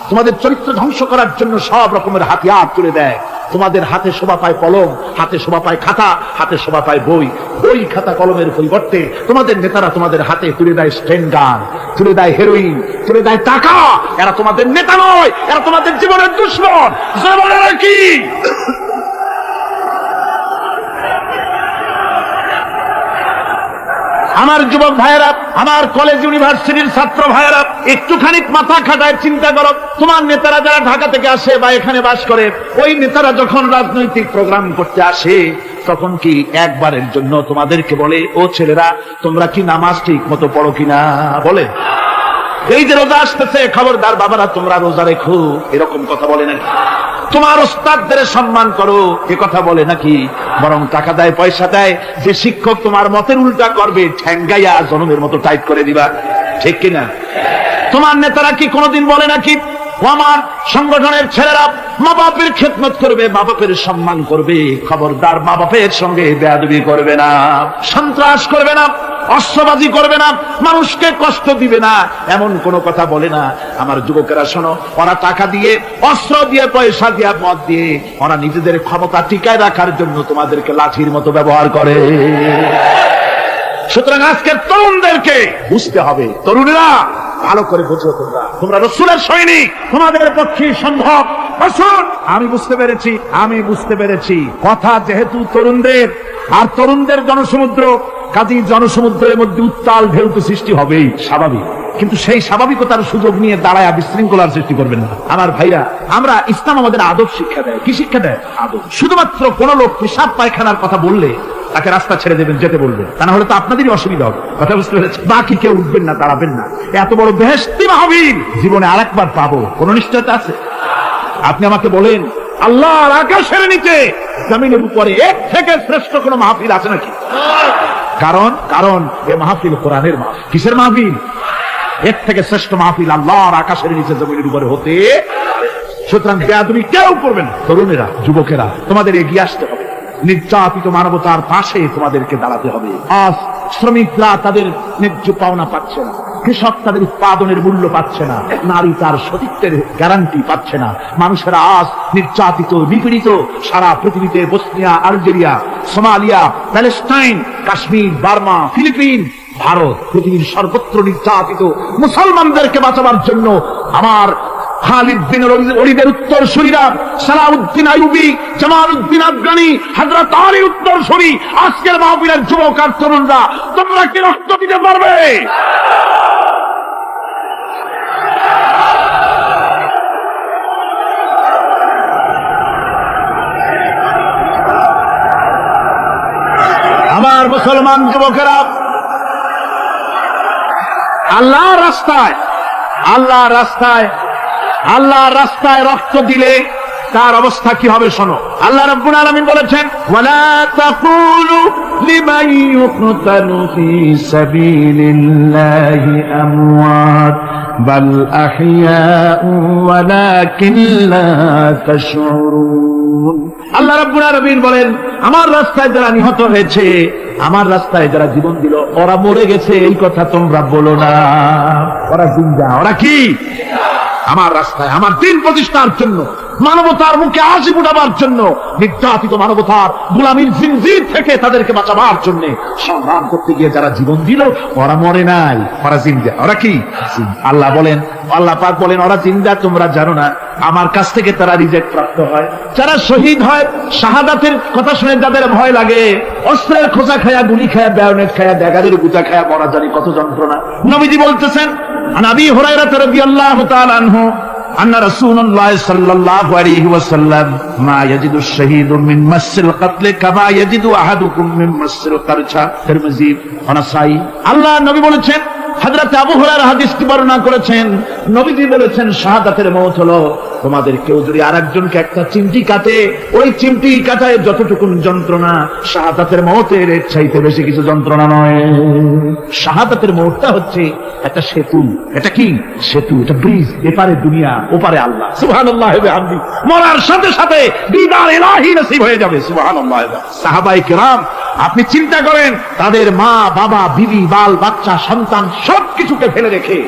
তোমাদের চরিত্র ধ্বংস করার জন্য সব রকমের হাতিয়ার তুলে দেয়। তোমাদের হাতে শোভা পায় কলম, হাতে শোভা পায় খাতা, হাতে শোভা পায় বই। বই খাতা কলমের পরিবর্তে তোমাদের নেতারা তোমাদের হাতে তুলে দেয় স্টেন গান, তুলে দেয় হেরোইন, তুলে দেয় টাকা। এরা তোমাদের নেতা নয়, এরা তোমাদের জীবনের দুশমন। জীবনের কি? আমার যুবক ভাইয়েরা, আমার কলেজ ইউনিভার্সিটির ছাত্র ভাইয়েরা, একটুখানি মাথা খাটায় চিন্তা করো। তোমার নেতারা যারা ঢাকা থেকে আসে বা এখানে বাস করে, ওই নেতারা যখন রাজনৈতিক প্রোগ্রাম করতে আসে তখন কি একবারের জন্য তোমাদেরকে বলে, ও ছেলেরা তোমরা কি নামাজ ঠিক মতো পড়ো কিনা? বলে? এই যে রোজা আসতেছে, খবরদার বাবারা তোমরা রোজা রেখো, এরকম কথা বলে নাকি? তোমার ওস্তাদদের সম্মান করো, এ কথা বলে নাকি? বরং টাকা দেয়, পয়সা দেয়, যে শিক্ষক তোমার মতের উল্টা করবে ঠ্যাঙ্গাইয়া জনমের মতো টাইট করে দিবা, ঠিক কিনা? তোমার নেতারা কি কোনোদিন বলে নাকি, আমার সংগঠনের ছেলেরা মা বাপের খেদমত করবে, মা বাপের সম্মান করবে, খবরদার মা বাপের সঙ্গে বেয়াদবি করবে না, সন্ত্রাস করবে না, অস্ত্রবাজি করবে না, মানুষকে কষ্ট দিবে না, এমন কোন কথা বলে না? আমার যুবকেরা শোনো, ওরা টাকা দিয়ে, অস্ত্র দিয়ে, পয়সা দিয়ে, মদ দিয়ে ওরা নিজেদের ক্ষমতা টিকায় রাখার জন্য তোমাদেরকে লাঠির মতো ব্যবহার করে। সুতরাং আজকের তরুণদেরকে বুঝতে হবে, তরুণেরা ভালো করে বুঝো, তোমরা রাসূলের সৈনিক, তোমাদের পক্ষে সম্ভব। রাসূল, আমি বুঝতে পেরেছি কথা যেহেতু তরুণদের, আর তরুণদের জনসমুদ্র, কাজী জনসমুদ্রের মধ্যে উত্তাল ঢেউ তো সৃষ্টি হবেই, স্বাভাবিক। কিন্তু সেই স্বাভাবিকতার সুযোগ নিয়ে দাঁড়ায় বিশৃঙ্খলার সৃষ্টি করবেন না। আমার ভাইরা, আমরা ইসলাম আমাদের আদব শিক্ষা দেয়। কি শিক্ষা দেয়? আদব। শুধুমাত্র কোন লোক পেশাব পায়খানার কথা বললে তাকে রাস্তা ছেড়ে দেবেন, যেতে বলবেন, তা না হলে তো আপনাদেরই অসুবিধা হবে। কথা বুঝতে পেরেছেন? বাকি কেউ উঠবেন না, দাঁড়াবেন না। এত বড় বেহেশতি মাহফিল জীবনে আরেকবার পাবো, কোন নিশ্চয়তা আছে? আপনি আমাকে বলেন, আল্লাহর আকাশের নিচে, জমিনের উপরে এর থেকে শ্রেষ্ঠ কোন মাহফিল আছে নাকি? কারণ এ মাহফিল কোরআনের মাহফিল। কিসের মাহফিল? এর থেকে শ্রেষ্ঠ মাহফিল আল্লাহর আকাশের নিচে জমিনের উপরে হতে। সুতরাং বেয়াদবি কেউ করবেন। তরুণেরা, যুবকেরা, তোমাদের এগিয়ে আসতে হবে। নির্যাতিত মানবতার পাশে তোমাদেরকে দাঁড়াতে হবে। আজ শ্রমিকরা তাদের ন্যায্য পাওনা পাচ্ছে না, কৃষক তাদের উৎপাদনের মূল্য পাচ্ছে না, নারী তার সতীত্বের গ্যারান্টি পাচ্ছে না। মানুষেরা আজ নির্যাতিত, নিপীড়িত। সারা পৃথিবীতে Bosnia, Algeria, Somalia, Palestine, Kashmir, Burma, Philippines, Bharat, পৃথিবীর সর্বত্র নির্যাতিত মুসলমানদেরকে বাঁচাবার জন্য আমার খালিদ বিন ওলীদের উত্তরসূরিরা, সালাউদ্দিন আইয়ুবী, জামালউদ্দিন আফগানি, হযরত আলীর উত্তরসূরি, আজকের মাহফিলের যুবক আর তরুণরা, তোমরা কি রক্ত দিতে পারবে? আমার মুসলমান যুবকেরা, আল্লাহর রাস্তায়, আল্লাহর রাস্তায়, আল্লাহর রাস্তায় রক্ত দিলে তার অবস্থা কি হবে শোনো। আল্লাহ রাব্বুল আলামিন বলেছেন, ওয়ালা তাকুলু লিমান ইউকতালু ফি সাবিলিল্লাহি আমওয়াত বাল আহইয়াউ ওয়ালাকিন লা তাশউরুন। আল্লাহ রাব্বুল আলামিন বলেন, আমার রাস্তায় যারা নিহত হয়েছে, আমার রাস্তায় যারা জীবন দিল, ওরা মরে গেছে এই কথা তোমরা বলো না। ওরা জিন্দা। ওরা কি? আমার রাস্তায়, আমার দিন প্রতিষ্ঠার জন্য, মানবতার মুখে হাসি ফুটাবার জন্য, নির্যাতিত মানবতার গোলামীর জিনজির থেকে তাদেরকে বাঁচাবার জন্য সংগ্রাম করতে গিয়ে যারা জীবন দিল, ওরা মরে নাই, ওরা জিন্দা। ওরা কি? আল্লাহ বলেন, আল্লাহ পাক বলেন, ওরা জিন্দা তোমরা জানো না। আমার কাছ থেকে তারা রিজেক্ট প্রাপ্ত হয়, যারা শহীদ হয়। শাহাদাতের কথা শুনে যাদের ভয় লাগে, অস্ত্রের খোঁচা খায়া, গুলি খায়া, বায়োনেট খায়া, ড্যাগারের গুতা খায়া মরা জানি কত যন্ত্রণা। নবীজি বলতেছেন, আন আবি হুরায়রা রাদিয়াল্লাহু তাআলা আনহু أن رسول الله صلى الله عليه وسلم ما يجد الشهيد من مس القتل كما يجد أحدكم من مس القرشة তিরমিজি ও নাসাই। আল্লাহ নবী বলেছেন, হযরত আবু হুরায়রা হাদিসটি বর্ণনা করেছেন, নবীজি বলেছেন, শাহাদাতের মওত হলো তোমাদের কেউ যদি আরেকজনকে একটা চিমটি কাটে, ওই চিমটি কাটায় যতটুকু যন্ত্রণা, শাহাদাতের মওতের এর চাইতে বেশি কিছু যন্ত্রণা নয়। শাহাদাতের মওতটা হচ্ছে একটা সেতু। এটা কি সেতু? এটা ব্রিজ। এপারে দুনিয়া, ওপারে আল্লাহ। সুবহানাল্লাহ ওয়া বিহামদি। মরার সাথে সাথে দিদার ইলাহি নসিব হয়ে যাবে। সুবহানাল্লাহ। সাহাবায়ে কেরাম, আপনি চিন্তা করেন, তাদের মা, বাবা, বিবি, বাল, বাচ্চা, সন্তান সবকিছুকে ফেলে রেখে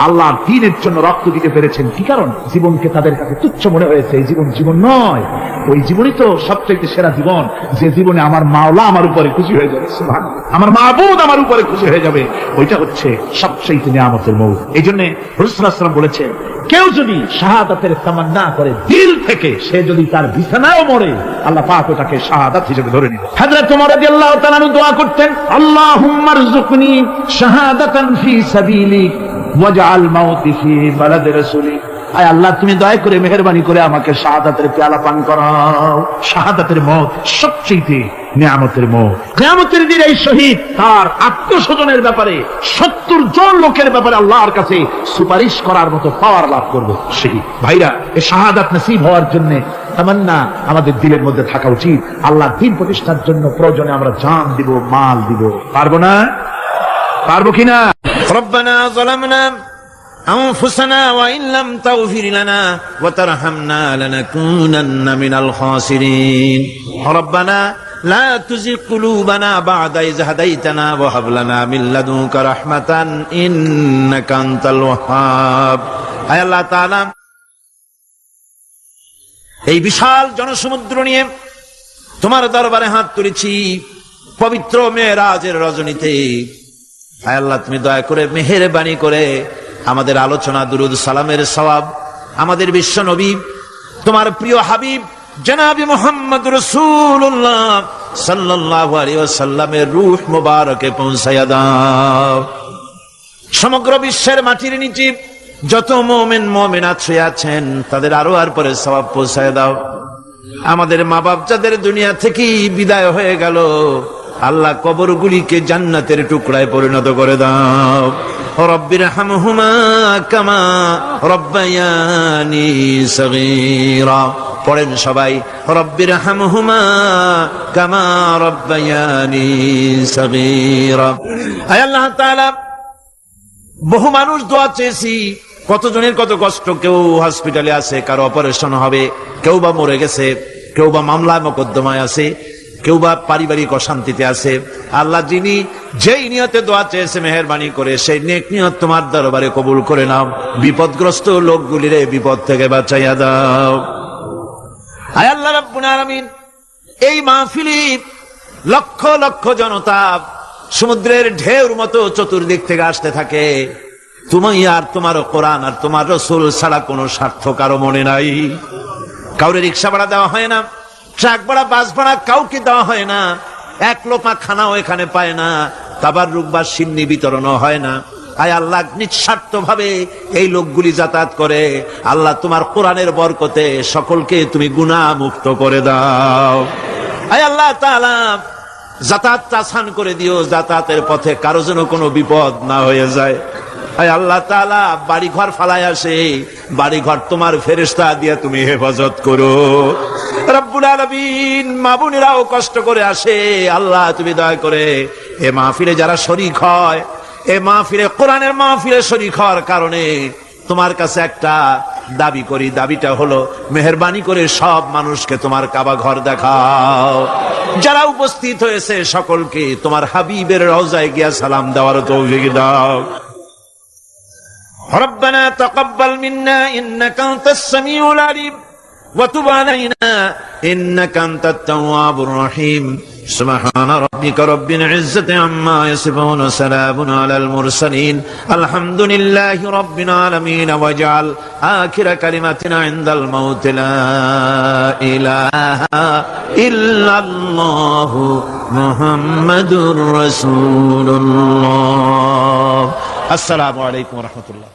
আল্লাহর দ্বীনের জন্য রক্ত দিতে পেরেছেন। কি কারণ? জীবনকে তাদের কাছে তুচ্ছ মনে হয়েছে। এই জীবন জীবন নয়, ওই জীবনই তো সবচেয়ে সেরা জীবন, যে জীবনে আমার মাওলা আমার উপরে খুশি হয়ে যাবে, সুবহানাল্লাহ, আমার মাবুদ আমার উপরে খুশি হয়ে যাবে। ওইটা হচ্ছে সবচেয়ে নিয়ামতের মওত। এই জন্য রাসূল সাল্লাল্লাহু আলাইহি ওয়াসাল্লাম বলেছেন, কেউ যদি শাহাদাতের তামান্না করে দিল থেকে, সে যদি তার বিছানায়ও মরে, আল্লাহ পাক ওটাকে শাহাদাত হিসেবে ধরে নেবেন। হযরত ওমর রাদিয়াল্লাহু তাআলা আনহু দোয়া করতেন, আল্লাহুম্মা রযুকনি শাহাদাতান ফি সাবিলিক ওয়াজআল মাউতি ফি বালাদি রাসূলিক। আয় আল্লাহ, তুমি দয়া করে মেহেরবানি করে আমাকে শাহাদাতের পেয়ালা পান করাও। শাহাদাতের মওত সবচেয়ে নিয়ামতের মওত। কিয়ামতের দিন এই শহীদ তার আত্মস্বজনের ব্যাপারে 70 জন লোকের ব্যাপারে আল্লাহর কাছে সুপারিশ করার মতো পাওয়ার লাভ করবে শহীদ। ভাইরা, এই শাহাদাত নসিব হওয়ার জন্য তামান্না আমাদের দিলের মধ্যে থাকা উচিত। আল্লাহর দ্বীন প্রতিষ্ঠার জন্য প্রয়োজনে আমরা জান দিব, মাল দিব। পারবো না? পারবো কিনা? ربنا ظلمنا أنفسنا وإن لم تغفر لنا وترحمنا لنكونن من الخاسرين ربنا لا تزغ قلوبنا بعد إذ هديتنا وهب لنا من لدنك رحمة إنك أنت الوهاب। আয় আল্লাহ তাআলা, এই বিশাল জনসমুদ্র নিয়ে তোমার দরবারে হাত তুলেছি পবিত্র মেরাজের রজনীতে। আয় আল্লাহ, তুমি দয়া করে মেহেরবানি করে আমাদের আলোচনা, দুরুদ, সালামের সওয়াব আমাদের বিশ্ব নবী, তোমার প্রিয় হাবিব জনাবে মুহাম্মদ রাসূলুল্লাহ সাল্লাল্লাহু আলাইহি ওয়াসাল্লামের রূহ মুবারকে পৌঁছায়া দাও। সমগ্র বিশ্বের মাটির নিচে যত মুমিন মুমিনাত শুয়ে আছেন, তাদের আরো আর পরে সওয়াব পৌঁছায়া দাও। আমাদের মা বাপ যাদের দুনিয়া থেকে বিদায় হয়ে গেল, আল্লাহ কবরগুলিকে জান্নাতের টুকরায় পরিণত করে দাও। রব্বিরহামহুমা কামা রব্বায়ানি সগীরা। পড়েন সবাই, রব্বিরহামহুমা কামা রব্বায়ানি সগীরা। আয় আল্লাহ তাআলা, বহু মানুষ দোয়া চেয়েছি, কতজনের কত কষ্ট। কেউ হসপিটালে আছে, কারো অপারেশন হবে, কেউ বা মরে গেছে, কেউ বা মামলা মোকদ্দমায় আছে। কেউ বা পারিবারিক অশান্তিতে আছে, আল্লাহ যিনি যেই নিয়তে দোয়া চেয়েছে মেহেরবানি করে সেই নেক নিয়ত তোমার দরবারে কবুল করে নাও। বিপদগ্রস্ত লোকগুলিরে বিপদ থেকে বাঁচাইয়া দাও। আয় আল্লাহ রাব্বুল আলামিন, এই মাহফিলে লক্ষ লক্ষ জনতা সমুদ্রের ঢেউর মতো চতুর্দিক থেকে আসতে থাকে। তুমি আর তোমার কোরআন আর তোমার রাসূল ছাড়া কোনো স্বার্থ কারো মনে নাই। কাউরে রিক্সা ভাড়া দেওয়া হয় না, ট্রাক ভাড়া, বাস ভাড়া কাউকে দেওয়া হয় না, এক লোপা খানাও এখানে পায় না, তাবাররুক বা সিন্নি বিতরণও হয় না। আয় আল্লাহ, নিঃস্বার্থ ভাবে এই লোকগুলি যাতায়াত করে। আল্লাহ তোমার কোরআনের বরকতে সকলকে তুমি গুনাহ মুক্ত করে দাও। আয় আল্লাহ তাআলা, যাতায়াত আসান করে দিও, যাতায়াতের পথে কারো যেন কোনো বিপদ না হয়ে যায়। আয় আল্লাহ তাআলা, বাড়ি ঘর ফালায় আসে, বাড়ি ঘর তোমার ফেরেশতা দিয়ে তুমি হেফাজত করো। রব্বুল আলামিন, মা বোনেরাও কষ্ট করে আসে, আল্লাহ তুমি দয়া করে এ মাহফিলে যারা শরীক হয়, এ মাহফিলে কোরআনের মাহফিলে শরীক হওয়ার কারণে তোমার কাছে একটা দাবি করি। দাবিটা হলো, মেহেরবানি করে সব মানুষকে তোমার কাবা ঘর দেখাও। যারা উপস্থিত হয়েছে সকলকে তোমার হাবিবের রওজায় গিয়া সালাম দেওয়ার তৌফিক দাও। ربنا تقبل منا إنك أنت السميع العليم وتب علينا إنك أنت التواب الرحيم سبحان ربك رب العزة عما يصفون وسلام على المرسلين الحمد لله رب العالمين واجعل آخر كلمتنا عند الموت لا إله إلا الله محمد رسول الله. السلام عليكم ورحمة الله.